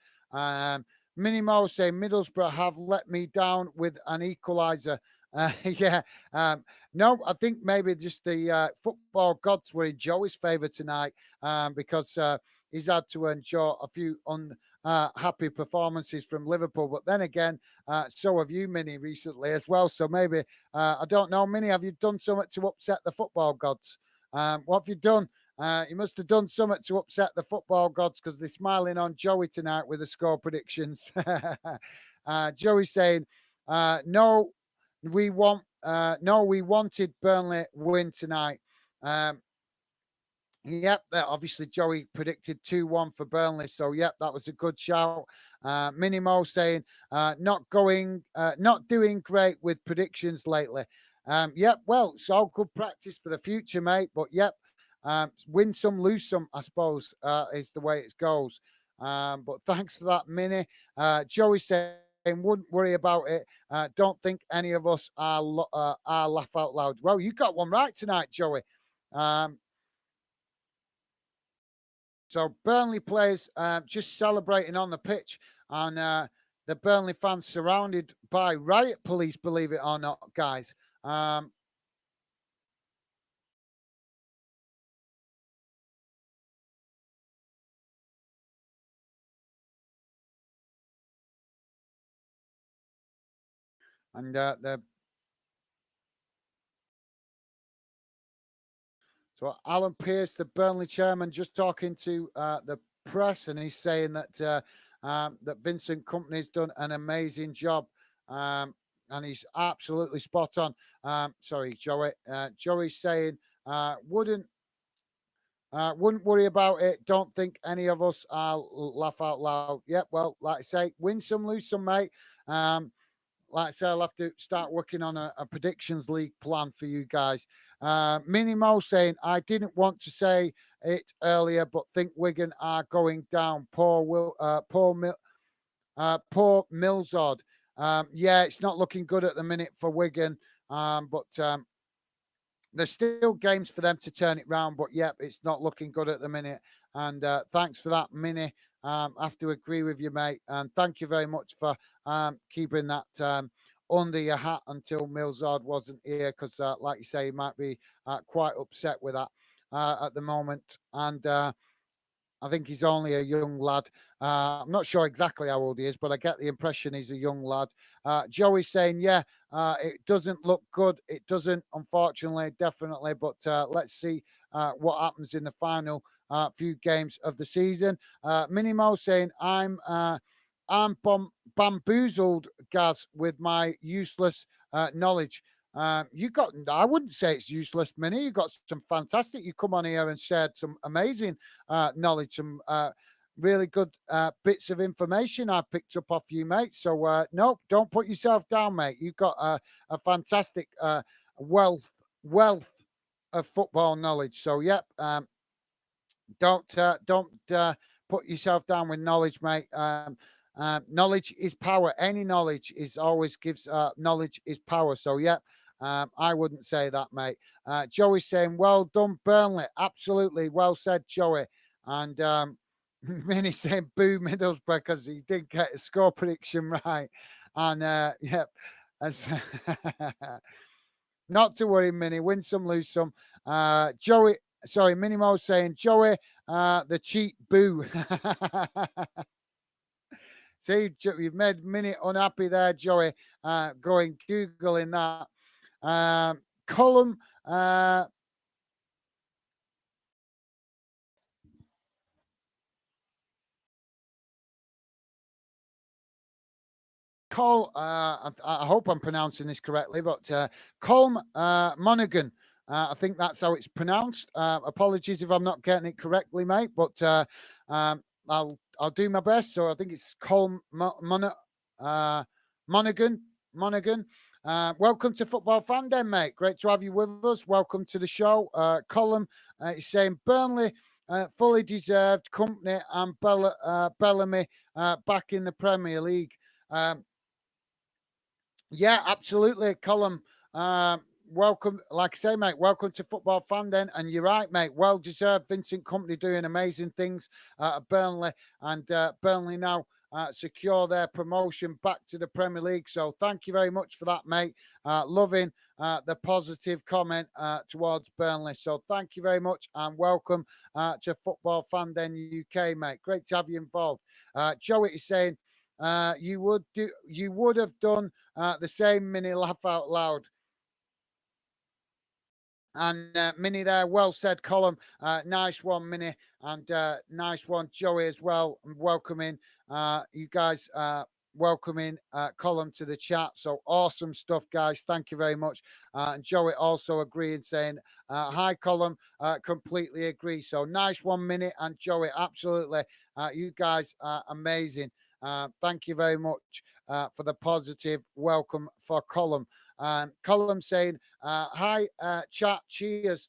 Minnie Mo saying, Middlesbrough have let me down with an equaliser. Yeah. No, I think maybe just the football gods were in Joey's favour tonight because he's had to endure a few happy performances from Liverpool. But then again, so have you, Minnie, recently as well. So maybe, I don't know, Minnie, have you done something to upset the football gods? What have you done? You must have done something to upset the football gods because they're smiling on Joey tonight with the score predictions. Joey saying, no, we wanted Burnley win tonight. Yep, obviously Joey predicted 2-1 for Burnley. So, yep, that was a good shout. Minimo saying, not doing great with predictions lately. Yep, well, it's all good practice for the future, mate. But, yep, win some, lose some, I suppose, is the way it goes. But thanks for that, Mini. Joey saying, wouldn't worry about it. Don't think any of us are laugh out loud. Well, you got one right tonight, Joey. Um, so Burnley players just celebrating on the pitch, and the Burnley fans surrounded by riot police, believe it or not, guys. Um, and the So Alan Pearce, the Burnley chairman, just talking to the press, and he's saying that Vincent Company's done an amazing job, and he's absolutely spot on. Sorry, Joey. Joey's saying wouldn't wouldn't worry about it. Don't think any of us laugh out loud. Yep. Well, like I say, win some, lose some, mate. Um, like I say, I'll have to start working on a predictions league plan for you guys. Mini Mo saying, I didn't want to say it earlier, but think Wigan are going down. Poor Millsod. Yeah, it's not looking good at the minute for Wigan, but there's still games for them to turn it round. But yep, it's not looking good at the minute. And thanks for that, Mini. I have to agree with you, mate. And thank you very much for keeping that under your hat until Millsard wasn't here, because, like you say, he might be quite upset with that at the moment. And I think he's only a young lad. I'm not sure exactly how old he is, but I get the impression he's a young lad. Joey's saying, yeah, it doesn't look good. It doesn't, unfortunately, definitely. But let's see what happens in the final few games of the season. Minimo saying, I'm bamboozled, Gaz, with my useless knowledge. You got, I wouldn't say it's useless, Minnie. You got some fantastic. You come on here and shared some amazing knowledge, some really good bits of information I picked up off you, mate. So, no, don't put yourself down, mate. You've got a fantastic wealth of football knowledge. So, yep, don't put yourself down with knowledge, mate. Knowledge is power. Any knowledge is always gives knowledge is power. So, yep. I wouldn't say that, mate. Joey's saying, well done, Burnley. Absolutely. Well said, Joey. And Minnie saying, boo Middlesbrough, because he did get a score prediction right. And, yep. As not to worry, Minnie. Win some, lose some. Joey, sorry, Minimo saying, Joey, the cheat boo. See, you've made Minnie unhappy there, Joey. Going Googling that. Column, I hope I'm pronouncing this correctly, but Colm Monaghan. I think that's how it's pronounced. Apologies if I'm not getting it correctly, mate, but I'll do my best. So I think it's Colm Monaghan. Monaghan. Welcome to Football Fan Den, mate. Great to have you with us. Welcome to the show. Colm is saying Burnley fully deserved company and Bellamy back in the Premier League. Yeah, absolutely, Colin. Welcome, like I say, mate. Welcome to Football Fan Den, and you're right, mate. Well deserved. Vincent Company doing amazing things at Burnley, and Burnley now secure their promotion back to the Premier League. So thank you very much for that, mate. Loving the positive comment towards Burnley. So thank you very much, and welcome to Football Fan Den UK, mate. Great to have you involved. Joey is saying. You would have done the same, Mini. Laugh out loud. And Mini there, well said, Column. Nice one, Mini, and nice one, Joey, as well. Welcoming you guys, welcoming Column to the chat. So awesome stuff, guys. Thank you very much. And Joey also agreeing, saying, hi, Column. Completely agree. So nice one, Mini, and Joey. Absolutely. You guys are amazing. Thank you very much for the positive welcome for Column. Column saying, hi, chat, cheers.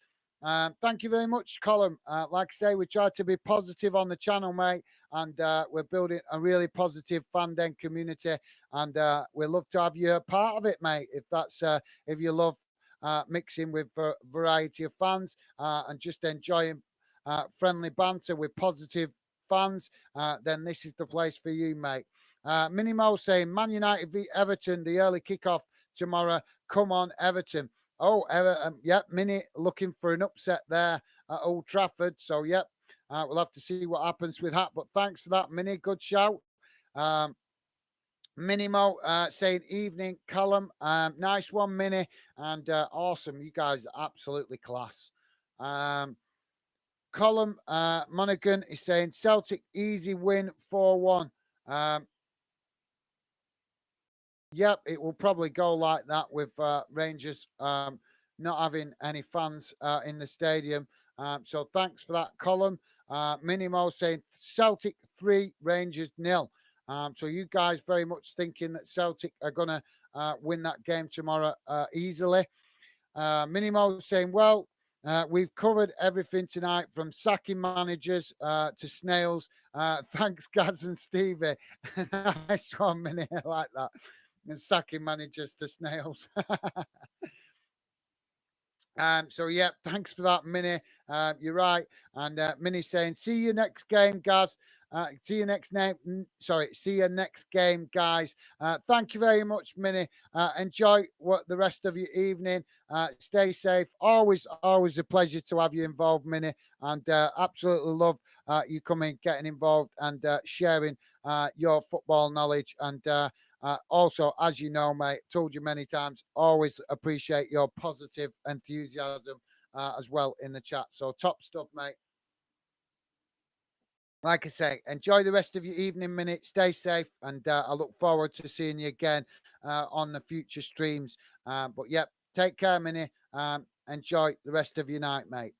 Thank you very much, Column. Like I say, we try to be positive on the channel, mate, and we're building a really positive fan den community, and we love to have you a part of it, mate. If that's if you love mixing with a variety of fans and just enjoying friendly banter with positive fans, then this is the place for you, mate. Minnie Mo saying Man United v Everton, the early kickoff tomorrow. Come on, Everton. Oh, yep, Minnie looking for an upset there at Old Trafford. So, yep, we'll have to see what happens with that. But thanks for that, Minnie. Good shout. Um, Minimo saying evening, Callum. Nice one, Minnie. And awesome. You guys are absolutely class. Colum Monaghan is saying Celtic easy win 4-1. Yep, it will probably go like that with Rangers not having any fans in the stadium. So thanks for that, Colum. Minimo saying Celtic 3, Rangers 0. So you guys very much thinking that Celtic are going to win that game tomorrow easily. Minimo saying, well, we've covered everything tonight from sacking managers to snails. Thanks, Gaz and Stevie. Nice one, Mini. I like that. And sacking managers to snails. So yeah, thanks for that, Minnie. You're right. And Minnie saying, see you next game, Gaz. See you next name. See you next game, guys. Thank you very much, Minnie. Enjoy what the rest of your evening. Stay safe. Always a pleasure to have you involved, Minnie. And absolutely love you coming, getting involved, and sharing your football knowledge. And also, as you know, mate, told you many times, always appreciate your positive enthusiasm as well in the chat. So top stuff, mate. Like I say, enjoy the rest of your evening, minute. Stay safe, and I look forward to seeing you again on the future streams. But yep, take care, Minnie. Enjoy the rest of your night, mate.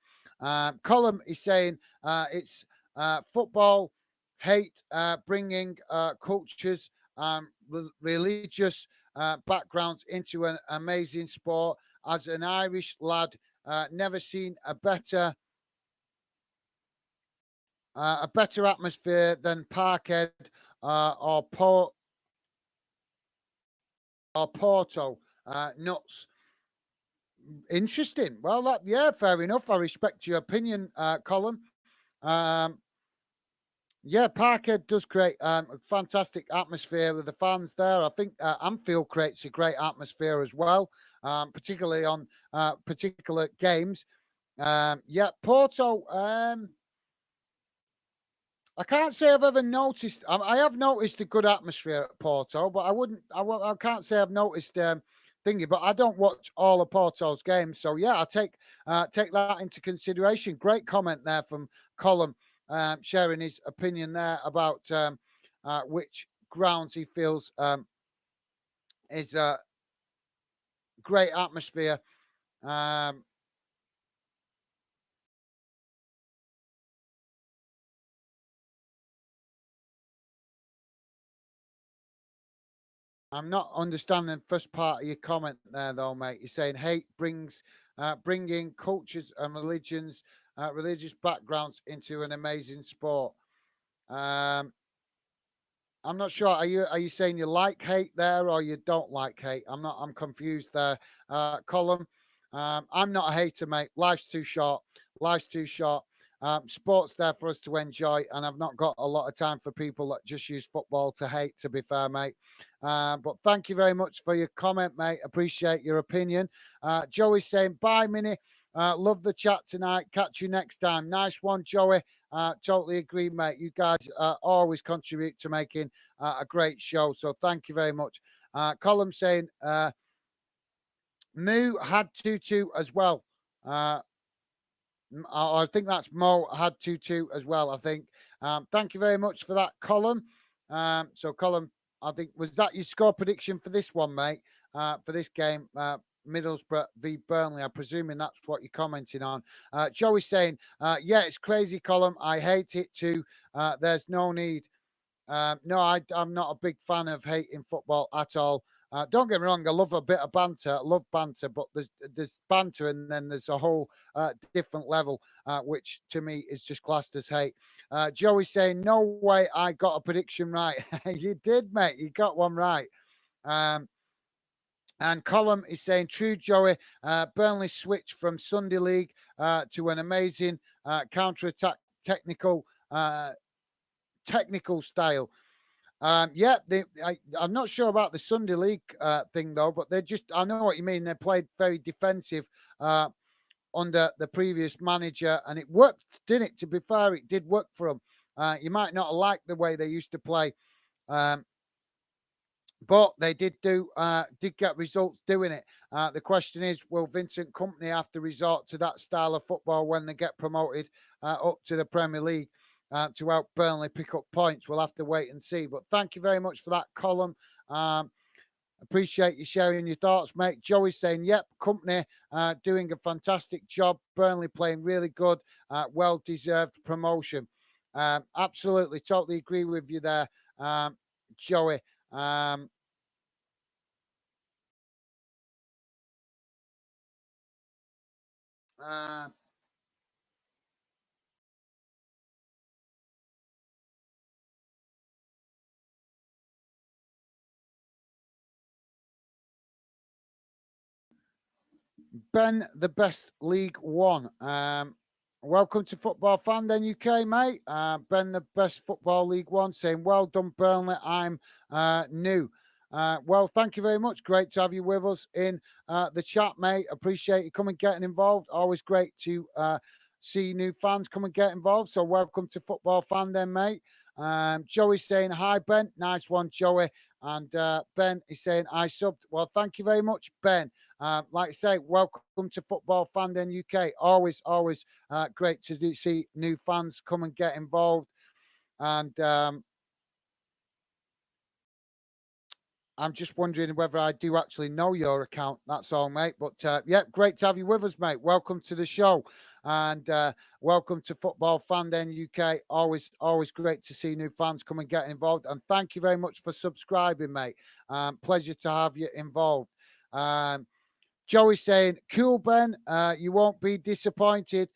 Colum is saying it's football hate bringing cultures, religious backgrounds into an amazing sport. As an Irish lad, never seen a better atmosphere than Parkhead or Porto. Nuts. Interesting. Well, yeah, fair enough. I respect your opinion, Colin. Yeah, Parkhead does create a fantastic atmosphere with the fans there. I think Anfield creates a great atmosphere as well, particularly on particular games. Yeah, Porto. I can't say I've ever noticed. I have noticed a good atmosphere at Porto, but I wouldn't. I can't say I've noticed thingy. But I don't watch all of Porto's games, so yeah, I'll take that into consideration. Great comment there from Colin, sharing his opinion there about which grounds he feels is a great atmosphere. I'm not understanding the first part of your comment there, though, mate. You're saying hate brings bringing cultures and religions, religious backgrounds into an amazing sport. Um, I'm not sure. Are you saying you like hate there or you don't like hate? I'm not. I'm confused there, Colin. I'm not a hater, mate. Life's too short. Life's too short. Sport's there for us to enjoy, and I've not got a lot of time for people that just use football to hate. To be fair, mate. But thank you very much for your comment, mate. Appreciate your opinion. Joey's saying bye, Minnie. Love the chat tonight. Catch you next time. Nice one, Joey. Totally agree, mate. You guys always contribute to making a great show. So thank you very much. Colin saying Moo had Tutu as well. I think that's Mo had Tutu as well. I think. Thank you very much for that, Colin. So Colin, I think was that your score prediction for this one, mate? For this game, Middlesbrough v Burnley. I'm presuming that's what you're commenting on. Joey's saying, yeah, it's crazy, Colin. I hate it too. There's no need. No, I'm not a big fan of hating football at all. Don't get me wrong, I love a bit of banter. I love banter, but there's banter and then there's a whole different level, which to me is just classed as hate. Joey's saying, no way I got a prediction right. You did, mate. You got one right. And Column is saying, true, Joey. Burnley switched from Sunday League to an amazing counter-attack uh, technical style. Yeah, I'm not sure about the Sunday League thing though, but they just, I know what you mean. They played very defensive uh, under the previous manager, and it worked, didn't it? To be fair, it did work for them. You might not like the way they used to play, um, but they did get results doing it. The question is, will Vincent Company have to resort to that style of football when they get promoted up to the Premier League to help Burnley pick up points? We'll have to wait and see. But thank you very much for that, Column. Appreciate you sharing your thoughts, mate. Joey's saying, yep, Company doing a fantastic job. Burnley playing really good. Well-deserved promotion. Absolutely, totally agree with you there, Joey. Um, uh, Ben, the best League One. Welcome to Football Fan then UK, mate. Ben, the best football League One, saying, well done, Burnley. I'm new. Well, thank you very much. Great to have you with us in the chat, mate. Appreciate you coming getting involved. Always great to see new fans come and get involved. So welcome to Football Fan then, mate. Joey's saying, hi, Ben. Nice one, Joey. And Ben is saying, I subbed. Well, thank you very much, Ben. Like I say, welcome to Football Fan Den UK. Always great to see new fans come and get involved. And I'm just wondering whether I do actually know your account. That's all, mate. But yeah, great to have you with us, mate. Welcome to the show. And welcome to Football Fan Den UK. Always great to see new fans come and get involved. And thank you very much for subscribing, mate. Pleasure to have you involved. Joey saying, cool, Ben. You won't be disappointed.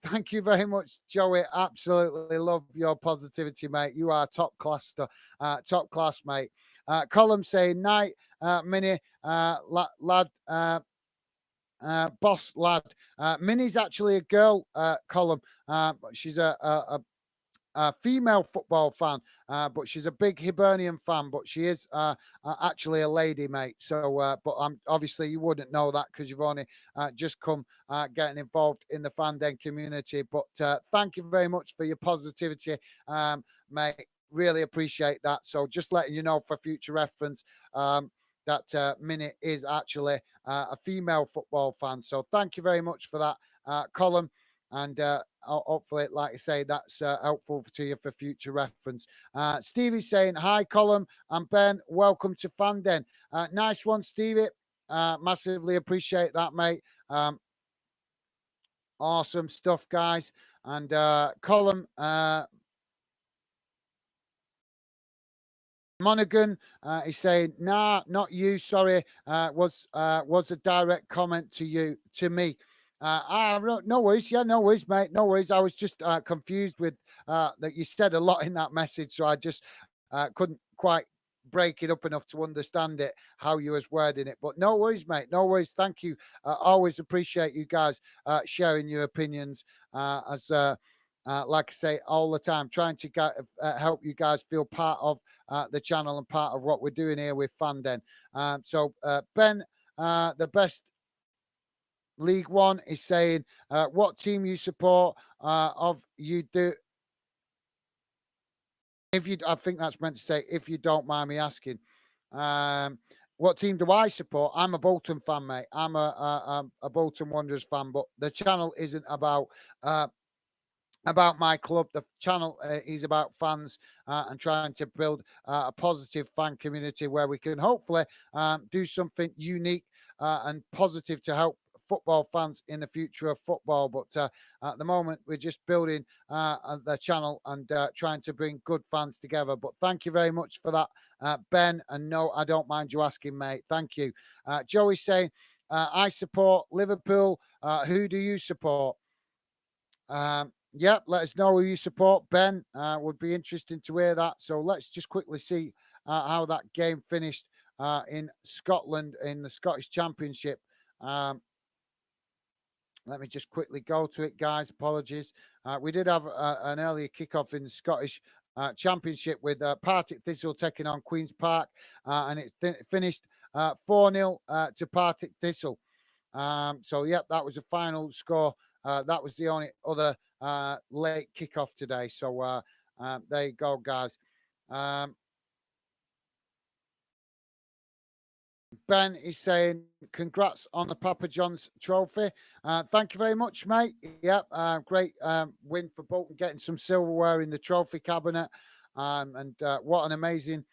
Thank you very much, Joey. Absolutely love your positivity, mate. You are top class, top class, mate. Column saying, night, Mini, lad, boss lad. Minnie's actually a girl, Column. She's a female football fan, but she's a big Hibernian fan. But she is actually a lady, mate. So, but obviously you wouldn't know that because you've only just come getting involved in the fan den community. But thank you very much for your positivity, mate. Really appreciate that. So, just letting you know for future reference. That Minnie is actually a female football fan. So, thank you very much for that, Colin. And hopefully, like I say, that's helpful to you for future reference. Stevie's saying, hi, Colin and Ben. Welcome to Fanden. Nice one, Stevie. Massively appreciate that, mate. Awesome stuff, guys. And Colin, Monaghan is saying, nah, not you. Sorry, was a direct comment to me. No worries. Yeah, no worries, mate. No worries. I was just confused with that you said a lot in that message, so I just couldn't quite break it up enough to understand it how you was wording it. But no worries, mate. No worries. Thank you. Always appreciate you guys sharing your opinions as. Like I say all the time, trying to help you guys feel part of the channel and part of what we're doing here with Fanden. So Ben, the best League One is saying, what team you support of you do. If you, I think that's meant to say, if you don't mind me asking, what team do I support? I'm a Bolton fan, mate. I'm a Bolton Wanderers fan, but the channel isn't about my club. The channel is about fans and trying to build a positive fan community where we can hopefully do something unique and positive to help football fans in the future of football. But at the moment, we're just building the channel and trying to bring good fans together. But thank you very much for that, Ben. And no, I don't mind you asking, mate. Thank you. Joey's saying, I support Liverpool. Who do you support? Yeah, let us know who you support, Ben. Would be interesting to hear that. So let's just quickly see how that game finished in Scotland in the Scottish Championship. Let me just quickly go to it, guys. Apologies. We did have an earlier kickoff in the Scottish Championship with Partick Thistle taking on Queen's Park, and it finished 4-0 to Partick Thistle. So, yep, that was the final score. That was the only other late kickoff today. So, there you go, guys. Ben is saying, congrats on the Papa John's trophy. Thank you very much, mate. Yep, great win for Bolton, getting some silverware in the trophy cabinet. And what an amazing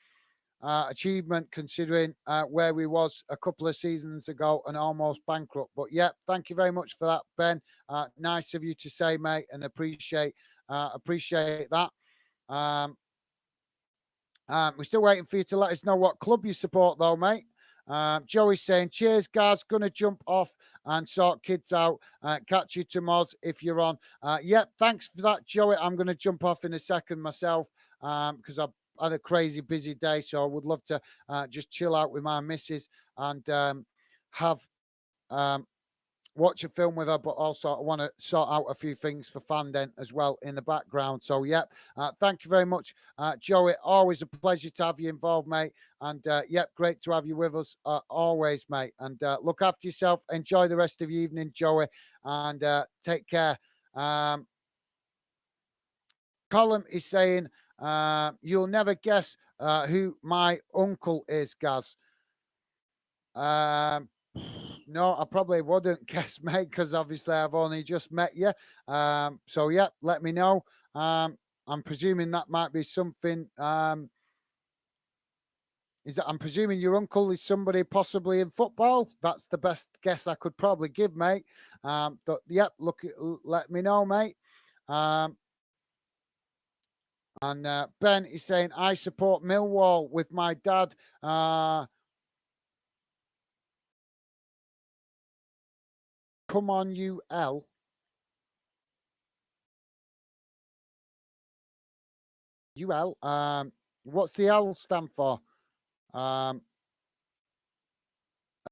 achievement considering where we was a couple of seasons ago and almost bankrupt. But yeah, thank you very much for that, Ben. Nice of you to say, mate, and appreciate that. We're still waiting for you to let us know what club you support, though, mate. Joey's saying, cheers, guys. Gonna jump off and sort kids out. Catch you tomorrow if you're on. Yep, thanks for that, Joey. I'm gonna jump off in a second myself because I've had a crazy busy day, so I would love to just chill out with my missus and have watch a film with her, but also I want to sort out a few things for Fandent as well in the background. So, yep, thank you very much, Joey. Always a pleasure to have you involved, mate. And, yep, great to have you with us always, mate. And look after yourself. Enjoy the rest of your evening, Joey, and take care. Colin is saying, you'll never guess who my uncle is, Gaz. No, I probably wouldn't guess, mate, because obviously I've only just met you. So, yeah, let me know. I'm presuming that might be something. I'm presuming your uncle is somebody possibly in football. That's the best guess I could probably give, mate. But, yep, let me know, mate. And Ben is saying, I support Millwall with my dad. Come on, UL. UL. What's the L stand for?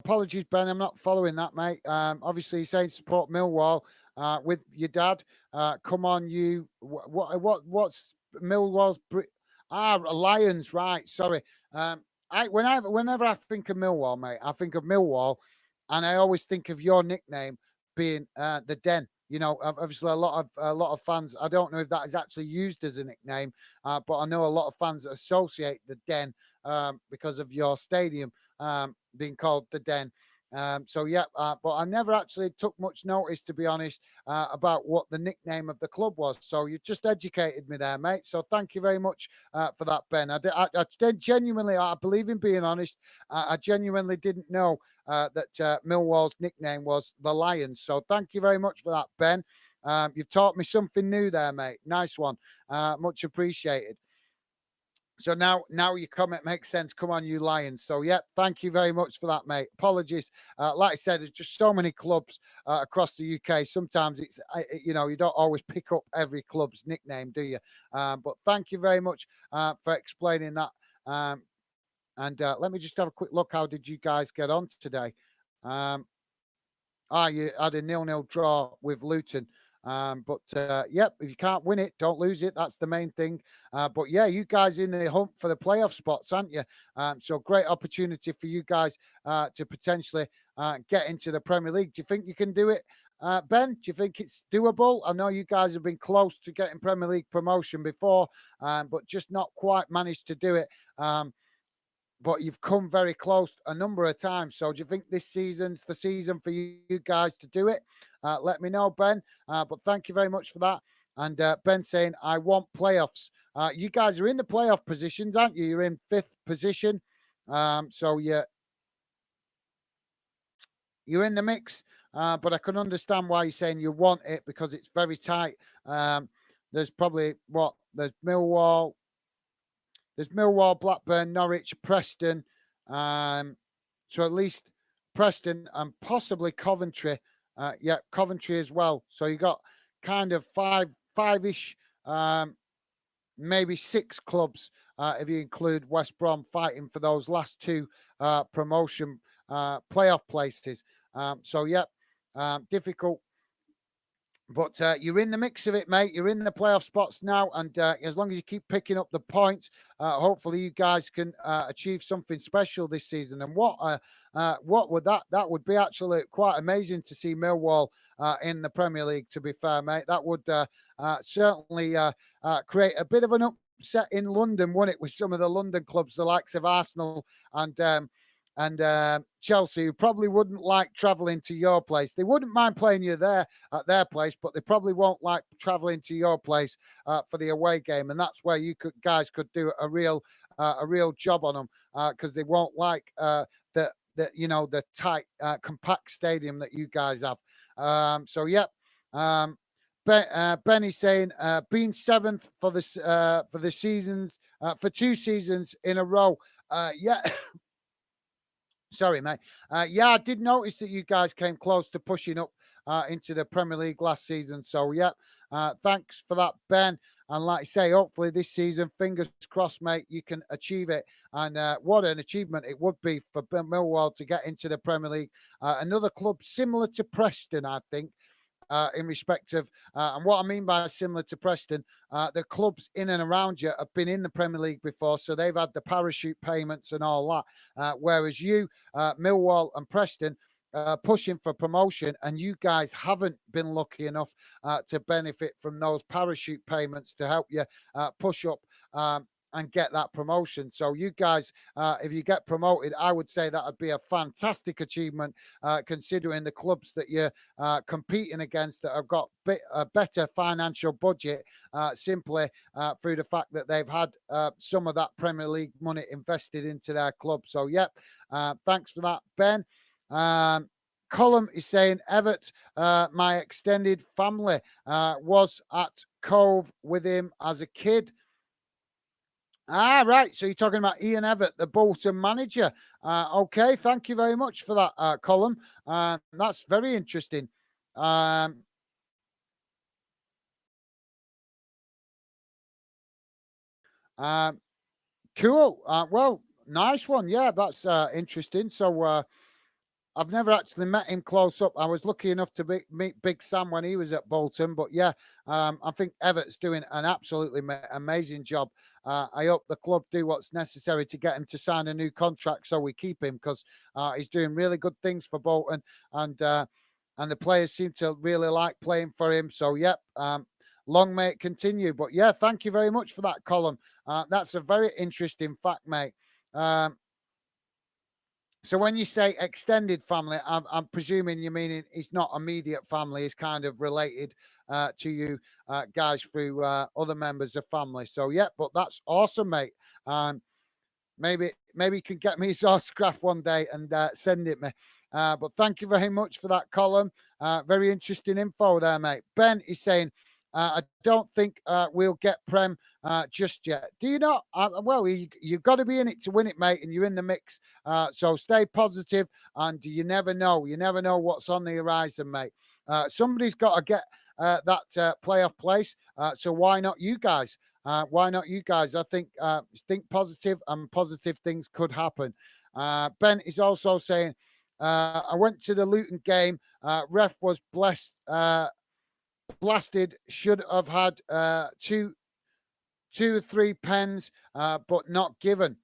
Apologies, Ben. I'm not following that, mate. Obviously, you're saying support Millwall with your dad. Come on, you. What's Millwall's? Lions, right? Sorry. Whenever I think of Millwall, mate, I think of Millwall, and I always think of your nickname being the Den. You know, obviously a lot of fans. I don't know if that is actually used as a nickname, but I know a lot of fans associate the Den because of your stadium being called the Den. So yeah, but I never actually took much notice, to be honest, about what the nickname of the club was. So you just educated me there, mate. So thank you very much for that, Ben. I genuinely, I believe in being honest. I genuinely didn't know that Millwall's nickname was the Lions. So thank you very much for that, Ben. You've taught me something new there, mate. Nice one. Much appreciated. So now your comment makes sense. Come on, you Lions. So, yeah, thank you very much for that, mate. Apologies. Like I said, there's just so many clubs across the UK. Sometimes it's, you don't always pick up every club's nickname, do you? But thank you very much for explaining that. And let me just have a quick look. How did you guys get on today? You had a 0-0 draw with Luton. But yep, if you can't win it, don't lose it. That's the main thing. But yeah, you guys in the hunt for the playoff spots, aren't you? So great opportunity for you guys to potentially get into the Premier League. Do you think you can do it, Ben? Do you think it's doable? I know you guys have been close to getting Premier League promotion before, but just not quite managed to do it. But you've come very close a number of times. So do you think this season's the season for you guys to do it? Let me know, Ben. But thank you very much for that. And Ben saying, I want playoffs. You guys are in the playoff positions, aren't you? You're in 5th position. So you're in the mix. But I can understand why you're saying you want it because it's very tight. There's probably there's Millwall, Blackburn, Norwich, Preston. So at least Preston and possibly Coventry. Coventry as well. So you got kind of five-ish maybe 6 clubs if you include West Brom fighting for those last 2 promotion playoff places. So, yep, difficult, but you're in the mix of it, mate. You're in the playoff spots now, and as long as you keep picking up the points, hopefully you guys can achieve something special this season. And what would that would be actually quite amazing to see Millwall in the Premier League. To be fair, mate, that would certainly create a bit of an upset in London, wouldn't it, with some of the London clubs, the likes of Arsenal and Chelsea, who probably wouldn't like travelling to your place. They wouldn't mind playing you there at their place, but they probably won't like travelling to your place for the away game. And that's where you guys could do a real job on them because they won't like the tight, compact stadium that you guys have. So, yep. Benny's saying being 7th for the seasons for 2 seasons in a row. Yeah. Sorry, mate. Yeah, I did notice that you guys came close to pushing up into the Premier League last season. So, yeah, thanks for that, Ben. And like I say, hopefully this season, fingers crossed, mate, you can achieve it. And what an achievement it would be for Millwall to get into the Premier League. Another club similar to Preston, I think, in respect of, and what I mean by similar to Preston, the clubs in and around you have been in the Premier League before, so they've had the parachute payments and all that. Whereas you, Millwall and Preston, pushing for promotion, and you guys haven't been lucky enough to benefit from those parachute payments to help you push up and get that promotion. So you guys, if you get promoted, I would say that would be a fantastic achievement, considering the clubs that you're competing against that have got a better financial budget, simply through the fact that they've had some of that Premier League money invested into their club. So, yep, thanks for that, Ben. Colum is saying, Everett, my extended family was at Cove with him as a kid. Right. So you're talking about Ian Everett, the Bolton manager. Okay. Thank you very much for that, Colum. That's very interesting. Cool. Well, nice one. Yeah, that's interesting. So I've never actually met him close up. I was lucky enough to meet Big Sam when he was at Bolton. But yeah, I think Everett's doing an absolutely amazing job. I hope the club do what's necessary to get him to sign a new contract so we keep him, because he's doing really good things for Bolton, and the players seem to really like playing for him. So, yep, long may it continue. But yeah, thank you very much for that, Colin. That's a very interesting fact, mate. So when you say extended family, I'm presuming you mean it's not immediate family. It's kind of related to you guys through other members of family. So, yeah, but that's awesome, mate. Maybe you can get me his autograph one day and send it me. But thank you very much for that, Colin. Very interesting info there, mate. Ben is saying, I don't think we'll get Prem just yet. Do you not? Well, you've got to be in it to win it, mate, and you're in the mix. So stay positive, and you never know. You never know what's on the horizon, mate. Somebody's got to get that playoff place. So why not you guys? Why not you guys? I think positive, and positive things could happen. Ben is also saying, I went to the Luton game. Ref was blasted. Should have had two or three pens, but not given.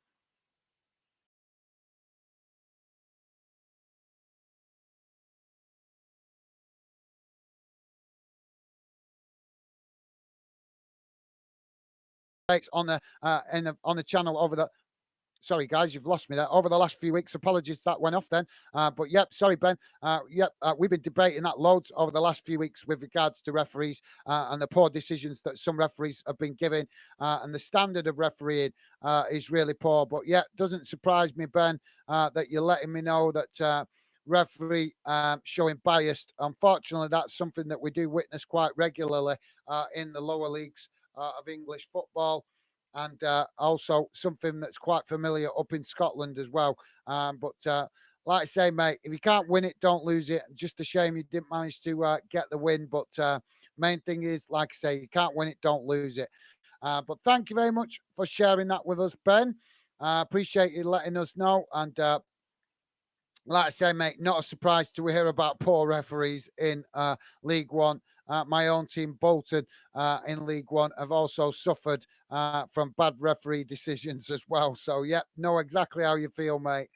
On the channel over the. Sorry, guys, you've lost me there. Over the last few weeks, apologies that went off then. But yep, sorry, Ben. We've been debating that loads over the last few weeks with regards to referees and the poor decisions that some referees have been given, and the standard of refereeing is really poor. But yeah, doesn't surprise me, Ben, that you're letting me know that referee showing biased. Unfortunately, that's something that we do witness quite regularly in the lower leagues of English football, and also something that's quite familiar up in Scotland as well. But like I say, mate, if you can't win it, don't lose it. Just a shame you didn't manage to get the win. But main thing is, like I say, you can't win it, don't lose it. But thank you very much for sharing that with us, Ben. Appreciate you letting us know. And like I say, mate, not a surprise to hear about poor referees in League One. My own team, Bolton, in League One, have also suffered from bad referee decisions as well. So, yeah, know exactly how you feel, mate.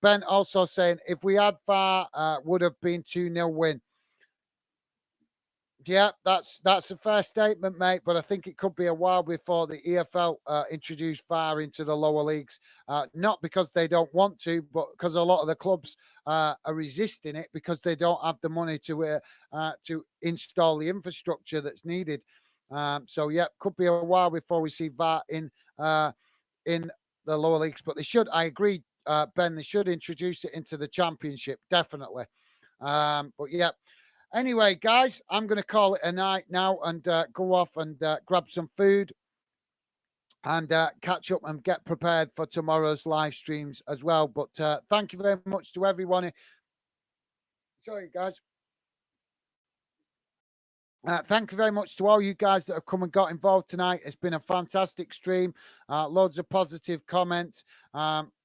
Ben also saying if we had VAR, would have been 2-0 win. Yeah, that's a fair statement, mate. But I think it could be a while before the EFL introduce VAR into the lower leagues. Not because they don't want to, but because a lot of the clubs are resisting it because they don't have the money to install the infrastructure that's needed. So yeah, could be a while before we see VAR in the lower leagues. But they should. I agree, Ben. They should introduce it into the Championship, definitely. But yeah. Anyway, guys, I'm going to call it a night now and go off and grab some food and catch up and get prepared for tomorrow's live streams as well. But thank you very much to everyone. Sorry, guys. Thank you very much to all you guys that have come and got involved tonight. It's been a fantastic stream. Loads of positive comments.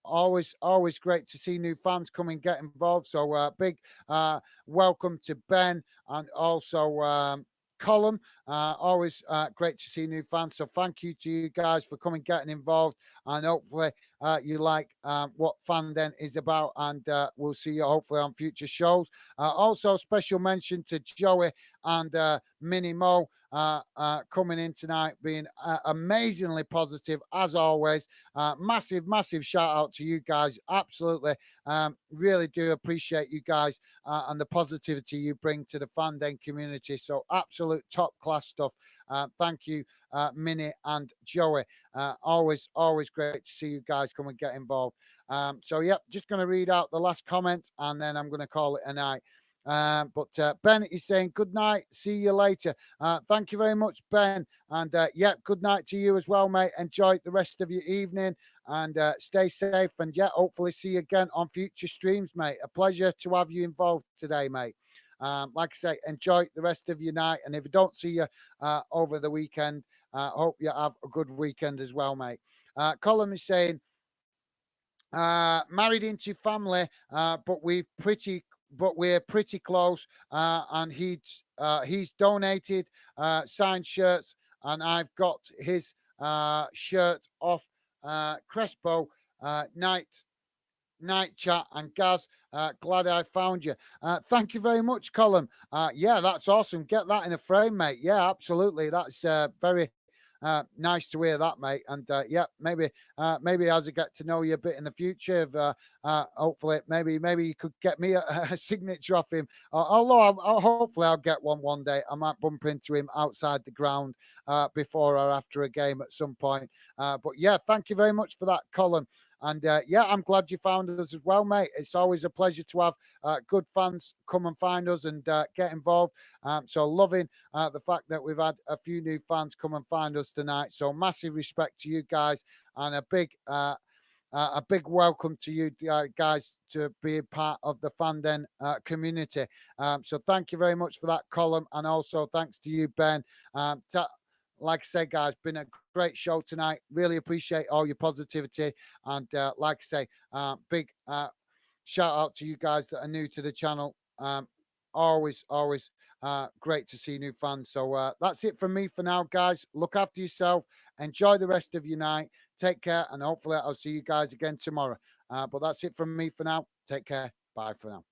Always great to see new fans come and get involved. So big welcome to Ben and also Column. Always great to see new fans. So thank you to you guys for coming, getting involved, and hopefully you like what Fan Den is about. And we'll see you hopefully on future shows. Also, special mention to Joey and Mini Mo coming in tonight, being amazingly positive as always. Massive shout out to you guys. Absolutely, really do appreciate you guys and the positivity you bring to the Fan Den community. So absolute top class stuff. Thank you, Minnie and Joey. Always great to see you guys come and get involved. So yeah, just going to read out the last comment and then I'm going to call it a night. But Ben is saying good night, see you later. Thank you very much, Ben, and yeah, good night to you as well, mate. Enjoy the rest of your evening and stay safe, and yeah, hopefully see you again on future streams, mate. A pleasure to have you involved today, mate. Like I say, enjoy the rest of your night, and if I don't see you over the weekend, hope you have a good weekend as well, mate. Colin is saying married into family, but we're pretty close. And he's donated signed shirts, and I've got his shirt off Crespo night chat and Gaz. Glad I found you. Thank you very much, Colin. Yeah, that's awesome. Get that in a frame, mate. Yeah, absolutely. That's very nice to hear that, mate. And yeah, maybe as I get to know you a bit in the future, hopefully maybe you could get me a signature off him. Although hopefully I'll get one day. I might bump into him outside the ground before or after a game at some point. But yeah, thank you very much for that, Colin. And yeah, I'm glad you found us as well, mate. It's always a pleasure to have good fans come and find us and get involved. So loving the fact that we've had a few new fans come and find us tonight. So massive respect to you guys and a big welcome to you guys to be a part of the Fan Den community. So thank you very much for that, Colin. And also thanks to you, Ben. Like I say, guys, been a great show tonight. Really appreciate all your positivity. And like I say, big shout out to you guys that are new to the channel. Always great to see new fans. So that's it from me for now, guys. Look after yourself. Enjoy the rest of your night. Take care. And hopefully I'll see you guys again tomorrow. But that's it from me for now. Take care. Bye for now.